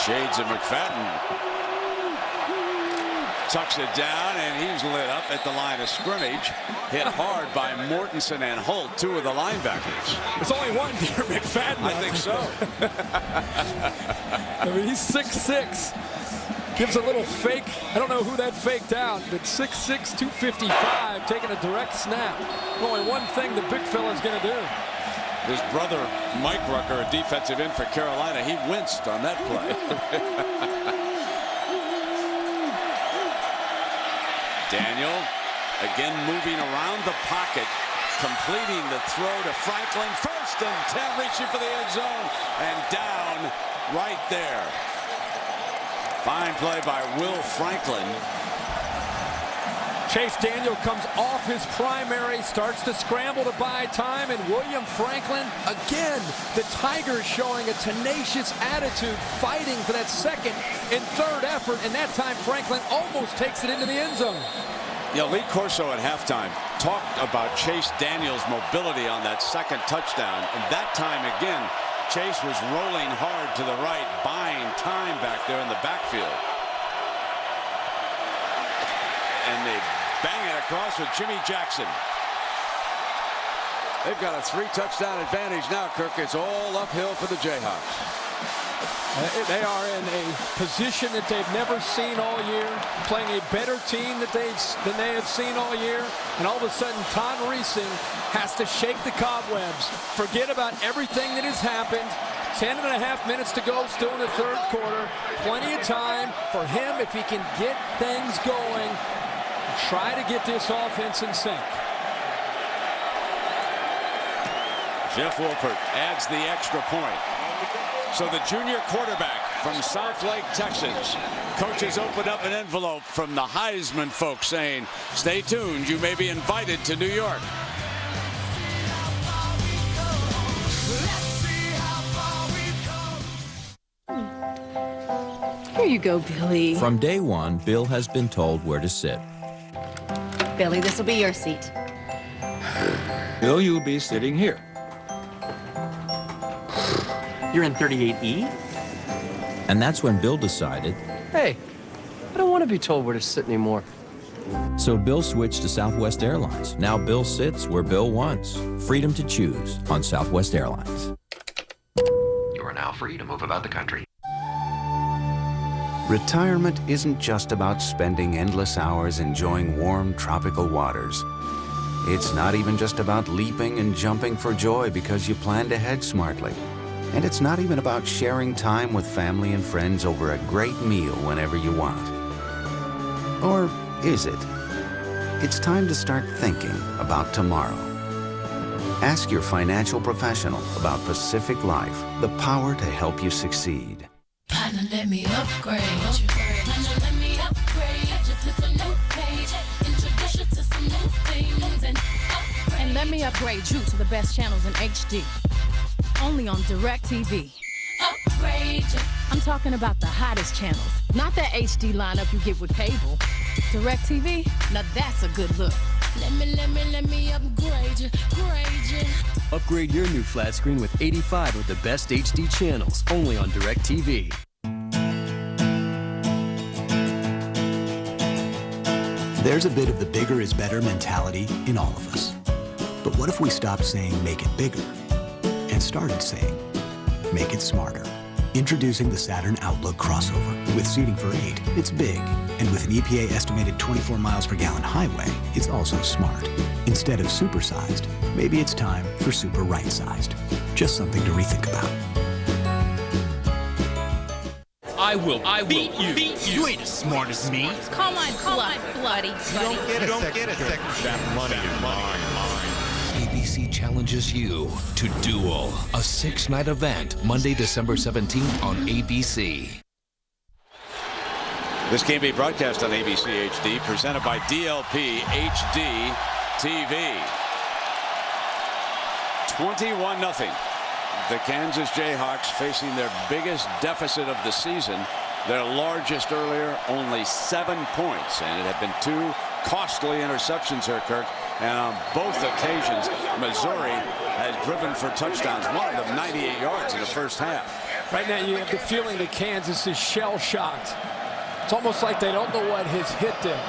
Shades of McFadden tucks it down, and he's lit up at the line of scrimmage. Hit hard by Mortensen and Holt, 2 of the linebackers. There's only one, dear McFadden. I think so. I mean, he's 6'6". Gives a little fake. I don't know who that faked out, but 6'6", 255, taking a direct snap. Only one thing the big fella's going to do. His brother, Mike Rucker, a defensive end for Carolina, he winced on that play. Daniel, again moving around the pocket, completing the throw to Franklin. First and 10, reaching for the end zone and down right there. Fine play by Will Franklin. Chase Daniel comes off his primary, starts to scramble to buy time, and William Franklin, again, the Tigers showing a tenacious attitude, fighting for that second and third effort, and that time Franklin almost takes it into the end zone. Yeah, Lee Corso at halftime talked about Chase Daniels' mobility on that second touchdown, and that time again, Chase was rolling hard to the right, buying time back there in the backfield. And they bang it across with Jimmy Jackson. They've got a 3-touchdown advantage now, Kirk. It's all uphill for the Jayhawks. They are in a position that they've never seen all year, playing a better team than they have seen all year, and all of a sudden Todd Reesing has to shake the cobwebs, forget about everything that has happened. 10.5 minutes to go, still in the third quarter. Plenty of time for him if he can get things going. Try to get this offense in sync. Jeff Wolpert adds the extra point. So the junior quarterback from Southlake, Texas. Coaches opened up an envelope from the Heisman folks saying, stay tuned, you may be invited to New York. Here you go, Billy. From day one, Bill has been told where to sit. Billy, this will be your seat. Bill, you'll be sitting here. You're in 38E? And that's when Bill decided. Hey, I don't want to be told where to sit anymore. So Bill switched to Southwest Airlines. Now Bill sits where Bill wants. Freedom to choose on Southwest Airlines. You are now free to move about the country. Retirement isn't just about spending endless hours enjoying warm tropical waters. It's not even just about leaping and jumping for joy because you planned ahead smartly. And it's not even about sharing time with family and friends over a great meal whenever you want. Or is it? It's time to start thinking about tomorrow. Ask your financial professional about Pacific Life, the power to help you succeed. Partner, let me upgrade you. Partner, let me upgrade you. Flip a new page. Introduce you to some new things and let me upgrade you to the best channels in HD. Only on DirecTV. Upgrade you. I'm talking about the hottest channels, not that HD lineup you get with cable. DirecTV, now that's a good look. Let me upgrade you, grade you. Upgrade your new flat screen with 85 of the best HD channels, only on DirecTV. There's a bit of the bigger is better mentality in all of us. But what if we stopped saying make it bigger and started saying make it smarter? Introducing the Saturn Outlook crossover. With seating for 8, it's big. And with an EPA estimated 24 miles per gallon highway, it's also smart. Instead of supersized, maybe it's time for super right-sized. Just something to rethink about. I will beat you. You ain't as smart as me. Come on, bloody. You don't get a second. That money is mine. ABC challenges you to Duel, a 6-night event, Monday, December 17th on ABC. This game being broadcast on ABC HD, presented by DLP HD TV. 21-0. The Kansas Jayhawks facing their biggest deficit of the season. Their largest earlier, only 7 points. And it had been 2 costly interceptions here, Kirk. And on both occasions, Missouri has driven for touchdowns. One of them 98 yards in the first half. Right now you have the feeling that Kansas is shell-shocked. It's almost like they don't know what has hit them.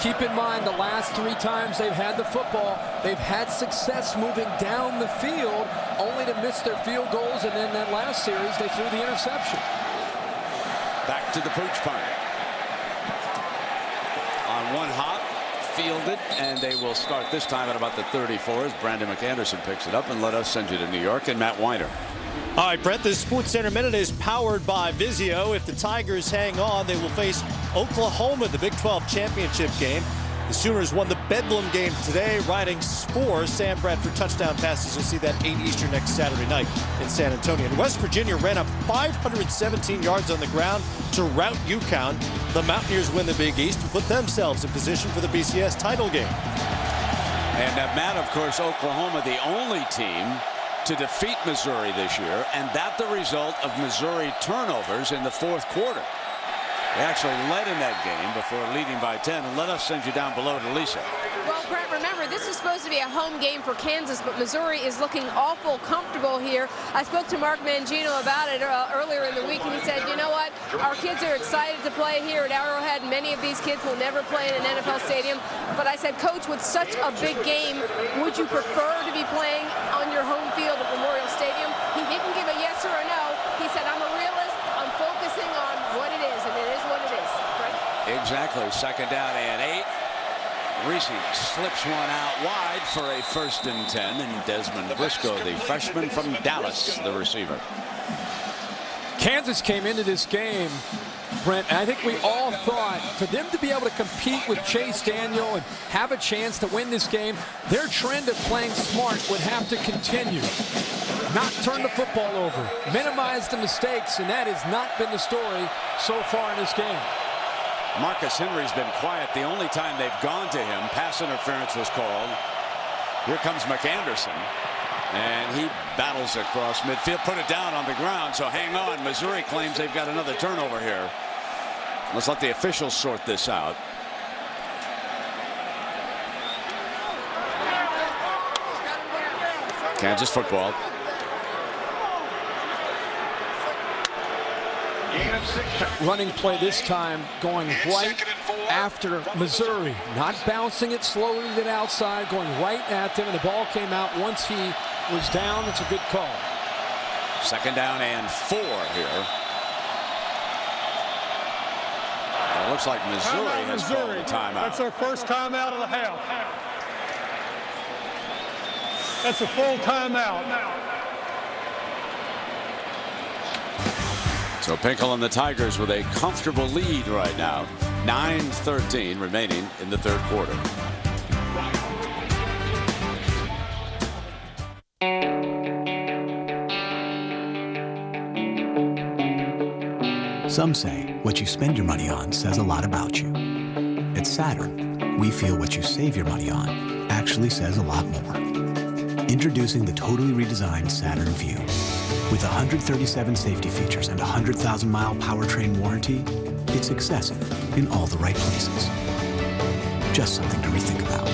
Keep in mind, the last 3 times they've had the football, they've had success moving down the field, only to miss their field goals, and then that last series, they threw the interception. Back to the pooch punt. On one hop, fielded, and they will start this time at about the 34 as Brandon McAnderson picks it up, and let us send you to New York and Matt Weiner. All right, Brett, this SportsCenter Minute is powered by Vizio. If the Tigers hang on, they will face Oklahoma in the Big 12 championship game. The Sooners won the Bedlam game today, riding 4 Sam Bradford touchdown passes. You'll see that 8 Eastern next Saturday night in San Antonio. And West Virginia ran up 517 yards on the ground to rout UConn. The Mountaineers win the Big East and put themselves in position for the BCS title game. And Matt, of course, Oklahoma, the only team to defeat Missouri this year, and that the result of Missouri turnovers in the fourth quarter. They actually led in that game before leading by 10. And let us send you down below to Lisa. Well, Brett, remember, this is supposed to be a home game for Kansas, but Missouri is looking awful comfortable here. I spoke to Mark Mangino about it earlier in the week, and he said, you know what, our kids are excited to play here at Arrowhead. Many of these kids will never play in an NFL stadium. But I said, Coach, with such a big game, would you prefer to be playing on your home field at Memorial Stadium? He didn't give a yes or a no. He said, I'm a realist. I'm focusing on what it is, and it is what it is. Right? Exactly. Second down and 8. Reese slips one out wide for a 1st and 10, and Desmond Briscoe, the freshman from Dallas, the receiver. Kansas came into this game, Brent, and I think we all thought for them to be able to compete with Chase Daniel and have a chance to win this game, their trend of playing smart would have to continue. Not turn the football over, minimize the mistakes, and that has not been the story so far in this game. Marcus Henry's been quiet. The only time they've gone to him, pass interference was called. Here comes McAnderson, and he battles across midfield, put it down on the ground, so hang on. Missouri claims they've got another turnover here. Let's let the officials sort this out. Kansas football. Running play this time going right after Missouri. Not bouncing it slowly to the outside, going right at them, and the ball came out once he was down. It's a good call. Second down and 4 here. It looks like Missouri has called a timeout. That's our first timeout of the half. That's a full timeout. So Pinkel and the Tigers with a comfortable lead right now. 9:13 remaining in the third quarter. Some say what you spend your money on says a lot about you. At Saturn, we feel what you save your money on actually says a lot more. Introducing the totally redesigned Saturn Vue. With 137 safety features and a 100,000-mile powertrain warranty, it's excessive in all the right places. Just something to rethink about.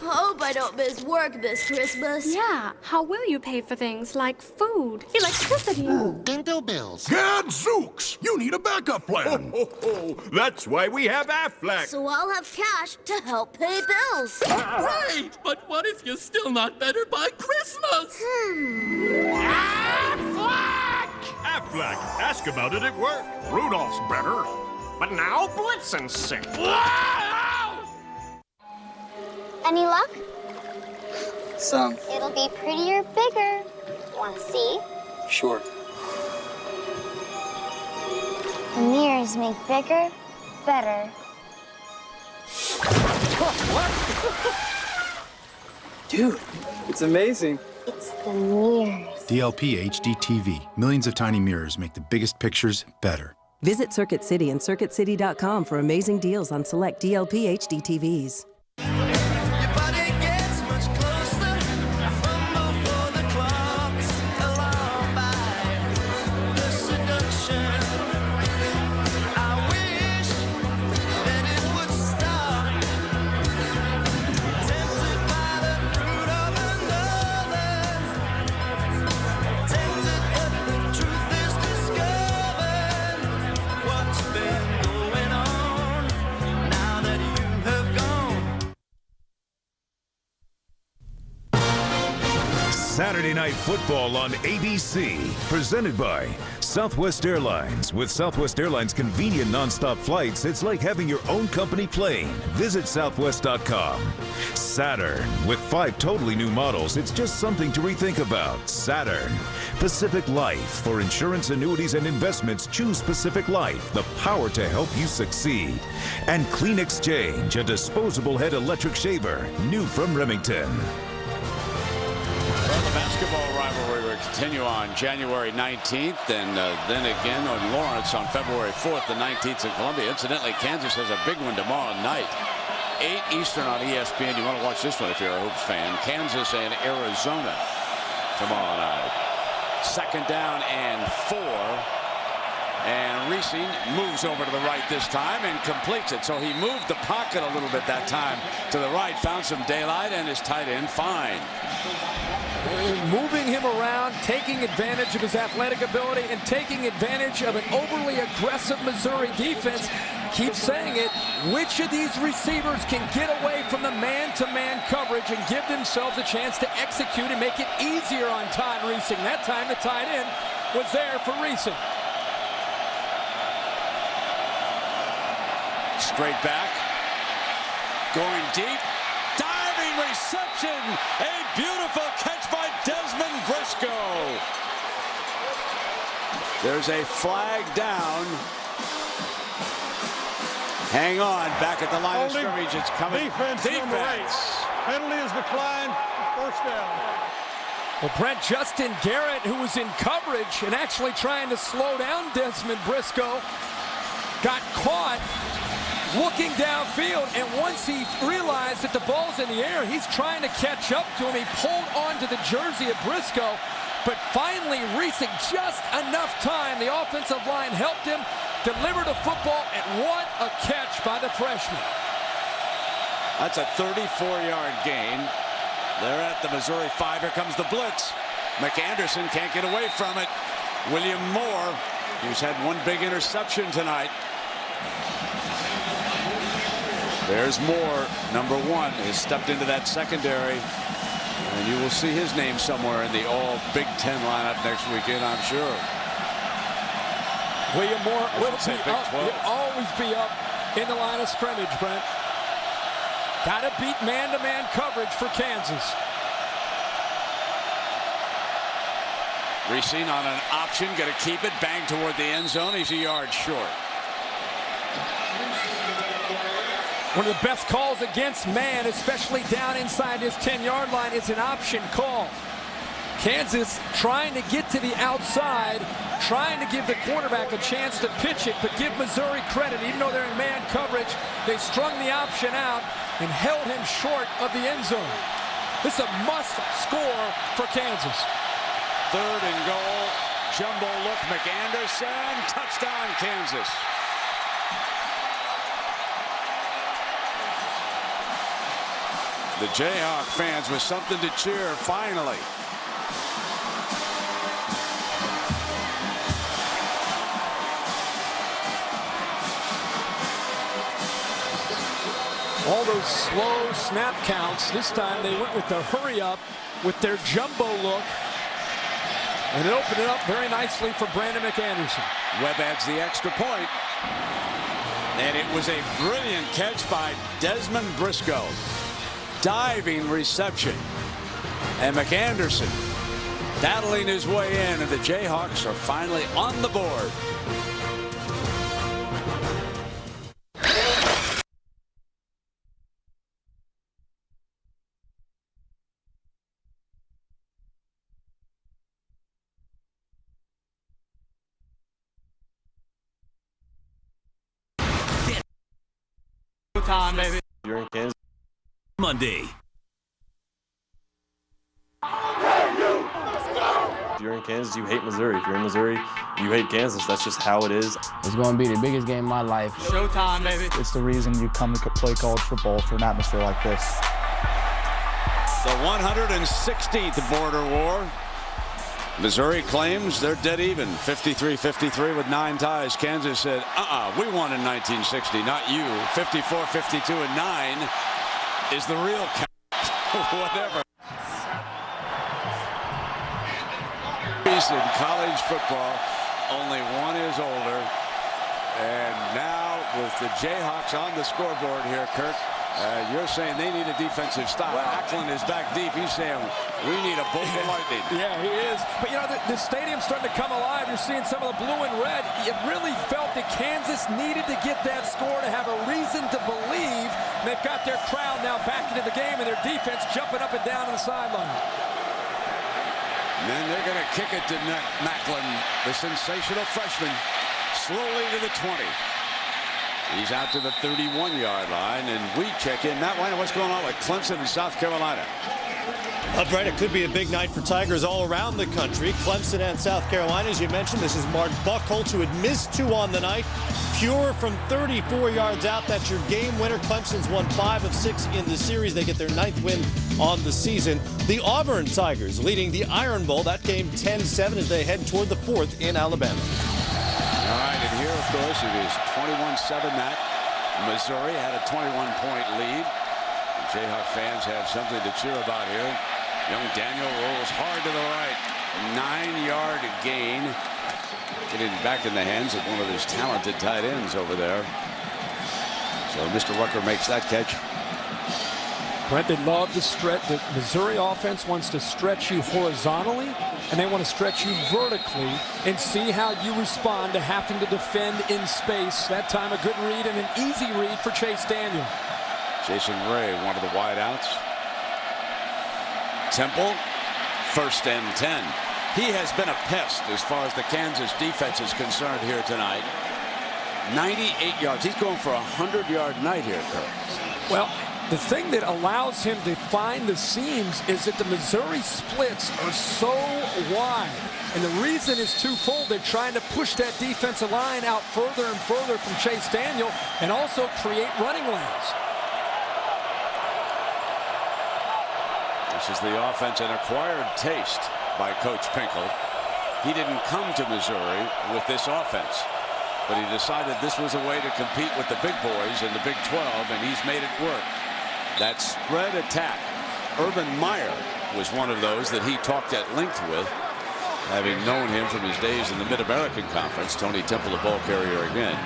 Hope I don't miss work this Christmas. Yeah, how will you pay for things like food, electricity? Dental bills. Gadzooks! You need a backup plan. That's why we have Aflac. So I'll have cash to help pay bills. Right, but what if you're still not better by Christmas? Aflac! Aflac. Ask about it at work. Rudolph's better. But now Blitzen's sick. Any luck? Some. It'll be prettier, bigger. Want to see? Sure. The mirrors make bigger, better. Dude, it's amazing. It's the mirrors. DLP HD TV. Millions of tiny mirrors make the biggest pictures better. Visit Circuit City and CircuitCity.com for amazing deals on select DLP HD TVs. Saturday Night Football on ABC, presented by Southwest Airlines. With Southwest Airlines' convenient nonstop flights, it's like having your own company plane. Visit southwest.com. Saturn, with 5 totally new models, it's just something to rethink about. Saturn. Pacific Life. For insurance, annuities, and investments, choose Pacific Life, the power to help you succeed. And Clean Exchange, a disposable head electric shaver, new from Remington. Well, the basketball rivalry will continue on January 19th, and then again on Lawrence on February 4th, the 19th in Columbia. Incidentally, Kansas has a big one tomorrow night. 8 Eastern on ESPN. You want to watch this one if you're a Hoops fan. Kansas and Arizona tomorrow night. 2nd down and 4. And Reese moves over to the right this time and completes it. So he moved the pocket a little bit that time to the right, found some daylight, and his tight end fine. Moving him around, taking advantage of his athletic ability, and taking advantage of an overly aggressive Missouri defense. Keep saying it. Which of these receivers can get away from the man-to-man coverage and give themselves a chance to execute and make it easier on Todd Reesing? That time the tight end was there for Reesing. Straight back, going deep, diving reception, a beautiful catch by Desmond Briscoe. There's a flag down. Hang on, back at the line of scrimmage, it's coming. Defense. Number 8. Penalty is declined, 1st down. Well, Brent, Justin Garrett, who was in coverage and actually trying to slow down Desmond Briscoe, got caught looking downfield, and once he realized that the ball's in the air, he's trying to catch up to him. He pulled onto the jersey of Briscoe, but finally Reesing just enough time. The offensive line helped him, delivered a football, and what a catch by the freshman. That's a 34-yard gain. They're at the Missouri 5. Here comes the blitz. McAnderson can't get away from it. William Moore, who's had one big interception tonight. There's Moore, number 1, has stepped into that secondary, and you will see his name somewhere in the all Big Ten lineup next weekend, I'm sure. William Moore will always be up in the line of scrimmage, Brent. Got to beat man-to-man coverage for Kansas. Reesing on an option, going to keep it, bang toward the end zone. He's a yard short. One of the best calls against man, especially down inside his 10-yard line, is an option call. Kansas trying to get to the outside, trying to give the quarterback a chance to pitch it, but give Missouri credit. Even though they're in man coverage, they strung the option out and held him short of the end zone. This is a must score for Kansas. 3rd and goal, jumbo look, McAnderson, touchdown Kansas. The Jayhawk fans with something to cheer finally. All those slow snap counts. This time they went with the hurry up with their jumbo look. And it opened it up very nicely for Brandon McAnderson. Webb adds the extra point. And it was a brilliant catch by Desmond Briscoe. Diving reception. And McAnderson battling his way in, and the Jayhawks are finally on the board. Time, baby. You're in Kansas. Monday. If you're in Kansas, you hate Missouri. If you're in Missouri, you hate Kansas. That's just how it is. It's going to be the biggest game of my life. Showtime, baby. It's the reason you come to play college football, for an atmosphere like this. The 116th border war. Missouri claims they're dead even, 53-53 with 9 ties. Kansas said, we won in 1960, not you. 54-52 and 9 is the real count. Whatever. In college football, only one is older. And now with the Jayhawks on the scoreboard here, Kirk, you're saying they need a defensive stop. Macklin is back deep. He's saying we need a bolt of lightning. Yeah, he is. But, you know, the stadium's starting to come alive. You're seeing some of the blue and red. You really felt that Kansas needed to get that score to have a reason to believe. And they've got their crowd now back into the game and their defense jumping up and down on the sideline. And then they're going to kick it to Macklin, the sensational freshman, slowly to the 20. He's out to the 31-yard line, and we check in. Matt Weiner, what's going on with Clemson and South Carolina? Brett, it could be a big night for Tigers all around the country. Clemson and South Carolina, as you mentioned. This is Mark Buckholtz, who had missed 2 on the night. Pure from 34 yards out. That's your game winner. Clemson's won 5 of 6 in the series. They get their 9th win on the season. The Auburn Tigers leading the Iron Bowl. That game 10-7 as they head toward the 4th in Alabama. All right, and here, of course, it is 21-7, Matt. Missouri had a 21-point lead. The Jayhawk fans have something to cheer about here. Young Daniel rolls hard to the right. 9-yard gain. Getting back in the hands of one of his talented tight ends over there. So Mr. Rucker makes that catch. Brent, they love to stretch. The Missouri offense wants to stretch you horizontally, and they want to stretch you vertically and see how you respond to having to defend in space. That time a good read and an easy read for Chase Daniel. Jason Ray, one of the wideouts. Temple, 1st and 10. He has been a pest as far as the Kansas defense is concerned here tonight. 98 yards. He's going for a 100-yard night here, Kirk. Well, the thing that allows him to find the seams is that the Missouri splits are so wide. And the reason is twofold. They're trying to push that defensive line out further and further from Chase Daniel and also create running lanes. This is the offense, an acquired taste by Coach Pinkel. He didn't come to Missouri with this offense, but he decided this was a way to compete with the big boys in the Big 12, and he's made it work. That spread attack. Urban Meyer was one of those that he talked at length with, having known him from his days in the Mid-American Conference. Tony Temple, the ball carrier again.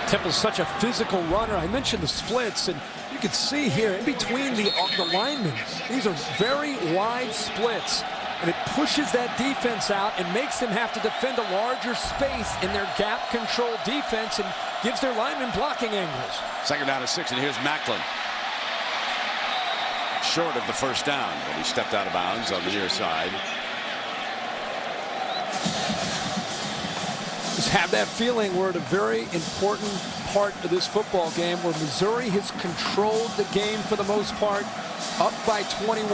Temple's such a physical runner. I mentioned the splits, and you can see here in between the linemen, these are very wide splits, and it pushes that defense out and makes them have to defend a larger space in their gap control defense and gives their linemen blocking angles. 2nd down and 6, and here's Macklin. Short of the 1st down, but he stepped out of bounds on the near side. Just have that feeling we're at a very important part of this football game where Missouri has controlled the game for the most part, up by 21.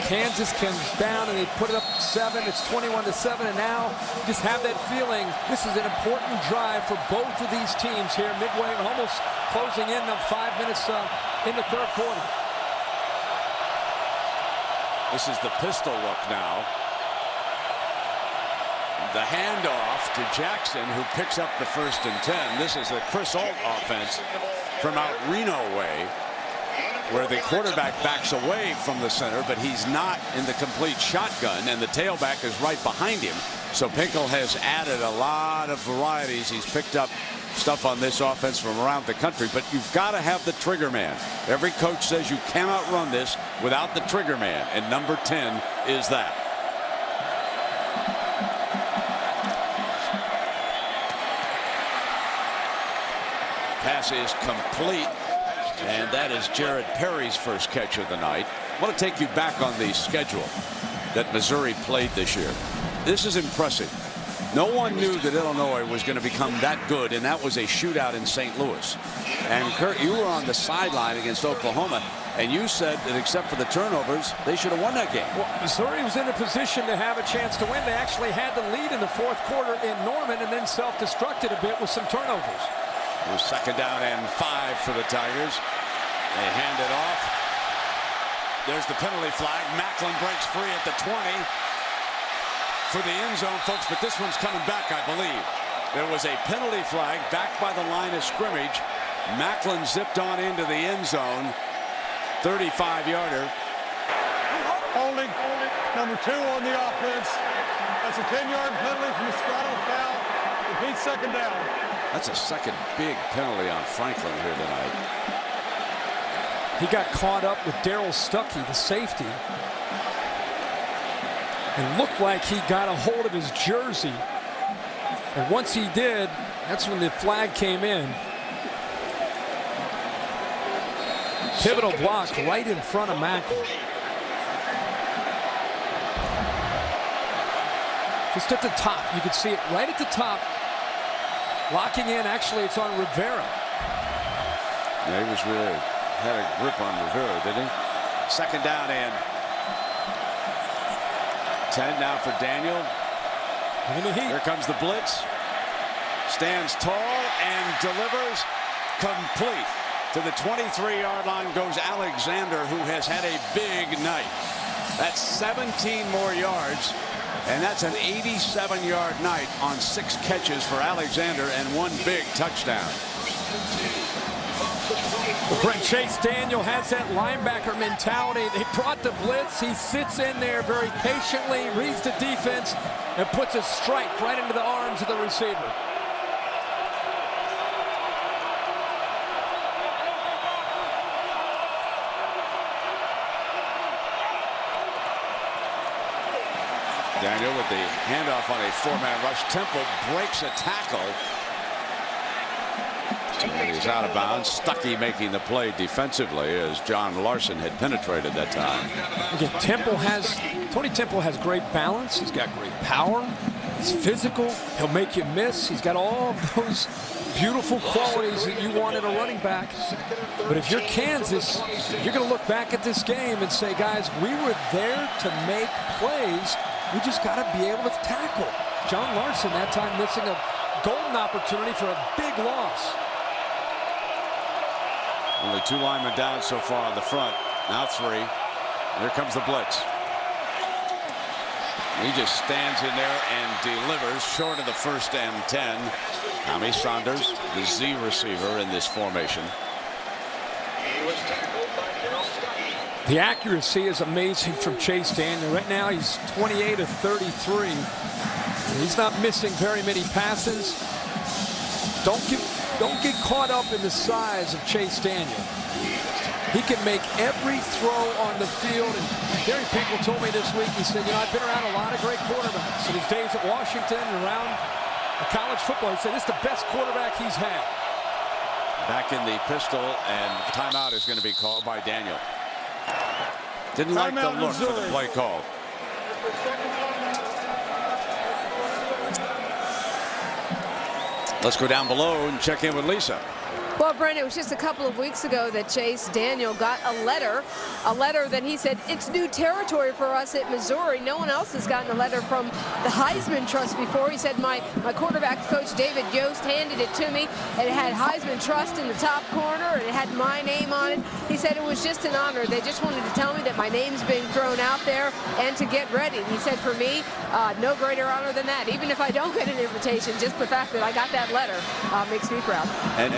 Kansas comes down and they put it up 7. It's 21-7, and now just have that feeling this is an important drive for both of these teams here midway, almost closing in on 5 minutes in the 3rd quarter. This is the pistol look now. The handoff to Jackson, who picks up the 1st and 10. This is the Chris Alt offense from out Reno way, where the quarterback backs away from the center, but he's not in the complete shotgun, and the tailback is right behind him. So Pinkel has added a lot of varieties. He's picked up stuff on this offense from around the country, but you've got to have the trigger man. Every coach says you cannot run this without the trigger man, and number 10 is that. Pass is complete, and that is Jared Perry's first catch of the night. I want to take you back on the schedule that Missouri played this year. This is impressive. No one knew that Illinois was going to become that good, and that was a shootout in St. Louis. And Kurt, you were on the sideline against Oklahoma, and you said that except for the turnovers, they should have won that game. Well, Missouri was in a position to have a chance to win. They actually had the lead in the 4th quarter in Norman and then self-destructed a bit with some turnovers. It was 2nd down and 5 for the Tigers. They hand it off. There's the penalty flag. Macklin breaks free at the 20 for the end zone, folks, but this one's coming back, I believe. There was a penalty flag back by the line of scrimmage. Macklin zipped on into the end zone. 35-yarder. Holding, number 2 on the offense. That's a 10-yard penalty from the straddle foul. Repeat second down. That's a second big penalty on Franklin here tonight. He got caught up with Darryl Stuckey, the safety. It looked like he got a hold of his jersey. And once he did, that's when the flag came in. Pivotal block right in front of Macklin. Just at the top. You can see it right at the top. Locking in. Actually, it's on Rivera. Yeah, he was really had a grip on Rivera, didn't he? Second down and 10 now for Daniel. Here comes the blitz. Stands tall and delivers complete. To the 23-yard line goes Alexander, who has had a big night. That's 17 more yards. And that's an 87-yard night on 6 catches for Alexander and 1 big touchdown. Brent, Chase Daniel has that linebacker mentality. They brought the blitz. He sits in there very patiently, reads the defense, and puts a strike right into the arms of the receiver. Daniel with the handoff on a 4-man rush. Temple breaks a tackle. And he's out of bounds. Stuckey making the play defensively as John Larson had penetrated that time. Again, Tony Temple has great balance. He's got great power. He's physical. He'll make you miss. He's got all of those beautiful qualities that you want in a running back. But if you're Kansas, you're going to look back at this game and say, guys, we were there to make plays. We just got to be able to tackle. John Larson that time missing a golden opportunity for a big loss. Only 2 linemen down so far on the front. Now 3. Here comes the blitz. He just stands in there and delivers short of the 1st and 10. Tommy Saunders, the Z receiver in this formation. The accuracy is amazing from Chase Daniel. Right now he's 28 of 33. He's not missing very many passes. Don't get caught up in the size of Chase Daniel. He can make every throw on the field. And Gary Pinkel told me this week, he said, you know, I've been around a lot of great quarterbacks. In his days at Washington and around college football, he said it's the best quarterback he's had. Back in the pistol, and timeout is going to be called by Daniel. Didn't like the look for the play call. Let's go down below and check in with Lisa. Well, Brent, it was just a couple of weeks ago that Chase Daniel got a letter that he said, it's new territory for us at Missouri. No one else has gotten a letter from the Heisman Trust before. He said, my quarterback coach, David Yost, handed it to me, and it had Heisman Trust in the top corner, and it had my name on it. He said it was just an honor. They just wanted to tell me that my name's being thrown out there and to get ready. And he said, for me, no greater honor than that. Even if I don't get an invitation, just the fact that I got that letter makes me proud. And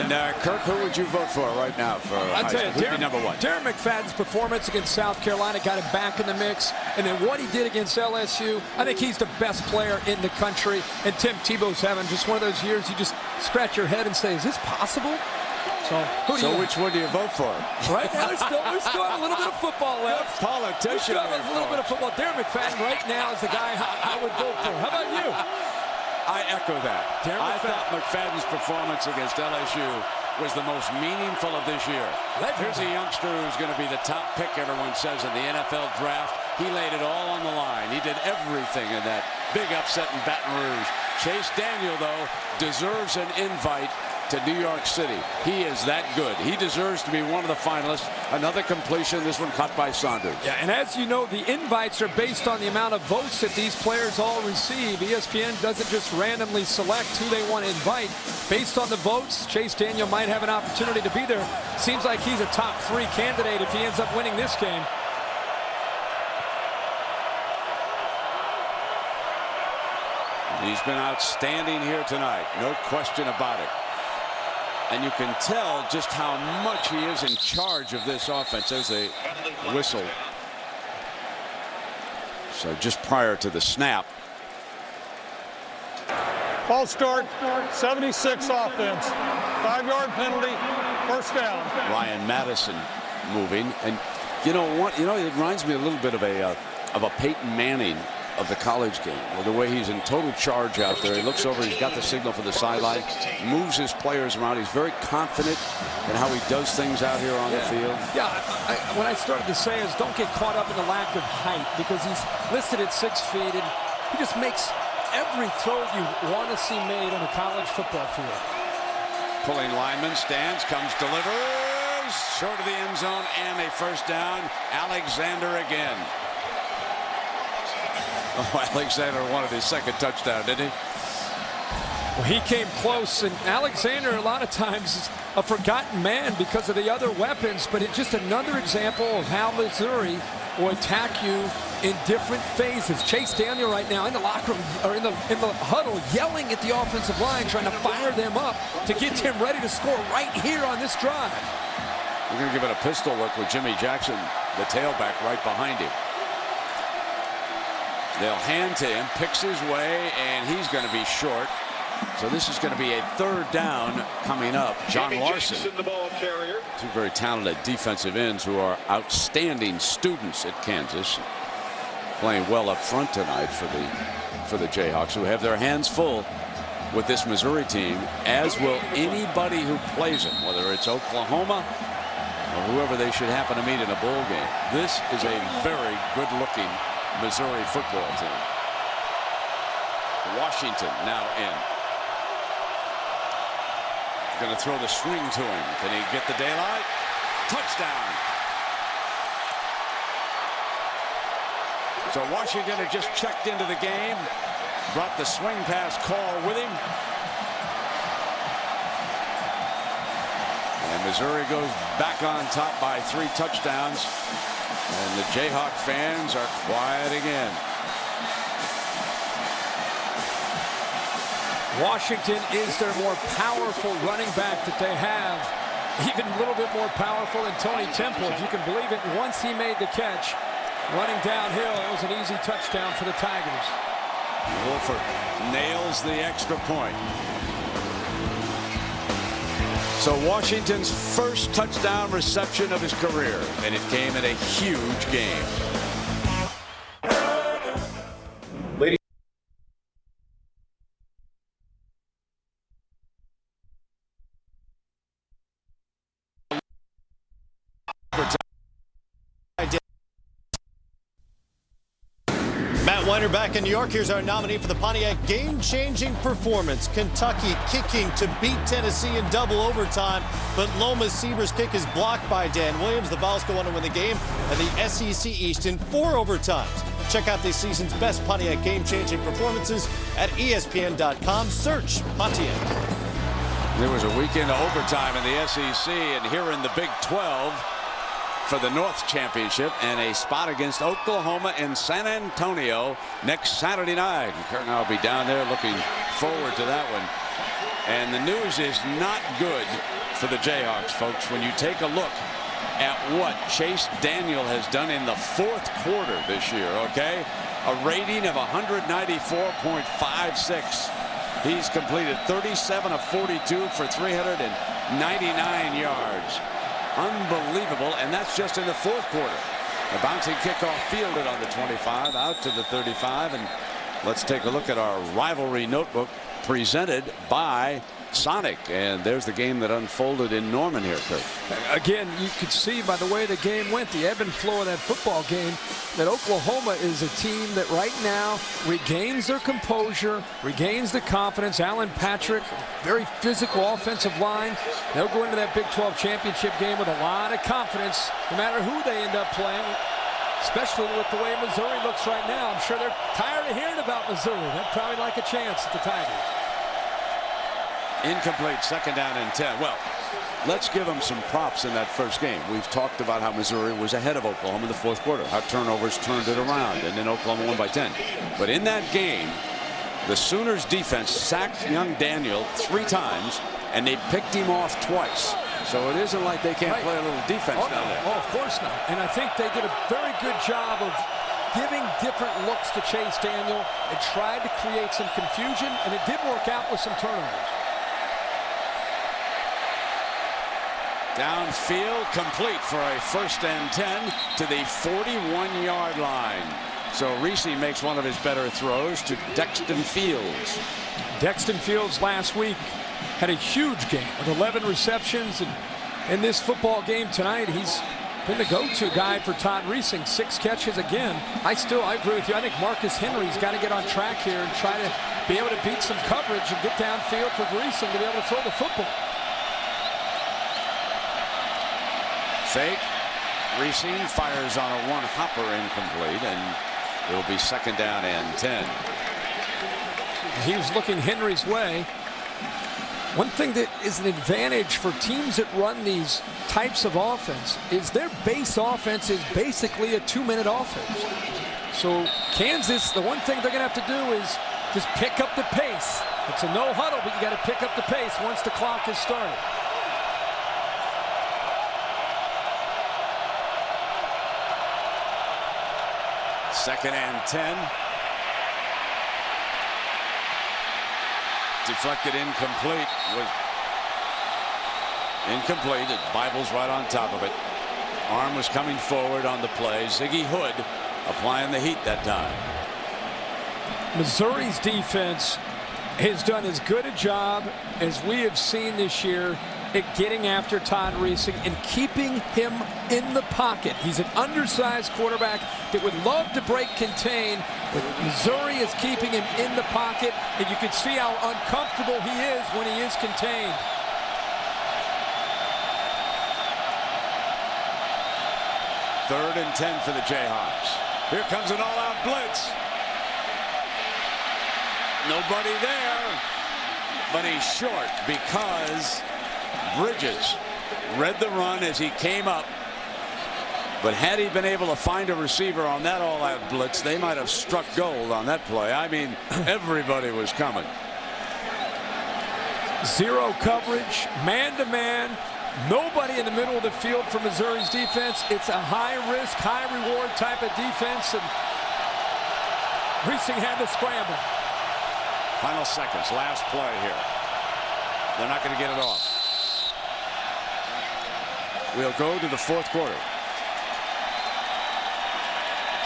Kirk, who would you vote for right now for I'll tell you, Who'd be number 1? Darren McFadden's performance against South Carolina got him back in the mix. And then what he did against LSU, I think he's the best player in the country. And Tim Tebow's having just one of those years you just scratch your head and say, is this possible? So which one do you vote for? Right now, we still have a little bit of football left. Politician. We still have a little bit of football. Darren McFadden right now is the guy I would vote for. How about you? I echo that. I thought McFadden's performance against LSU was the most meaningful of this year. Here's a youngster who's going to be the top pick, everyone says, in the NFL draft. He laid it all on the line. He did everything in that big upset in Baton Rouge. Chase Daniel, though, deserves an invite to New York City. He is that good. He deserves to be one of the finalists. Another completion, this one caught by Saunders. Yeah, and as you know, the invites are based on the amount of votes that these players all receive. ESPN doesn't just randomly select who they want to invite. Based on the votes, Chase Daniel might have an opportunity to be there. Seems like he's a top 3 candidate if he ends up winning this game. He's been outstanding here tonight. No question about it. And you can tell just how much he is in charge of this offense. There's a whistle. So just prior to the snap. False start, 76 offense. 5-yard penalty, first down. Ryan Madison moving, and you know what? You know, it reminds me a little bit of a Peyton Manning of the college game. The way he's in total charge out there. He looks over, he's got the signal for the sideline, moves his players around. He's very confident in how he does things out here on the field. Yeah, what I started to say is don't get caught up in the lack of height, because he's listed at 6 feet, and he just makes every throw you want to see made on a college football field. Pulling lineman, stands, comes, delivers, short of the end zone, and a first down. Alexander again. Oh, Alexander wanted his second touchdown, didn't he? Well, he came close, and Alexander a lot of times is a forgotten man because of the other weapons, but it's just another example of how Missouri will attack you in different phases. Chase Daniel right now in the locker room, or in the huddle, yelling at the offensive line, trying to fire them up to get them ready to score right here on this drive. We're going to give it a pistol look with Jimmy Jackson, the tailback, right behind him. They'll hand to him, picks his way, and he's going to be short. So this is going to be a third down coming up. John Larson, two very talented defensive ends who are outstanding students at Kansas, playing well up front tonight for the Jayhawks, who have their hands full with this Missouri team, as will anybody who plays them, whether it's Oklahoma or whoever they should happen to meet in a bowl game. This is a very good-looking Missouri football team. Washington now in. Going to throw the swing to him. Can he get the daylight? Touchdown. So Washington had just checked into the game, brought the swing pass call with him. And Missouri goes back on top by 3 touchdowns. And the Jayhawk fans are quiet again. Washington is their more powerful running back that they have. Even a little bit more powerful than Tony Temple, if you can believe it. Once he made the catch, running downhill, it was an easy touchdown for the Tigers. Wolford nails the extra point. So Washington's first touchdown reception of his career, and it came in a huge game. Back in New York, here's our nominee for the Pontiac game-changing performance. Kentucky kicking to beat Tennessee in double overtime, but Loma Seaver's kick is blocked by Dan Williams. The Vols go on to win the game, and the SEC East in 4 overtimes. Check out this season's best Pontiac game-changing performances at ESPN.com. Search Pontiac. There was a weekend of overtime in the SEC, and here in the Big 12 for the North Championship, and a spot against Oklahoma in San Antonio next Saturday night. Kurt and I will be down there looking forward to that one. And the news is not good for the Jayhawks, folks, when you take a look at what Chase Daniel has done in the 4th quarter this year, okay? A rating of 194.56. He's completed 37 of 42 for 399 yards. Unbelievable, and that's just in the 4th quarter. A bouncing kickoff fielded on the 25, out to the 35, and let's take a look at our rivalry notebook presented by Sonic. And there's the game that unfolded in Norman here, Kurt. Again, you could see by the way the game went, the ebb and flow of that football game, that Oklahoma is a team that right now regains their composure, regains the confidence. Alan Patrick, very physical offensive line. They'll go into that Big 12 championship game with a lot of confidence, no matter who they end up playing, especially with the way Missouri looks right now. I'm sure they're tired of hearing about Missouri. They'd probably like a chance at the Tigers. Incomplete, 2nd down and 10. Well, let's give them some props in that first game. We've talked about how Missouri was ahead of Oklahoma in the 4th quarter, how turnovers turned it around, and then Oklahoma won by 10. But in that game, the Sooners defense sacked young Daniel 3 times, and they picked him off twice. So it isn't like they can't play a little defense down there. Oh, of course not. And I think they did a very good job of giving different looks to Chase Daniel and tried to create some confusion, and it did work out with some turnovers. Downfield, complete for a 1st and 10 to the 41-yard line. So Reese makes one of his better throws to Dexton Fields. Dexton Fields last week had a huge game with 11 receptions, and in this football game tonight, he's been the go-to guy for Todd Reesing. 6 catches again. I agree with you. I think Marcus Henry's got to get on track here and try to be able to beat some coverage and get downfield for Reesing to be able to throw the football. Fake. Reesing fires on a one-hopper, incomplete, and it'll be 2nd down and 10. He was looking Henry's way. One thing that is an advantage for teams that run these types of offense is their base offense is basically a 2-minute offense. So Kansas, the one thing they're going to have to do is just pick up the pace. It's a no huddle, but you got to pick up the pace once the clock has started. Second and 10. Deflected, incomplete. Incomplete. The Bible's right on top of it. Arm was coming forward on the play. Ziggy Hood applying the heat that time. Missouri's defense has done as good a job as we have seen this year at getting after Todd Reesing and keeping him in the pocket. He's an undersized quarterback that would love to break contain, but Missouri is keeping him in the pocket, and you can see how uncomfortable he is when he is contained. Third and 10 for the Jayhawks. Here comes an all-out blitz. Nobody there, but he's short because Bridges read the run as he came up, but had he been able to find a receiver on that all-out blitz, they might have struck gold on that play. I mean, everybody was coming. Zero coverage, man-to-man, nobody in the middle of the field for Missouri's defense. It's a high-risk, high-reward type of defense, and Reesing had to scramble. Final seconds, last play here. They're not going to get it off. We'll go to the 4th quarter.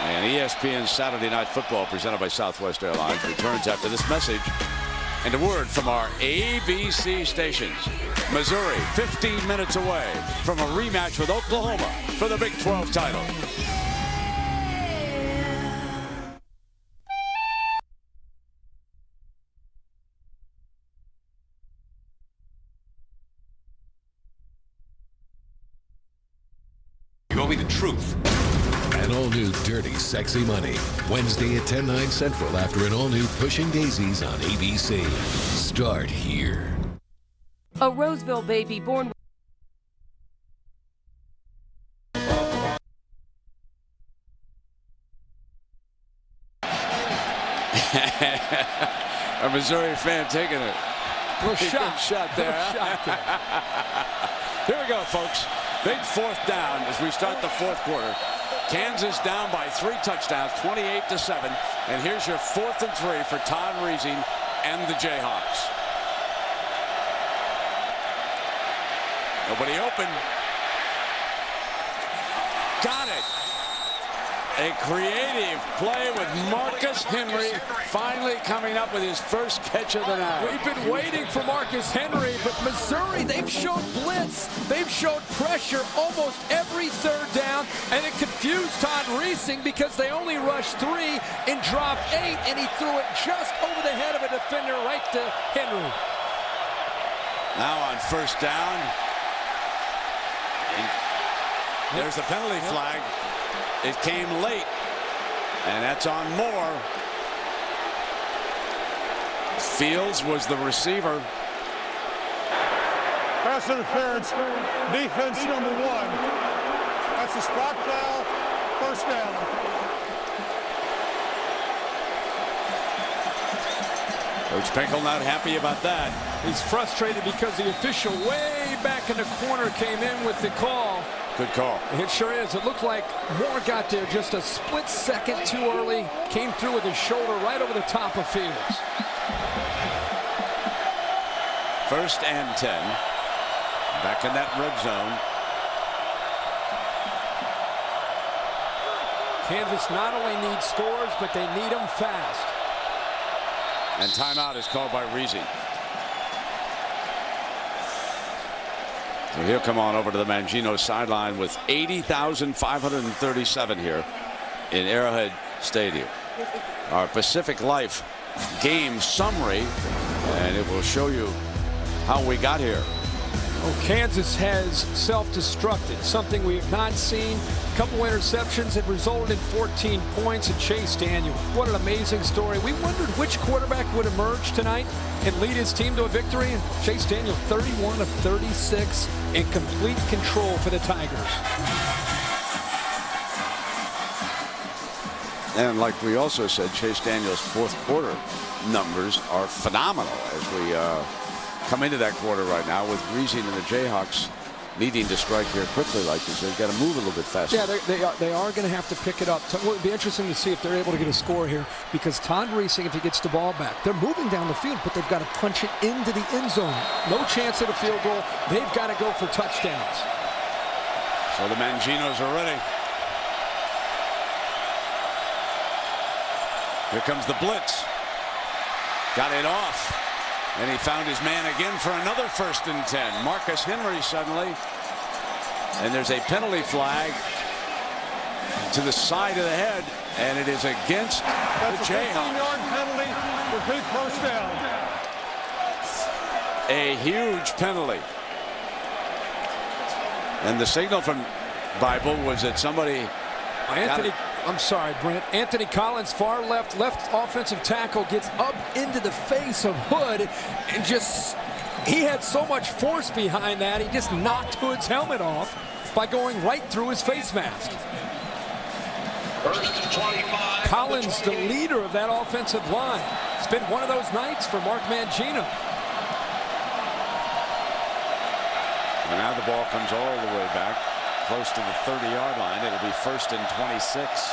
And ESPN's Saturday Night Football, presented by Southwest Airlines, returns after this message and a word from our ABC stations. Missouri 15 minutes away from a rematch with Oklahoma for the Big 12 title. You owe me the truth. An all-new Dirty Sexy Money. Wednesday at 10/9 Central after an all-new Pushing Daisies on ABC. Start here. A Roseville baby born A Missouri fan taking it. Little shot there. Here we go, folks. Big 4th down as we start the 4th quarter. Kansas down by 3 touchdowns, 28-7. And here's your 4th and 3 for Todd Reesing and the Jayhawks. Nobody open. Got it. A creative play with Marcus Henry finally coming up with his first catch of the night. We've been waiting for Marcus Henry, but Missouri, they've shown blitz. They've shown pressure almost every 3rd down, and it confused Todd Reesing because they only rushed 3 and dropped 8, and he threw it just over the head of a defender right to Henry. Now on 1st down. There's the penalty flag. It came late, and that's on Moore. Fields was the receiver. Pass interference, defense number 1. That's a spot foul, 1st down. Coach Pinkel not happy about that. He's frustrated because the official way back in the corner came in with the call. Good call. It sure is. It looked like Moore got there just a split second too early. Came through with his shoulder right over the top of Fields. 1st and 10. Back in that red zone. Kansas not only needs scores, but they need them fast. And timeout is called by Reese. So he'll come on over to the Mangino sideline with 80,537 here in Arrowhead Stadium. Our Pacific Life game summary, and it will show you how we got here. Oh, Kansas has self-destructed, something we have not seen. A couple interceptions have resulted in 14 points. And Chase Daniel, what an amazing story. We wondered which quarterback would emerge tonight and lead his team to a victory. And Chase Daniel, 31 of 36 in complete control for the Tigers. And like we also said, Chase Daniel's 4th quarter numbers are phenomenal as we come into that quarter right now with Reese and the Jayhawks needing to strike here quickly like this. They've got to move a little bit faster. Yeah, they are going to have to pick it up. It would be interesting to see if they're able to get a score here, because Todd Reese, if he gets the ball back, they're moving down the field, but they've got to punch it into the end zone. No chance at a field goal. They've got to go for touchdowns. So the Manginos are ready. Here comes the blitz. Got it off. And he found his man again for another 1st and 10. Marcus Henry suddenly. And there's a penalty flag to the side of the head. And it is against the Jayhawks. 15-yard penalty for big 1st down. A huge penalty. And the signal from Bible was that somebody... I'm sorry, Brent. Anthony Collins, far left offensive tackle, gets up into the face of Hood and he had so much force behind that, he just knocked Hood's helmet off by going right through his face mask. Collins, the leader of that offensive line. It's been one of those nights for Mark Mangino. And now the ball comes all the way back, close to the 30-yard line. It'll be 1st and 26.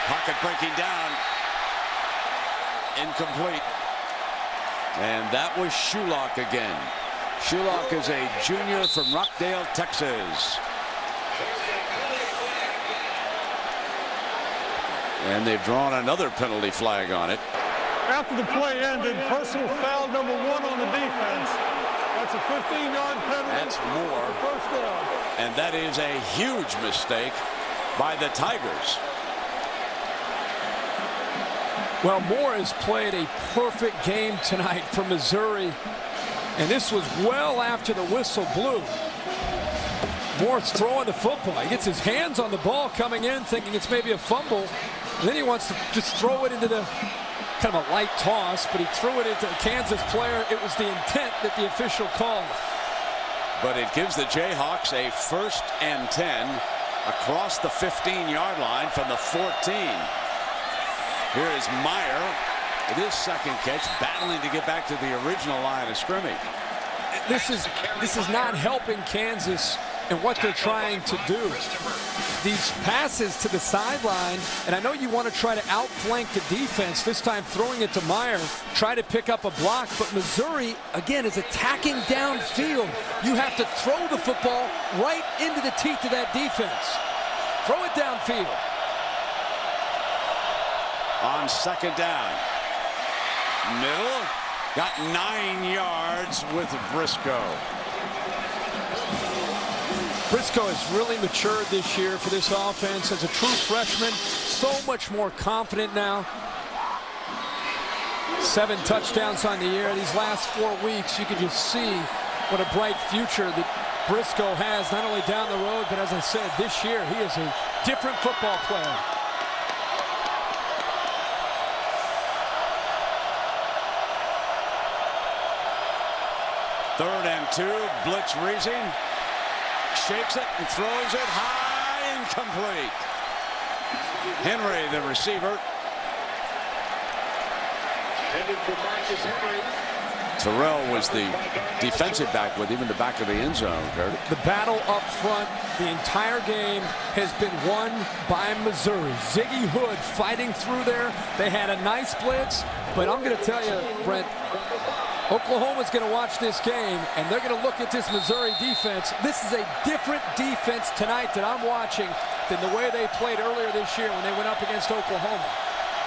Pocket breaking down. Incomplete. And that was Shulock again. Shulock is a junior from Rockdale, Texas. And they've drawn another penalty flag on it. After the play ended, personal foul number 1 on the defense. That's a 15-yard penalty. That's Moore. 1st down. And that is a huge mistake by the Tigers. Well, Moore has played a perfect game tonight for Missouri. And this was well after the whistle blew. Moore's throwing the football. He gets his hands on the ball coming in, thinking it's maybe a fumble. And then he wants to just throw it into the kind of a light toss, but he threw it into a Kansas player. It was the intent that the official called. But it gives the Jayhawks a 1st and 10 across the 15-yard line from the 14. Here is Meyer with his 2nd catch, battling to get back to the original line of scrimmage. This is not helping Kansas and what they're trying to do. These passes to the sideline, and I know you want to try to outflank the defense, this time throwing it to Meyer, try to pick up a block, but Missouri, again, is attacking downfield. You have to throw the football right into the teeth of that defense. Throw it downfield. On 2nd down. Middle. Got 9 yards with Briscoe. Briscoe has really matured this year for this offense as a true freshman. So much more confident now. 7 touchdowns on the year. These last 4 weeks, you can just see what a bright future that Briscoe has, not only down the road, but as I said, this year, he is a different football player. Third and 2, blitz Reesing. Shakes it and throws it high, incomplete. Henry, the receiver. Headed for Marcus Henry. Terrell was the defensive back with him in the back of the end zone, Kurt. The battle up front the entire game has been won by Missouri. Ziggy Hood fighting through there. They had a nice blitz, but I'm going to tell you, Brent, Oklahoma's going to watch this game, and they're going to look at this Missouri defense. This is a different defense tonight that I'm watching than the way they played earlier this year when they went up against Oklahoma.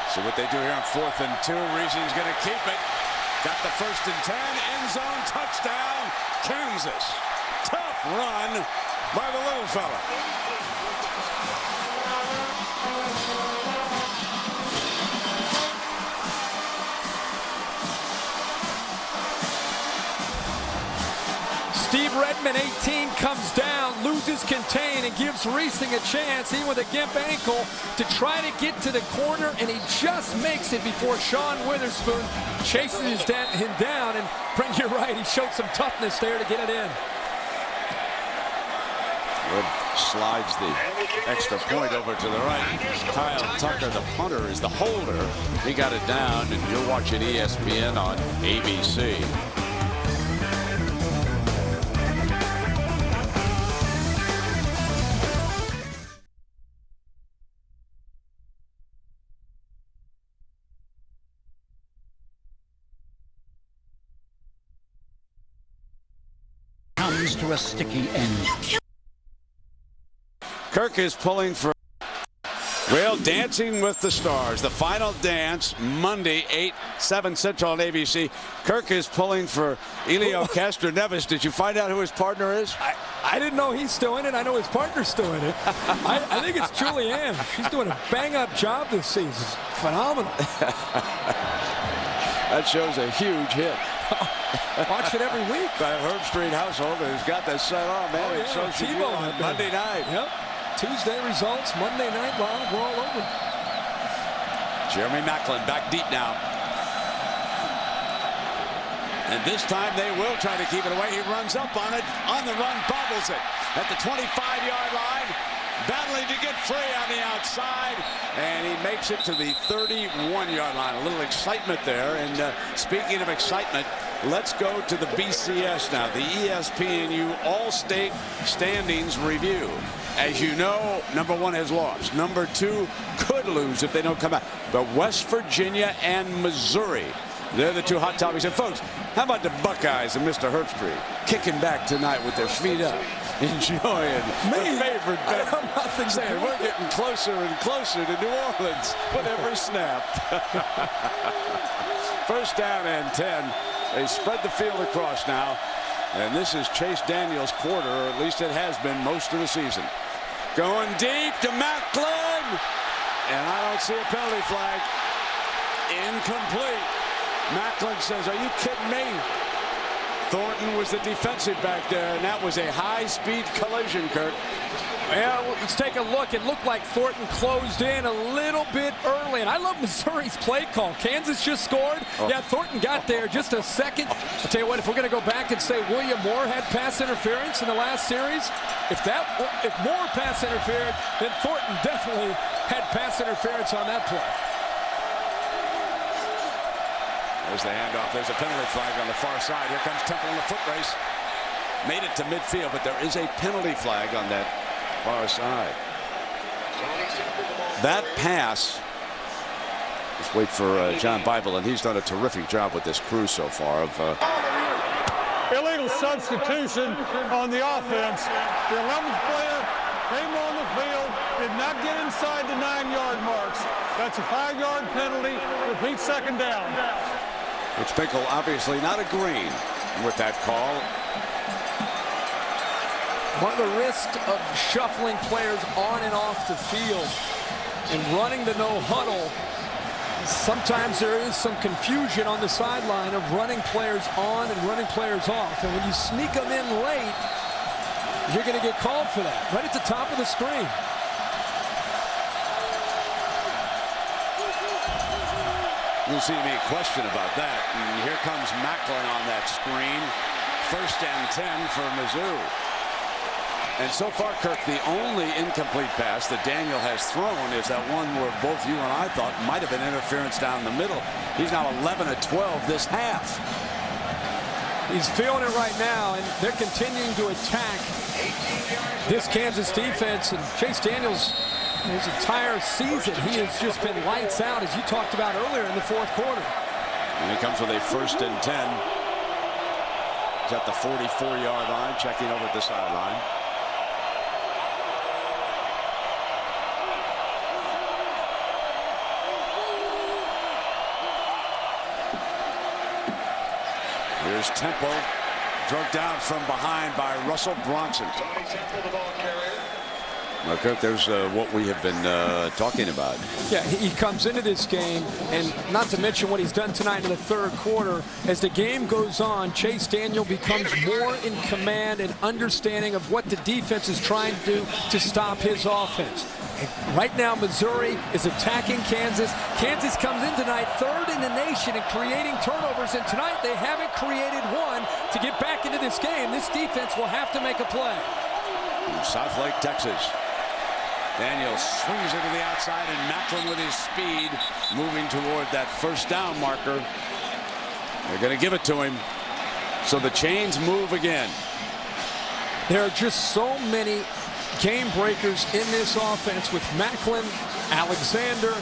So what they do here on 4th and 2, Reesing's going to keep it. Got the 1st and 10, end zone, touchdown, Kansas. Tough run by the little fella. Steve Redmond, 18, comes down, loses contain, and gives Reesing a chance, even with a gimp ankle, to try to get to the corner, and he just makes it before Sean Witherspoon chases him down. And Brent, you're right, he showed some toughness there to get it in. Wood slides the extra point over to the right. Kyle Tucker, the punter, is the holder. He got it down, and you're watching ESPN on ABC. Comes to a sticky end. Kirk is pulling for, well, Dancing with the Stars. The final dance, Monday, 8/7 Central on ABC. Kirk is pulling for Elio Castroneves. Did you find out who his partner is? I didn't know he's still in it. I know his partner's still in it. I think it's Julianne. She's doing a bang-up job this season. Phenomenal. That shows a huge hit. Watch it every week. By Herb Street household who's got that set on, man. Oh, yeah. So should you on Monday night. Yep. Tuesday results, Monday night live. We're all over. Jeremy Macklin back deep now. And this time they will try to keep it away. He runs up on it. On the run, bobbles it at the 25-yard line. Battling to get free on the outside, and he makes it to the 31-yard line. A little excitement there. And speaking of excitement, let's go to the BCS now, the ESPNU All-State Standings Review. As you know, number 1 has lost. Number 2 could lose if they don't come out. But West Virginia and Missouri, they're the 2 hot topics. And folks, how about the Buckeyes and Mr. Herbstreit kicking back tonight with their feet up, enjoying the favorite bet? Saying we're getting closer and closer to New Orleans with every snap. 1st down and 10. They spread the field across now. And this is Chase Daniels' quarter, or at least it has been most of the season. Going deep to Macklin. And I don't see a penalty flag. Incomplete. Macklin says, are you kidding me? Thornton was the defensive back there, and that was a high-speed collision, Kurt. Well, let's take a look. It looked like Thornton closed in a little bit early, and I love Missouri's play call. Kansas just scored. Yeah, Thornton got there just a second. I'll tell you what, if we're going to go back and say William Moore had pass interference in the last series, if Moore pass interfered, then Thornton definitely had pass interference on that play. There's the handoff. There's a penalty flag on the far side. Here comes Temple in the foot race. Made it to midfield, but there is a penalty flag on that far side. That pass. Just wait for John Bible, and he's done a terrific job with this crew so far. Illegal substitution on the offense. The 11th player came on the field, did not get inside the 9-yard marks. That's a 5-yard penalty. Repeat 2nd down. Which Pinkel obviously not agreeing with that call. One of the risks of shuffling players on and off the field and running the no huddle, sometimes there is some confusion on the sideline of running players on and running players off. And when you sneak them in late, you're going to get called for that right at the top of the screen. You'll see me question about that. And here comes Macklin on that screen. 1st and 10 for Mizzou. And so far, Kirk, the only incomplete pass that Daniel has thrown is that one where both you and I thought might have been interference down the middle. He's now 11 of 12 this half. He's feeling it right now, and they're continuing to attack this Kansas defense. And Chase Daniels, his entire season, he has just been lights out, as you talked about earlier in the fourth quarter. And he comes with a 1st and 10. He's at the 44-yard line, checking over at the sideline. Here's Temple, drug down from behind by Russell Bronson. Well, Kirk, there's what we have been talking about. Yeah, he comes into this game, and not to mention what he's done tonight in the third quarter. As the game goes on, Chase Daniel becomes more in command and understanding of what the defense is trying to do to stop his offense. And right now, Missouri is attacking Kansas. Kansas comes in tonight 3rd in the nation in creating turnovers, and tonight they haven't created one to get back into this game. This defense will have to make a play. From South Lake, Texas. Daniel swings it to the outside, and Macklin with his speed moving toward that 1st down marker. They're going to give it to him. So the chains move again. There are just so many game breakers in this offense with Macklin, Alexander,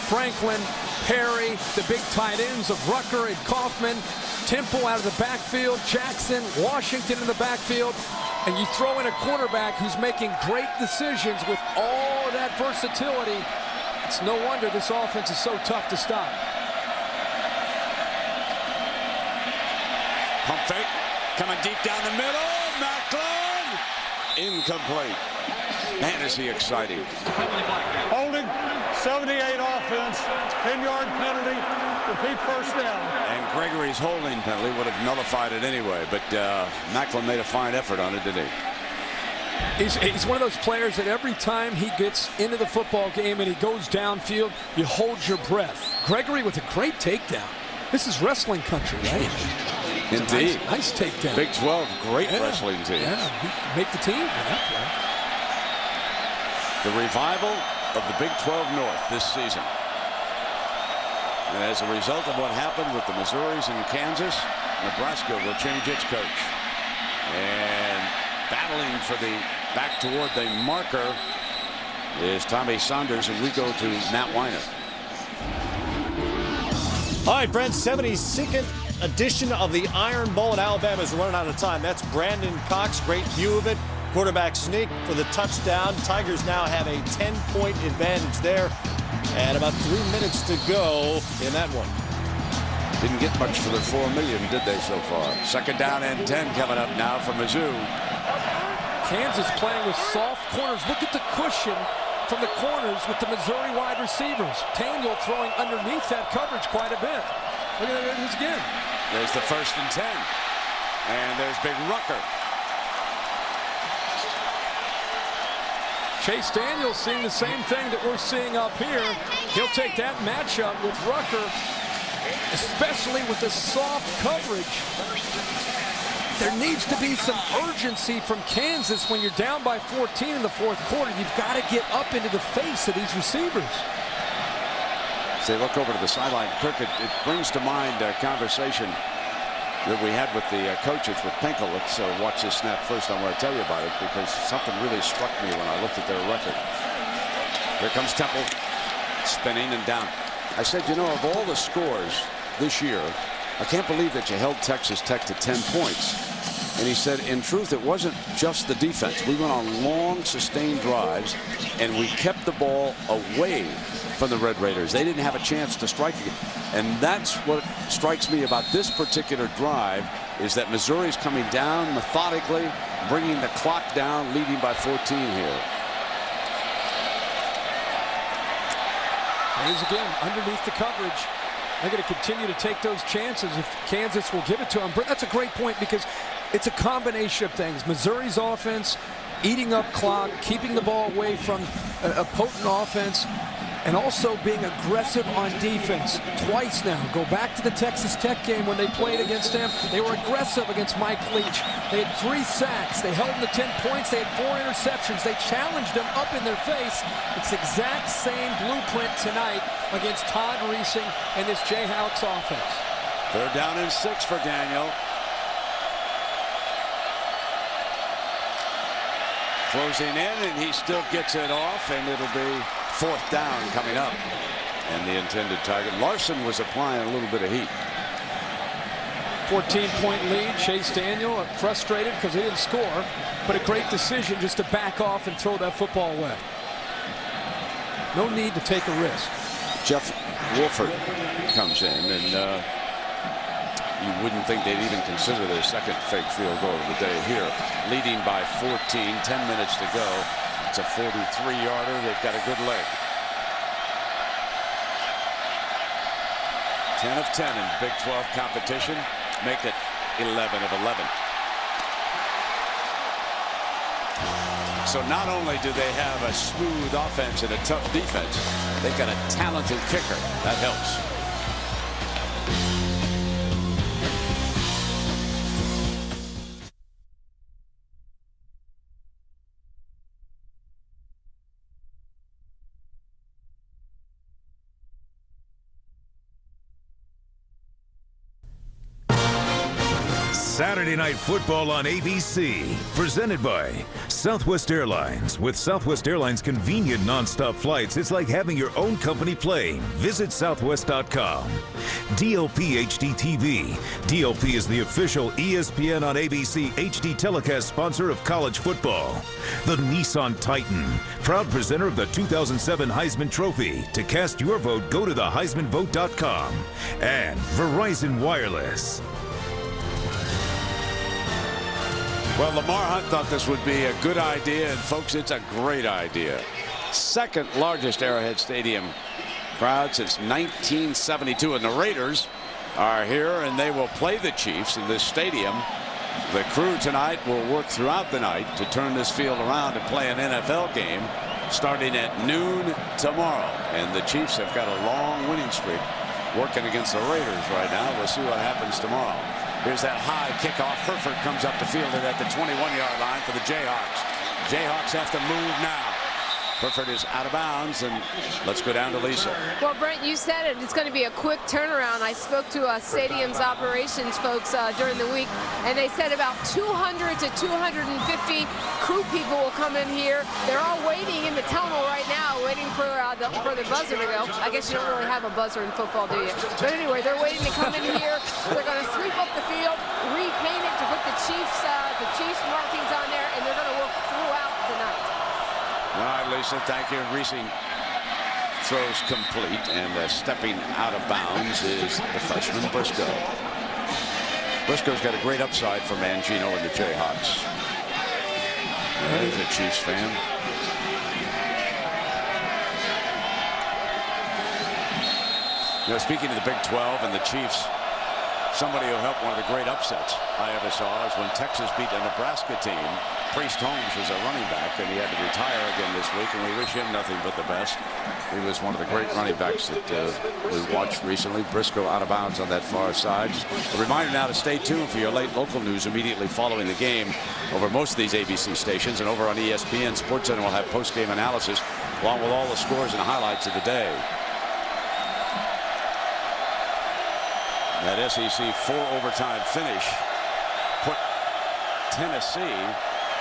Franklin, Perry, the big tight ends of Rucker and Kaufman, Temple out of the backfield, Jackson, Washington in the backfield. And you throw in a quarterback who's making great decisions with all of that versatility. It's no wonder this offense is so tough to stop. Pump fake, coming deep down the middle. Macklin, incomplete. Man, is he exciting. Holding, 78 offense, 10-yard penalty, repeat 1st down. And Gregory's holding penalty would have nullified it anyway, but Macklin made a fine effort on it, didn't he? He's one of those players that every time he gets into the football game and he goes downfield, you hold your breath. Gregory with a great takedown. This is wrestling country, right? Indeed. Nice takedown. Big 12, great wrestling team. Yeah, he can make the team. The revival of the Big 12 North this season. And as a result of what happened with the Missouris and Kansas, Nebraska will change its coach. And battling for the back toward the marker is Tommy Saunders, and we go to Matt Weiner. All right, Brent, 72nd edition of the Iron Bowl at Alabama is running out of time. That's Brandon Cox, great view of it. Quarterback sneak for the touchdown. Tigers now have a 10-point advantage there. And about 3 minutes to go in that one. Didn't get much for the $4 million, did they, so far? 2nd down and 10 coming up now for Mizzou. Kansas playing with soft corners. Look at the cushion from the corners with the Missouri wide receivers. Daniel throwing underneath that coverage quite a bit. Look at this again. There's the 1st and 10. And there's Big Rucker. Chase Daniels seeing the same thing that we're seeing up here. He'll take that matchup with Rucker, especially with the soft coverage. There needs to be some urgency from Kansas when you're down by 14 in the fourth quarter. You've got to get up into the face of these receivers. As they look over to the sideline, Kirk, it brings to mind a conversation that we had with the coaches with Pinkel. Let's watch this snap first. I want to tell you about it because something really struck me when I looked at their record. Here comes Temple, spinning and down. I said, you know, of all the scores this year, I can't believe that you held Texas Tech to 10 points. And he said, in truth, it wasn't just the defense. We went on long, sustained drives, and we kept the ball away from the Red Raiders. They didn't have a chance to strike again. And that's what strikes me about this particular drive, is that Missouri's coming down methodically, bringing the clock down, leading by 14 here. Here's again, underneath the coverage. They're going to continue to take those chances if Kansas will give it to them. That's a great point because it's a combination of things. Missouri's offense eating up clock, keeping the ball away from a potent offense, and also being aggressive on defense twice now. Go back to the Texas Tech game when they played against them. They were aggressive against Mike Leach. They had 3 sacks. They held them to 10 points. They had 4 interceptions. They challenged them up in their face. It's the exact same blueprint tonight against Todd Reesing and this Jayhawks offense. 3rd down and 6 for Daniel. Closing in, and he still gets it off, and it'll be 4th down coming up. And the intended target. Larson was applying a little bit of heat. 14-point lead. Chase Daniel frustrated because he didn't score, but a great decision just to back off and throw that football away. No need to take a risk. Jeff Wolford comes in, and you wouldn't think they'd even consider their second fake field goal of the day here. Leading by 14, 10 minutes to go. It's a 43-yarder. They've got a good leg. 10 of 10 in Big 12 competition. Make it 11 of 11. So not only do they have a smooth offense and a tough defense, they've got a talented kicker. That helps. Saturday Night Football on ABC, presented by Southwest Airlines. With Southwest Airlines' convenient nonstop flights, it's like having your own company plane. Visit southwest.com. DLP HD TV. DLP is the official ESPN on ABC HD telecast sponsor of college football. The Nissan Titan, proud presenter of the 2007 Heisman Trophy. To cast your vote, go to theheismanvote.com. And Verizon Wireless. Well, Lamar Hunt thought this would be a good idea, and folks, it's a great idea. Second largest Arrowhead Stadium crowd since 1972, and the Raiders are here, and they will play the Chiefs in this stadium. The crew tonight will work throughout the night to turn this field around and play an NFL game starting at noon tomorrow. And the Chiefs have got a long winning streak working against the Raiders right now. We'll see what happens tomorrow. Here's that high kickoff. Herford comes up to field it at the 21-yard line for the Jayhawks. Jayhawks have to move now. Herford is out of bounds, and let's go down to Lisa. Well, Brent, you said it. It's going to be a quick turnaround. I spoke to Stadium's operations folks during the week, and they said about 200 to 250 crew people will come in here. They're all waiting in the tunnel right now, waiting for the buzzer to go. I guess you don't really have a buzzer in football, do you? But anyway, they're waiting to come in here. They're going to sweep up the field, repaint it to put the Chiefs markings on there, and they're going to work throughout the night. All right, Lisa, thank you. Reesing throws complete, and stepping out of bounds is the freshman Briscoe. Briscoe's got a great upside for Mangino and the Jayhawks. He's a Chiefs fan. You know, speaking of the Big 12 and the Chiefs, somebody who helped one of the great upsets I ever saw is when Texas beat a Nebraska team. Priest Holmes was a running back, and he had to retire again this week, and we wish him nothing but the best. He was one of the great running backs that we watched recently. Briscoe out of bounds on that far side. A reminder now to stay tuned for your late local news immediately following the game over most of these ABC stations, and over on ESPN. SportsCenter will have post-game analysis along with all the scores and highlights of the day. That SEC 4-overtime finish put Tennessee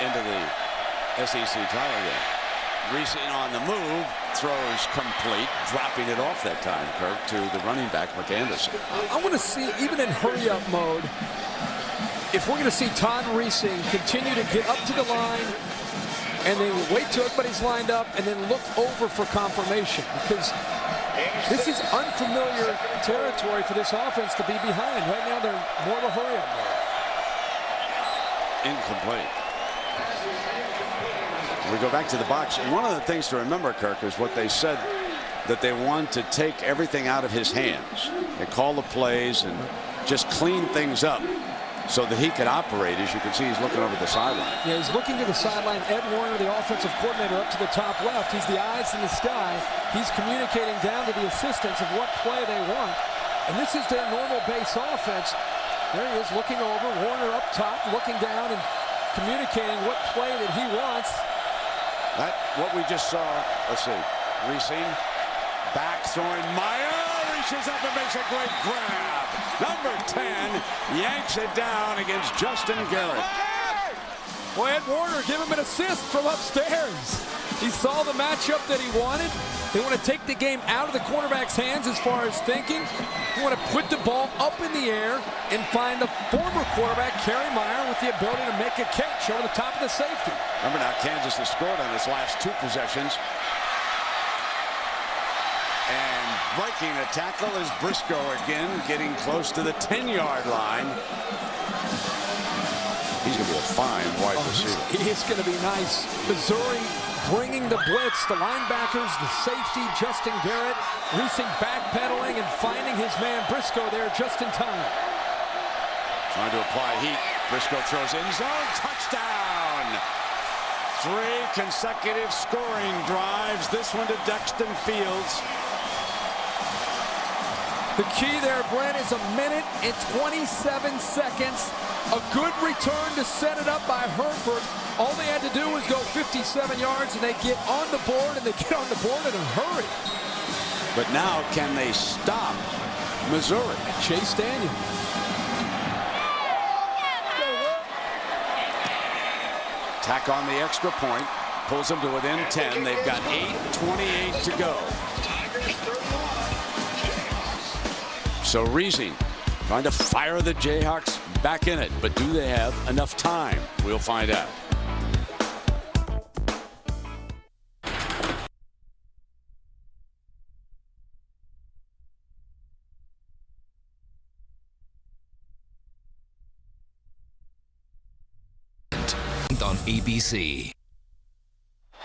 into the SEC title game. Reesing on the move, throws complete, dropping it off that time, Kirk, to the running back, McAnderson. I want to see, even in hurry-up mode, if we're going to see Todd Reesing continue to get up to the line and then wait till everybody's lined up and then look over for confirmation, because this is unfamiliar territory for this offense to be behind. Right now, they're more of a hurry-up mode. Incomplete. We go back to the box. One of the things to remember, Kirk, is what they said, that they want to take everything out of his hands and call the plays and just clean things up so that he could operate. As you can see, he's looking over the sideline. Yeah, he's looking to the sideline. Ed Warner, the offensive coordinator, up to the top left. He's the eyes in the sky. He's communicating down to the assistants of what play they want. And this is their normal base offense. There he is looking over. Warner up top, looking down and communicating what play that he wants. That, what we just saw, let's see, Reesing, back throwing, Meyer reaches up and makes a great grab. Number 10 yanks it down against Justin Garrett. Well, Ed Warner gave him an assist from upstairs. He saw the matchup that he wanted. They want to take the game out of the quarterback's hands as far as thinking. They want to put the ball up in the air and find the former quarterback, Kerry Meyer, with the ability to make a catch over the top of the safety. Remember now, Kansas has scored on his last 2 possessions. And breaking a tackle is Briscoe again, getting close to the 10-yard line. He's going to be a fine wide receiver. He is going to be nice. Missouri bringing the blitz, the linebackers, the safety, Justin Garrett, Reesing backpedaling and finding his man Briscoe there just in time. Trying to apply heat. Briscoe throws in zone. Touchdown! 3 consecutive scoring drives. This one to Dexton Fields. The key there, Brent, is 1 minute and 27 seconds. A good return to set it up by Herford. All they had to do was go 57 yards, and they get on the board, and they get on the board in a hurry. But now, can they stop Missouri? Chase Daniel. Tack on the extra point. Pulls them to within 10. They've got 8:28 to go. So Reesing trying to fire the Jayhawks back in it, but do they have enough time? We'll find out. On ABC.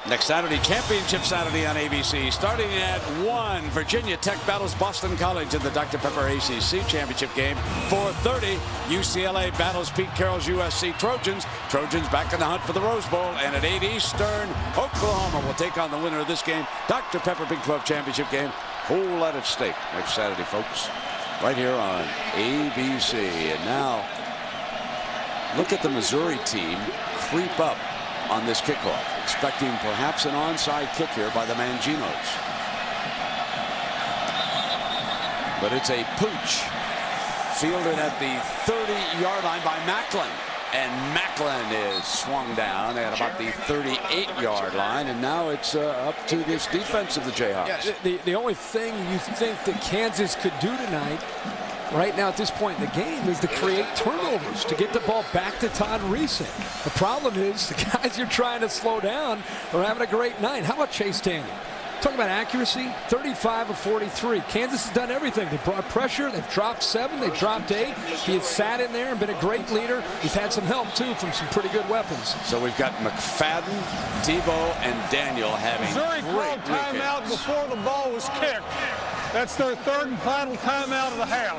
Next Saturday, Championship Saturday on ABC. Starting at 1, Virginia Tech battles Boston College in the Dr. Pepper ACC Championship game. 4:30, UCLA battles Pete Carroll's USC Trojans. Trojans back in the hunt for the Rose Bowl. And at 8 Eastern, Oklahoma will take on the winner of this game. Dr. Pepper Big 12 Championship game. Whole lot at stake next Saturday, folks. Right here on ABC. And now, look at the Missouri team creep up on this kickoff, expecting perhaps an onside kick here by the Manginos. But it's a pooch fielded at the 30-yard line by Macklin. And Macklin is swung down at about the 38-yard line, and now it's up to this defense of the Jayhawks. Yeah, the only thing you think that Kansas could do tonight, right now at this point in the game, is to create turnovers, to get the ball back to Todd Reesing. The problem is the guys you're trying to slow down are having a great night. How about Chase Daniel? Talking about accuracy, 35 of 43. Kansas has done everything. They brought pressure. They've dropped 7. They've dropped 8. He has sat in there and been a great leader. He's had some help, too, from some pretty good weapons. So we've got McFadden, Tebow, and Daniel having Missouri great called timeout before the ball was kicked. That's their 3rd and final timeout of the half.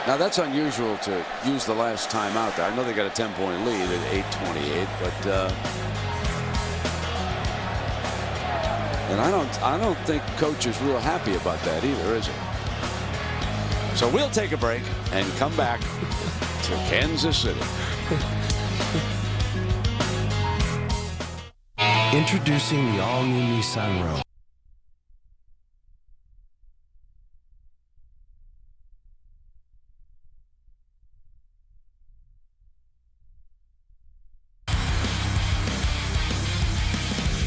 Now, that's unusual to use the last timeout there. I know they got a 10-point lead at 8:28, but and I don't think coach is real happy about that either, is he? So we'll take a break and come back to Kansas City. Introducing the all-new Nissan Rogue.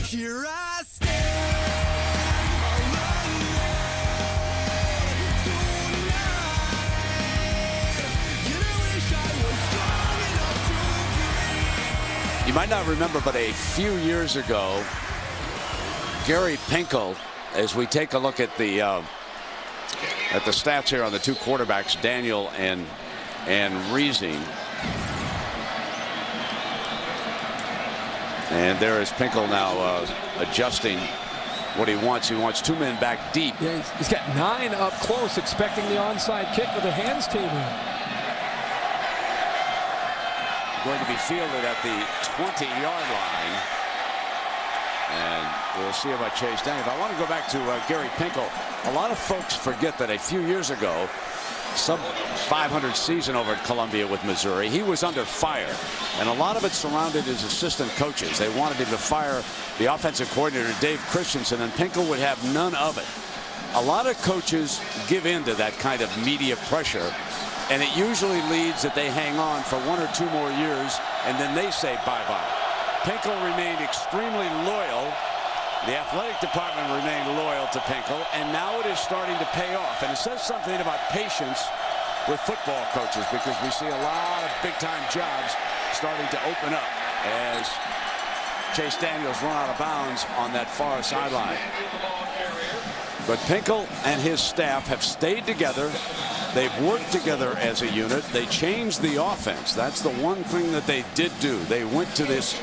Here I stand. You might not remember, but a few years ago, Gary Pinkel, as we take a look at the stats here on the 2 quarterbacks, Daniel and Reesing. And there is Pinkel now adjusting what he wants. He wants 2 men back deep. Yeah, he's got 9 up close, expecting the onside kick with a hands table. Going to be fielded at the 20-yard line. And we'll see about Chase Daniel. But I want to go back to Gary Pinkel. A lot of folks forget that a few years ago, sub 500 season over at Columbia with Missouri, he was under fire, and a lot of it surrounded his assistant coaches. They wanted him to fire the offensive coordinator Dave Christensen, and Pinkel would have none of it. A lot of coaches give in to that kind of media pressure, And it usually leads that they hang on for 1 or 2 more years, and then they say bye-bye. Pinkel remained extremely loyal. The athletic department remained loyal to Pinkel, and now it is starting to pay off. And it says something about patience with football coaches, because we see a lot of big-time jobs starting to open up as Chase Daniels run out of bounds on that far sideline. But Pinkel and his staff have stayed together. They've worked together as a unit. They changed the offense. That's the one thing that they did do. They went to this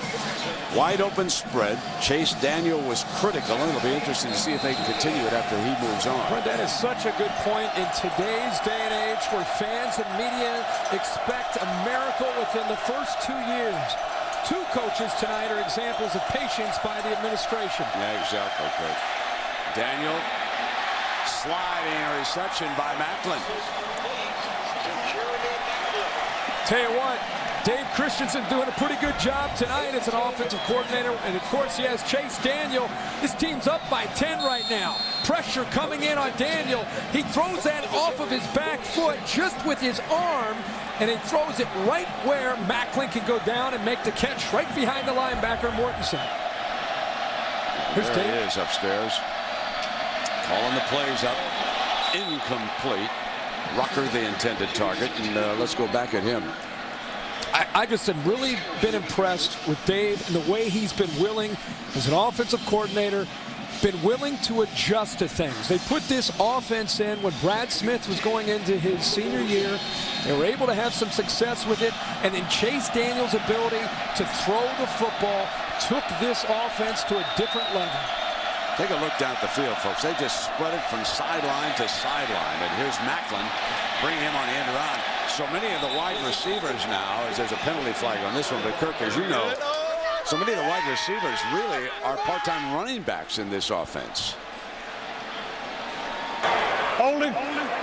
wide open spread. Chase Daniel was critical. It'll be interesting to see if they can continue it after he moves on. Well, that is such a good point in today's day and age where fans and media expect a miracle within the first 2 years. 2 coaches tonight are examples of patience by the administration. Yeah, exactly. Good. Daniel sliding a reception by Macklin. Tell you what, Dave Christensen doing a pretty good job tonight as an offensive coordinator. And of course, he has Chase Daniel. This team's up by 10 right now. Pressure coming in on Daniel. He throws that off of his back foot just with his arm, and he throws it right where Macklin can go down and make the catch right behind the linebacker, Mortensen. Here's There Dave. he is upstairs. Calling the plays up. Incomplete. Rucker, the intended target, and let's go back at him. I just have really been impressed with Dave and the way he's been willing, as an offensive coordinator, been willing to adjust to things. They put this offense in when Brad Smith was going into his senior year. They were able to have some success with it, and then Chase Daniel's ability to throw the football took this offense to a different level. Take a look down at the field, folks. They just spread it from sideline to sideline. And here's Macklin. Bring him on the end around. So many of the wide receivers now, as there's a penalty flag on this one, but Kirk, as you know, so many of the wide receivers really are part-time running backs in this offense. Holding,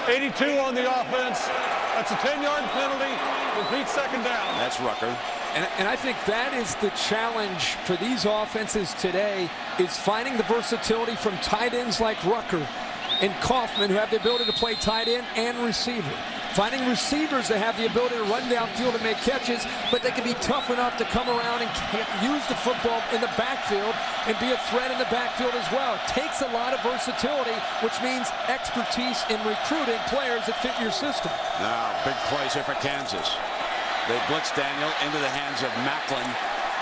82 on the offense. That's a 10-yard penalty. Repeat second down. That's Rucker. And I think that is the challenge for these offenses today, is finding the versatility from tight ends like Rucker and Kaufman, who have the ability to play tight end and receiver. Finding receivers that have the ability to run downfield and make catches, but they can be tough enough to come around and use the football in the backfield and be a threat in the backfield as well. It takes a lot of versatility, which means expertise in recruiting players that fit your system. Now, big plays here for Kansas. They blitz Daniel into the hands of Macklin,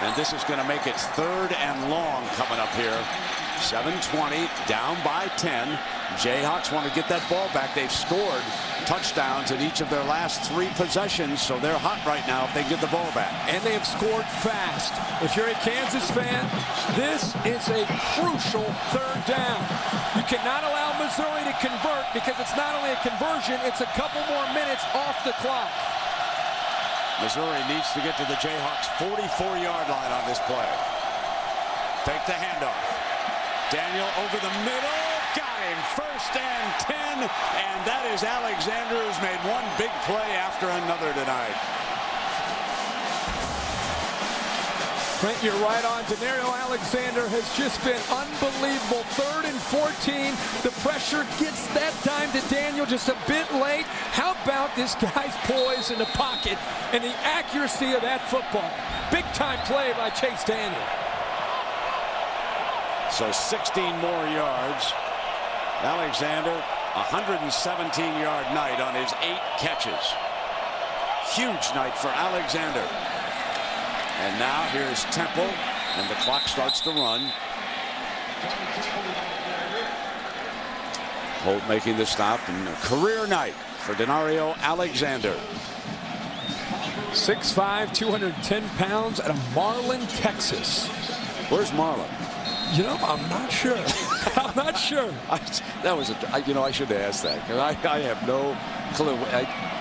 and this is going to make it 3rd and long coming up here. 7:20, down by 10. Jayhawks want to get that ball back. They've scored touchdowns in each of their last 3 possessions, so they're hot right now if they get the ball back. And they have scored fast. If you're a Kansas fan, this is a crucial 3rd down. You cannot allow Missouri to convert, because it's not only a conversion, it's a couple more minutes off the clock. Missouri needs to get to the Jayhawks' 44-yard line on this play. Fake the handoff. Daniel over the middle. Got him. 1st and 10. And that is Alexander, who's made one big play after another tonight. Brent, you're right on. Denario Alexander has just been unbelievable. 3rd and 14. The pressure gets that time to Daniel just a bit late. How about this guy's poise in the pocket and the accuracy of that football? Big time play by Chase Daniel. So 16 more yards. Alexander, 117-yard night on his 8 catches. Huge night for Alexander. And now here's Temple, and the clock starts to run. Holt making the stop, and a career night for Denario Alexander. 6'5", 210 pounds out of Marlin, Texas. Where's Marlin? You know, I'm not sure. I'm not sure. That was I should have asked that, because I have no clue.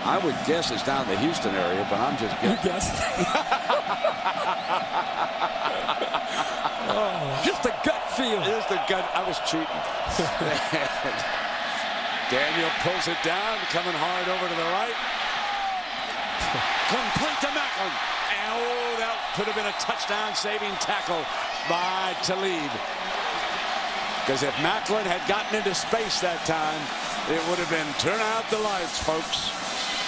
I would guess it's down the Houston area, but I'm just guessing. You guessed. Just a gut feel. Just a gut. I was cheating. Daniel pulls it down, coming hard over to the right. Complete to Macklin. And oh, that could have been a touchdown-saving tackle by Talib. Because if Macklin had gotten into space that time, it would have been turn out the lights, folks.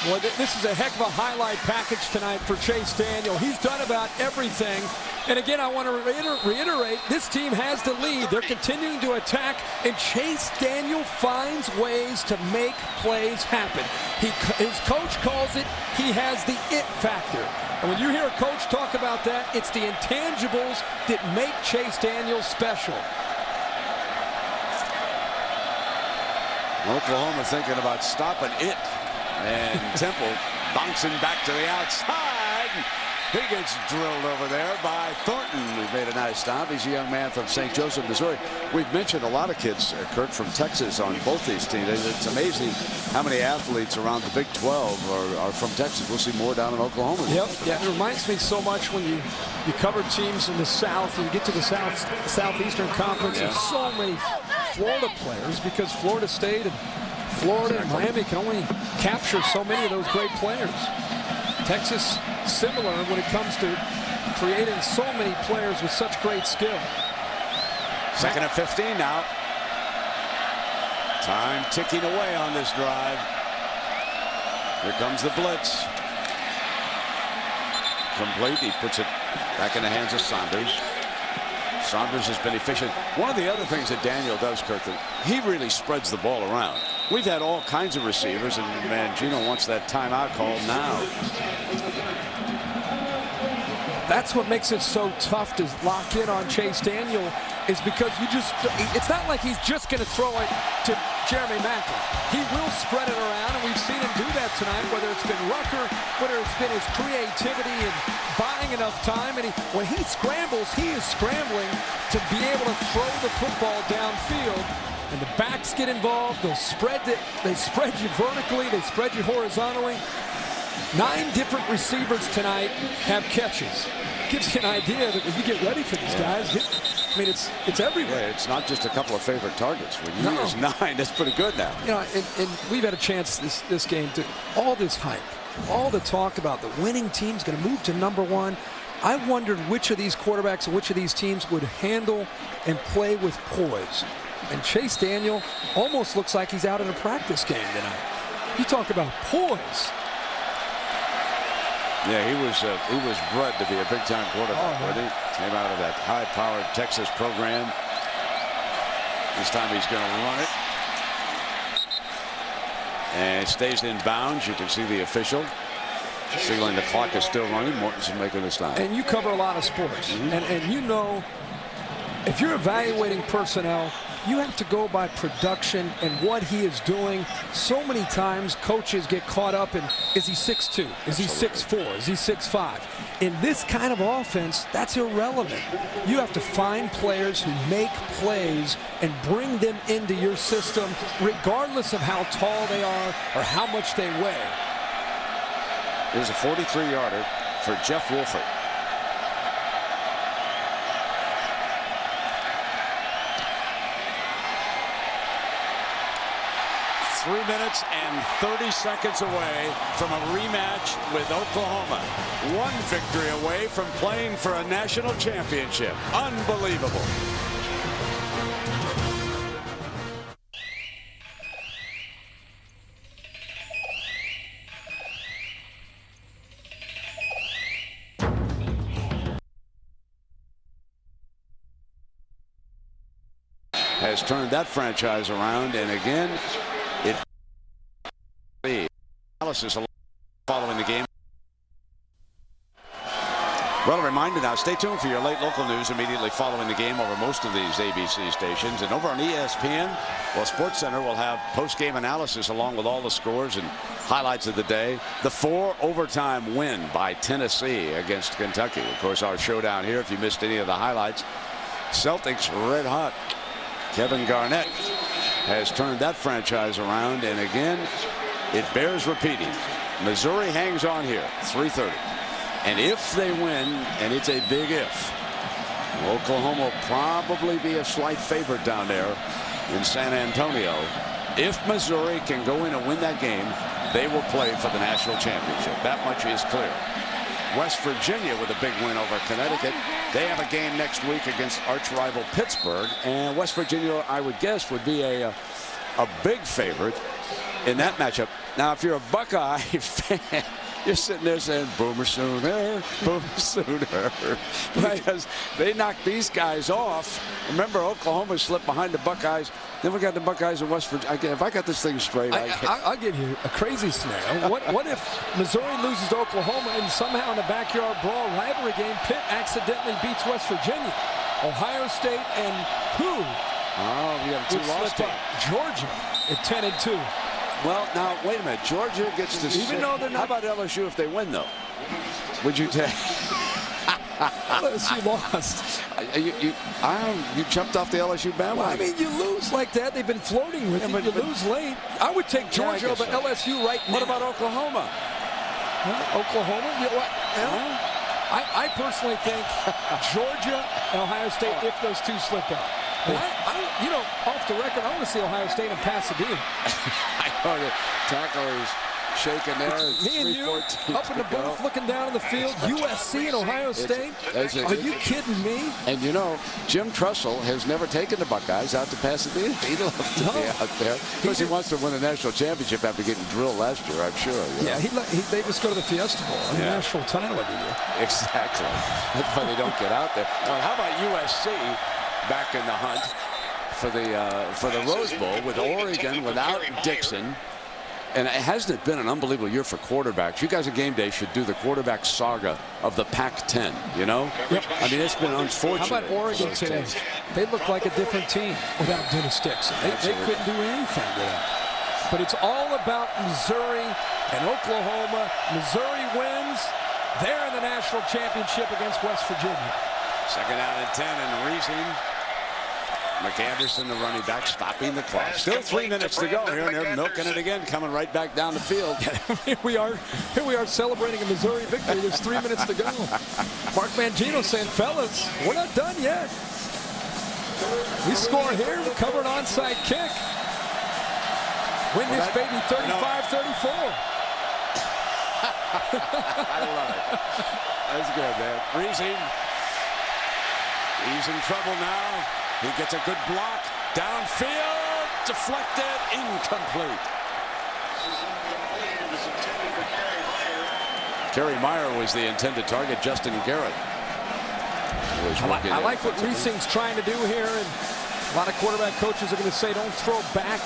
Well, this is a heck of a highlight package tonight for Chase Daniel. He's done about everything. And again, I want to reiterate, this team has the lead. They're continuing to attack, and Chase Daniel finds ways to make plays happen. His coach calls it, he has the it factor. And when you hear a coach talk about that, it's the intangibles that make Chase Daniel special. Oklahoma thinking about stopping it. And Temple bouncing back to the outside. He gets drilled over there by Thornton, who made a nice stop. He's a young man from St. Joseph, Missouri. We've mentioned a lot of kids, Kurt, from Texas on both these teams. It's amazing how many athletes around the Big 12 are from Texas. We'll see more down in Oklahoma. Yep. Yeah, it reminds me so much when you cover teams in the South, and you get to the Southeastern Conference, and so many Florida players, because Florida State and Florida and Miami can only capture so many of those great players. Texas, similar when it comes to creating so many players with such great skill. Second and 15 now. Time ticking away on this drive. Here comes the blitz. Complete. He puts it back in the hands of Saunders. Saunders has been efficient. One of the other things that Daniel does, Kurt, he really spreads the ball around. We've had all kinds of receivers, and Mangino wants that timeout called now. That's what makes it so tough to lock in on Chase Daniel, is because it's not like he's just going to throw it to Jeremy Macklin. He will spread it around, and we've seen him do that tonight, whether it's been Rucker, whether it's been his creativity and buying enough time. And when he scrambles, he is scrambling to be able to throw the football downfield. And the backs get involved. They spread you vertically. They spread you horizontally. 9 different receivers tonight have catches. Gives you an idea that when you get ready for these guys, I mean, it's everywhere. Yeah, it's not just a couple of favorite targets. When you use 9, that's pretty good now. You know, and we've had a chance this game to all this hype, all the talk about the winning team's going to move to #1. I wondered which of these quarterbacks and which of these teams would handle and play with poise. And Chase Daniel almost looks like he's out in a practice game tonight. You talk about poise. Yeah, he was bred to be a big-time quarterback, wasn't he? Came out of that high-powered Texas program. This time he's going to run it. And it stays in bounds. You can see the official signaling the clock is still running. Mortensen making a stop. And you cover a lot of sports. And you know, if you're evaluating personnel, you have to go by production and what he is doing. So many times coaches get caught up in, is he 6'2"? Is he 6'4"? Is he 6'5"? In this kind of offense, that's irrelevant. You have to find players who make plays and bring them into your system, regardless of how tall they are or how much they weigh. Here's a 43-yarder for Jeff Wolford. Three minutes and 30 seconds away from a rematch with Oklahoma. One victory away from playing for a national championship. Unbelievable. Has turned that franchise around, and again, it analysis following the game. Well, a reminder now, stay tuned for your late local news immediately following the game over most of these ABC stations. And over on ESPN, well, SportsCenter will have post-game analysis along with all the scores and highlights of the day. The 4-overtime win by Tennessee against Kentucky. Of course, our showdown here, if you missed any of the highlights, Celtics red hot. Kevin Garnett has turned that franchise around, and again, it bears repeating. Missouri hangs on here, 3:30. And if they win, and it's a big if, Oklahoma will probably be a slight favorite down there in San Antonio. If Missouri can go in and win that game, they will play for the national championship. That much is clear. West Virginia with a big win over Connecticut. They have a game next week against arch rival Pittsburgh, and West Virginia, I would guess, would be a big favorite in that matchup. Now, if you're a Buckeye fan, you're sitting there saying, Boomer Sooner, Boomer Sooner, because they knocked these guys off. Remember, Oklahoma slipped behind the Buckeyes. Then we got the Buckeyes in West Virginia. If I got this thing straight, I'll give you a crazy scenario. What if Missouri loses to Oklahoma and somehow in the backyard brawl rivalry game, Pitt accidentally beats West Virginia? Ohio State and who? Oh, we have two lost teams. Georgia at 10-2. Well, now, wait a minute. Georgia gets to Even though they're not. How about LSU if they win, though? Would you take? LSU lost. You jumped off the LSU bandwagon. Well, I mean, you lose like that. They've been floating with you. You lose late. I would take Georgia over LSU right now. What about Oklahoma? Oklahoma? You know what? I personally think Georgia and Ohio State if those two slip out. You know, off the record, I want to see Ohio State in Pasadena. I know the tackle is shaking there. Me and you up in the booth looking down in the field. USC and Ohio State. Are you kidding me? And you know, Jim Trussell has never taken the Buckeyes out to Pasadena. He'd love to be out there because he wants to win a national championship after getting drilled last year, I'm sure. Yeah, they just go to the Fiesta Bowl, the national title every year. Exactly. That's why they don't get out there. How about USC back in the hunt for the Rose Bowl with Oregon without Dixon? And hasn't it been an unbelievable year for quarterbacks? You guys at Game Day should do the quarterback saga of the Pac-10, you know? Yep. I mean, it's been unfortunate. How about Oregon today? They look like a different team without Dennis Dixon. They couldn't do anything with that. But it's all about Missouri and Oklahoma. Missouri wins. They're in the national championship against West Virginia. Second down and 10, and Reesing. McAnderson, the running back, stopping the clock. Still 3 minutes to go here, and they're milking it again, coming right back down the field. Here we are celebrating a Missouri victory. There's 3 minutes to go. Mark Mangino saying, fellas, we're not done yet. We score here, cover an onside kick. Win this baby 35-34. I love it. That's good, man. Reesing. He's in trouble now. He gets a good block. Downfield. Deflected. Incomplete. Kerry Meyer was the intended target. Justin Garrett. I like what Reesing's trying to do here. And a lot of quarterback coaches are going to say don't throw back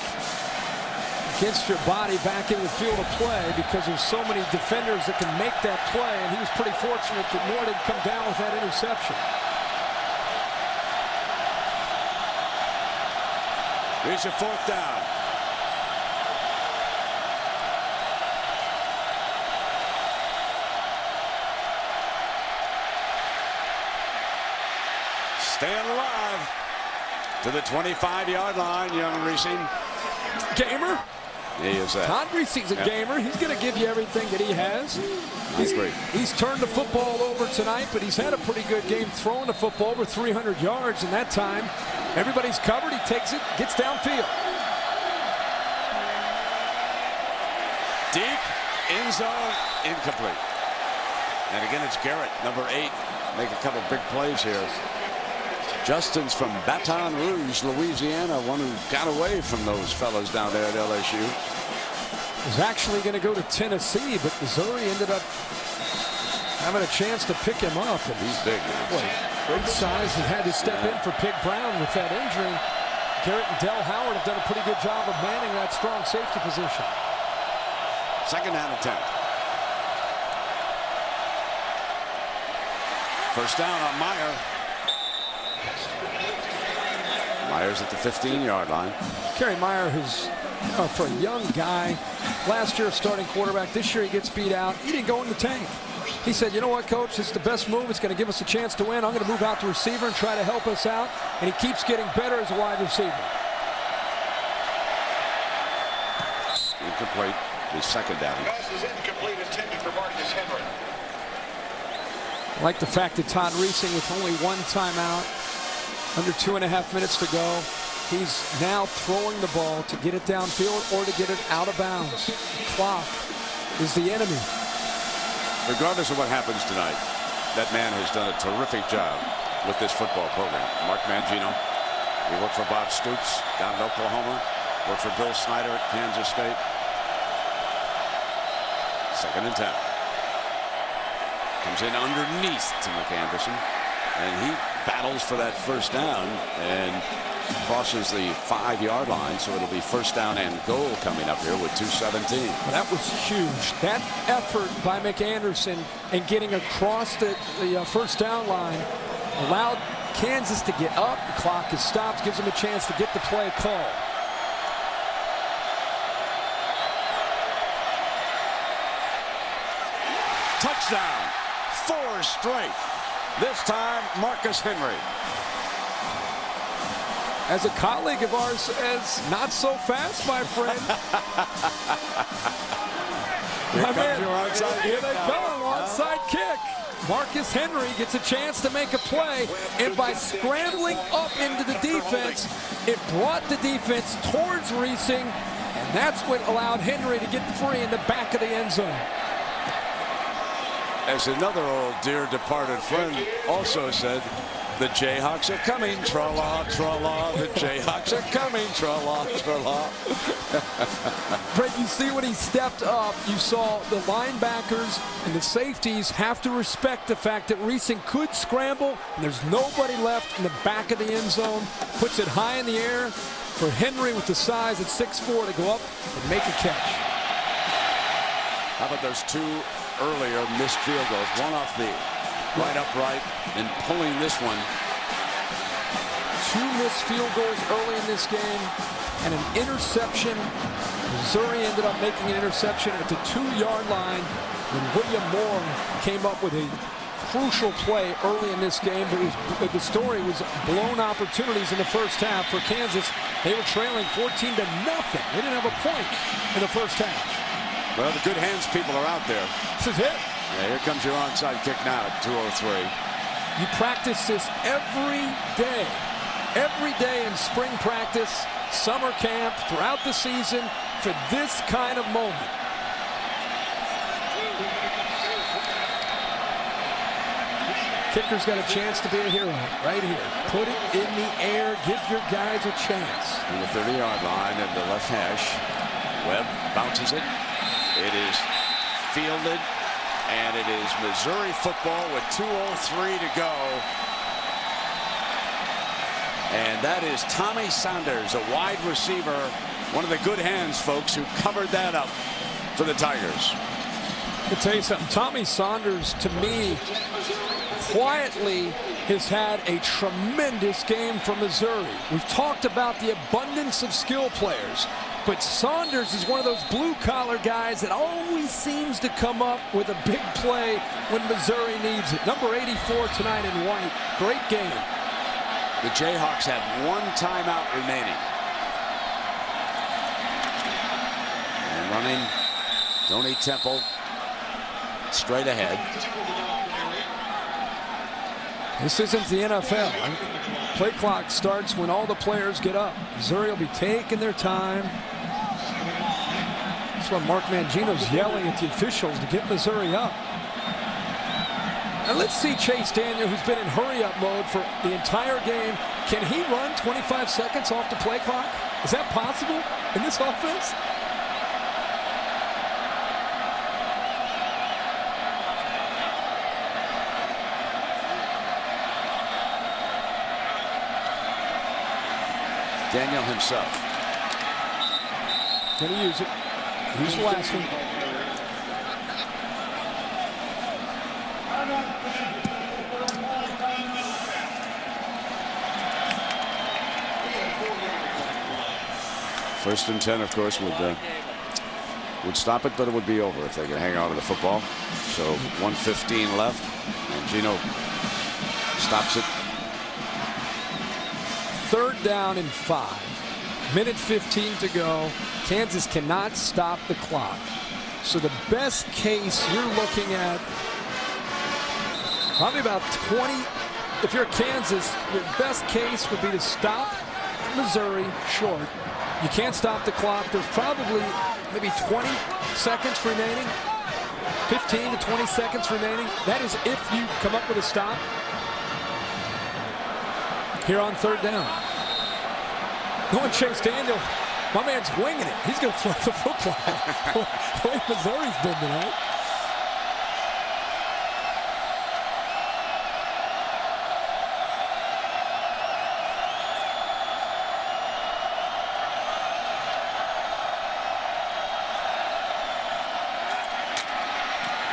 against your body back in the field of play because there's so many defenders that can make that play. And he was pretty fortunate that Moore didn't come down with that interception. Here's your fourth down. Staying alive to the 25-yard line, young Reesing. Gamer. He is that. Todd Reesing's a gamer. He's going to give you everything that he has. He's turned the football over tonight, but he's had a pretty good game throwing the football over 300 yards in that time. Everybody's covered. He takes it, gets downfield. Deep, end zone, incomplete. And again, it's Garrett, number 8. Make a couple big plays here. Justin's from Baton Rouge, Louisiana, one who got away from those fellas down there at LSU. Was actually going to go to Tennessee, but Missouri ended up having a chance to pick him up. And he's big, man. Boy, great size. He had to step in for Pig Brown with that injury. Garrett and Del Howard have done a pretty good job of manning that strong safety position. Second down and 10. First down on Meyer. Meyer's at the 15-yard line. Kerry Meyer, who's for a young guy, last year starting quarterback. This year he gets beat out. He didn't go in the tank. He said, you know what, coach, this is the best move. It's going to give us a chance to win. I'm going to move out to receiver and try to help us out. And he keeps getting better as a wide receiver. Incomplete. His second down. Pass is incomplete, intended for Marcus Henry. I like the fact that Todd Reesing, with only one timeout, under 2.5 minutes to go, he's now throwing the ball to get it downfield or to get it out of bounds. The clock is the enemy. Regardless of what happens tonight, that man has done a terrific job with this football program. Mark Mangino. He worked for Bob Stoops down in Oklahoma. Worked for Bill Snyder at Kansas State. 2nd and 10. Comes in underneath to McAnderson, and he battles for that first down and crosses the 5-yard line, so it'll be 1st down and goal coming up here with 2:17. Well, that was huge. That effort by McAnderson and getting across the 1st down line allowed Kansas to get up. The clock is stopped, gives them a chance to get the play called. Touchdown, 4 straight. This time, Marcus Henry. As a colleague of ours says, not so fast, my friend. My man, here they come, onside kick. Marcus Henry gets a chance to make a play, and by scrambling up into the defense, it brought the defense towards Reesing, and that's what allowed Henry to get free in the back of the end zone. As another old dear departed friend also said, the Jayhawks are coming, tra-la, tra-la. The Jayhawks are coming, tra-la, tra-la. Brett, you see when he stepped up, you saw the linebackers and the safeties have to respect the fact that Reesing could scramble, and there's nobody left in the back of the end zone. Puts it high in the air for Henry with the size at 6'4" to go up and make a catch. How about those 2 earlier missed field goals? One off the right upright and pulling this one. 2 missed field goals early in this game and an interception. Missouri ended up making an interception at the 2-yard line when William Moore came up with a crucial play early in this game. But the story was blown opportunities in the first half for Kansas. They were trailing 14-0. They didn't have a point in the first half. Well, the good hands people are out there. This is it. Yeah, here comes your onside kick now at 2:03. You practice this every day in spring practice, summer camp, throughout the season for this kind of moment. Kicker's got a chance to be a hero right here. Put it in the air, give your guys a chance. On the 30-yard line at the left hash, Webb bounces it. It is fielded, and it is Missouri football with 2:03 to go. And that is Tommy Saunders, a wide receiver, one of the good hands, folks, who covered that up for the Tigers. I'll tell you something, Tommy Saunders, to me, quietly has had a tremendous game for Missouri. We've talked about the abundance of skill players, but Saunders is one of those blue-collar guys that always seems to come up with a big play when Missouri needs it. Number 84 tonight in white. Great game. The Jayhawks have 1 timeout remaining. And running, Tony Temple straight ahead. This isn't the NFL. Play clock starts when all the players get up. Missouri will be taking their time. That's why Mark Mangino's yelling at the officials to get Missouri up. And let's see Chase Daniel, who's been in hurry-up mode for the entire game. Can he run 25 seconds off the play clock? Is that possible in this offense? Daniel himself. Going to use it. Here's the last one. First and 10, of course, would stop it, but it would be over if they could hang on to the football. So 1:15 left, and Gino stops it. 3rd down and 5. Minute 15 to go. Kansas cannot stop the clock. So the best case you're looking at, probably about 20. If you're Kansas, your best case would be to stop Missouri short. You can't stop the clock. There's probably maybe 20 seconds remaining. 15 to 20 seconds remaining. That is if you come up with a stop. Here on 3rd down. Going Chase Daniel. My man's winging it. He's going to throw the football. The way Missouri's been tonight.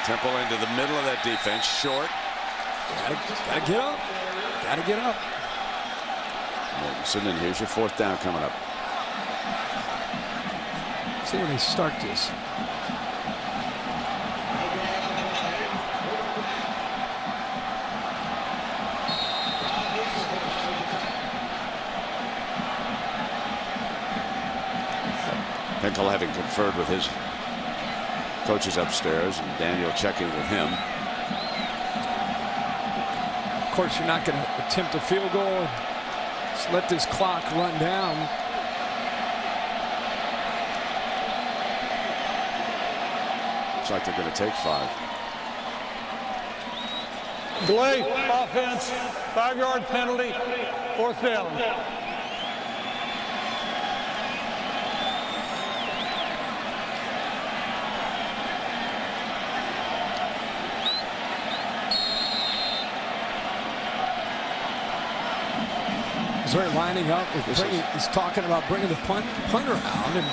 Temple into the middle of that defense, short. Gotta get up. Gotta get up. Williamson, and here's your 4th down coming up. See when they start this. Pinkel having conferred with his coaches upstairs, and Daniel checking with him. Of course, you're not going to attempt a field goal and just let this clock run down. Looks like they're going to take 5. Delay, offense, 5-yard penalty, 4th down. Missouri lining up. He's talking about bringing the punter out, and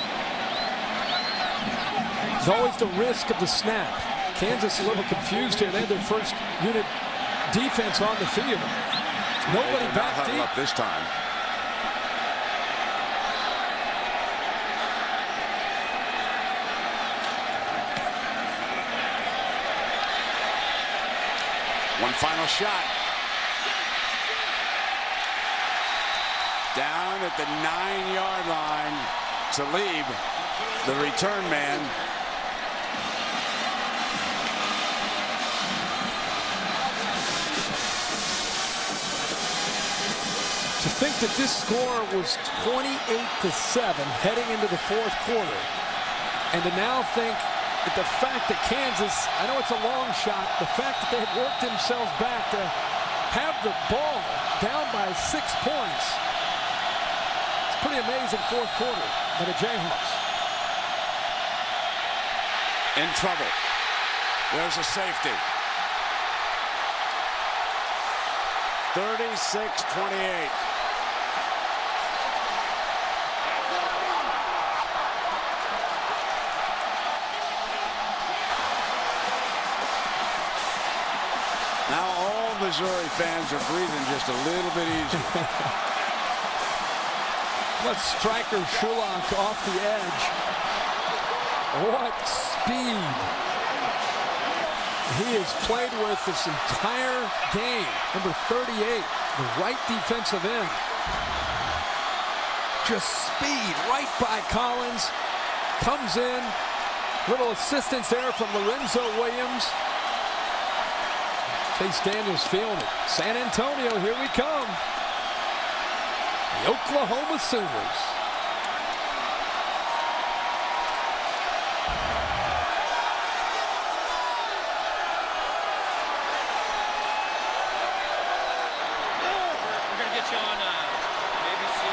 there's always the risk of the snap. Kansas a little confused here. They had their first unit defense on the field. Nobody back deep. Up this time. One final shot. Down at the 9-yard line. Talib, the return man. To think that this score was 28-7 heading into the 4th quarter, and to now think that the fact that Kansas, I know it's a long shot, the fact that they had worked themselves back to have the ball down by 6 points. Pretty amazing 4th quarter by the Jayhawks. In trouble. There's a safety. 36-28. Now all Missouri fans are breathing just a little bit easier. Let striker Schulach off the edge. What speed he has played with this entire game. Number 38, the right defensive end. Just speed right by Collins. Comes in. Little assistance there from Lorenzo Williams. Chase Daniels feeling it. San Antonio, here we come. The Oklahoma Sooners. We're going to get you on ABC.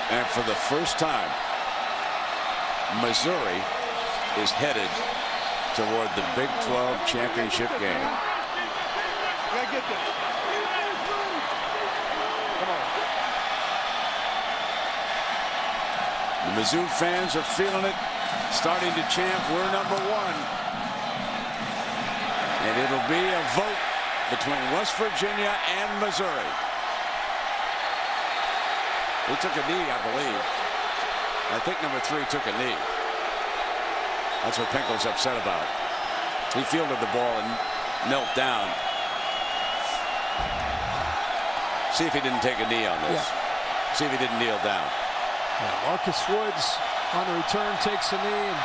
And for the first time, Missouri is headed toward the Big 12 championship game. The Mizzou fans are feeling it, starting to chant, "We're number 1." And it'll be a vote between West Virginia and Missouri. He took a knee, I believe. I think number 3 took a knee. That's what Pinkel's upset about. He fielded the ball and knelt down. See if he didn't take a knee on this. Yeah. See if he didn't kneel down. Yeah, Marcus Woods on the return takes a knee. And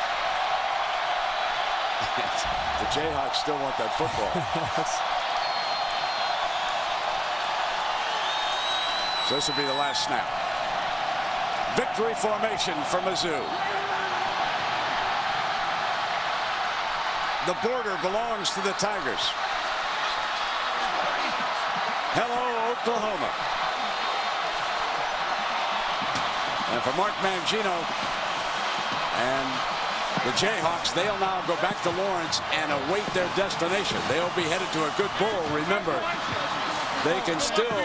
the Jayhawks still want that football. So this will be the last snap. Victory formation for Mizzou. the border belongs to the Tigers. Hello, Oklahoma. And for Mark Mangino and the Jayhawks, they'll now go back to Lawrence and await their destination. They'll be headed to a good bowl. Remember, they can still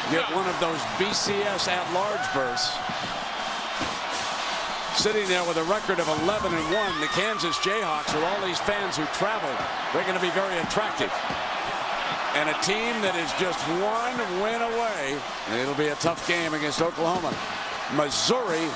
get one of those BCS at-large berths. Sitting there with a record of 11-1, the Kansas Jayhawks, with all these fans who travel, they're going to be very attractive. And a team that is just one win away. And it'll be a tough game against Oklahoma. Missouri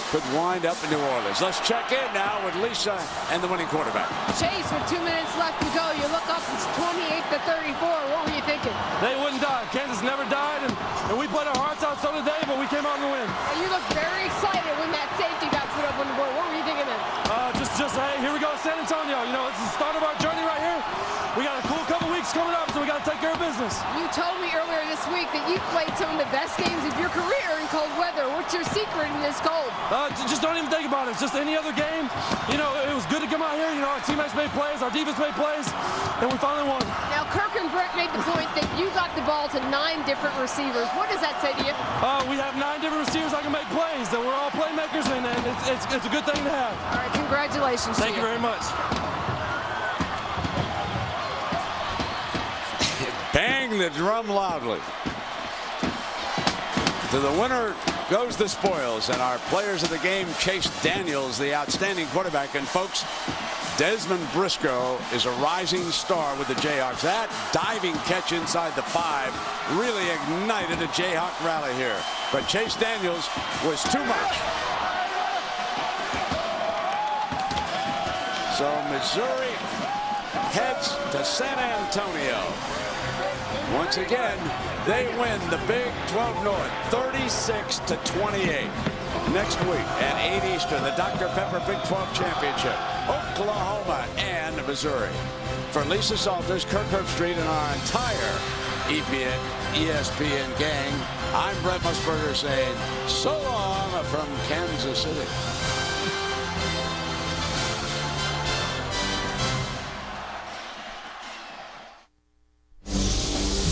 could wind up in New Orleans. Let's check in now with Lisa and the winning quarterback. Chase, with 2 minutes left to go, you look up, it's 28-34. What were you thinking? They wouldn't die. Kansas never died, and we played our hearts out so today, but we came out in the win. And you looked very excited when that safety got put up on the board. What were you thinking then? Hey, here we go, San Antonio. You know, it's the start of our journey right here. We got a cool couple weeks coming up, so we got to take care of business. You told me earlier this week that you played some of the best games of your career in cold weather. What's your secret in this cold? Just don't even think about it. It's just any other game. You know, it was good to come out here. You know, our teammates made plays, our defense made plays, and we finally won. Now, Kirk and Brett made the point that you got the ball to 9 different receivers. What does that say to you? We have 9 different receivers that can make plays, and we're all playmakers, and it's a good thing to have. All right, congratulations. Thank you very much. Bang the drum loudly. To the winner goes the spoils, and our players of the game, Chase Daniels, the outstanding quarterback. And folks, Desmond Briscoe is a rising star with the Jayhawks. That diving catch inside the 5 really ignited a Jayhawk rally here. But Chase Daniels was too much. So Missouri heads to San Antonio. Once again, they win the Big 12 North 36-28. Next week at 8 Eastern, the Dr. Pepper Big 12 Championship, Oklahoma and Missouri. For Lisa Salters, Kirk Herbstreit, and our entire ESPN gang, I'm Brett Musburger saying so long from Kansas City.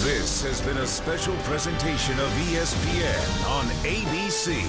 This has been a special presentation of ESPN on ABC.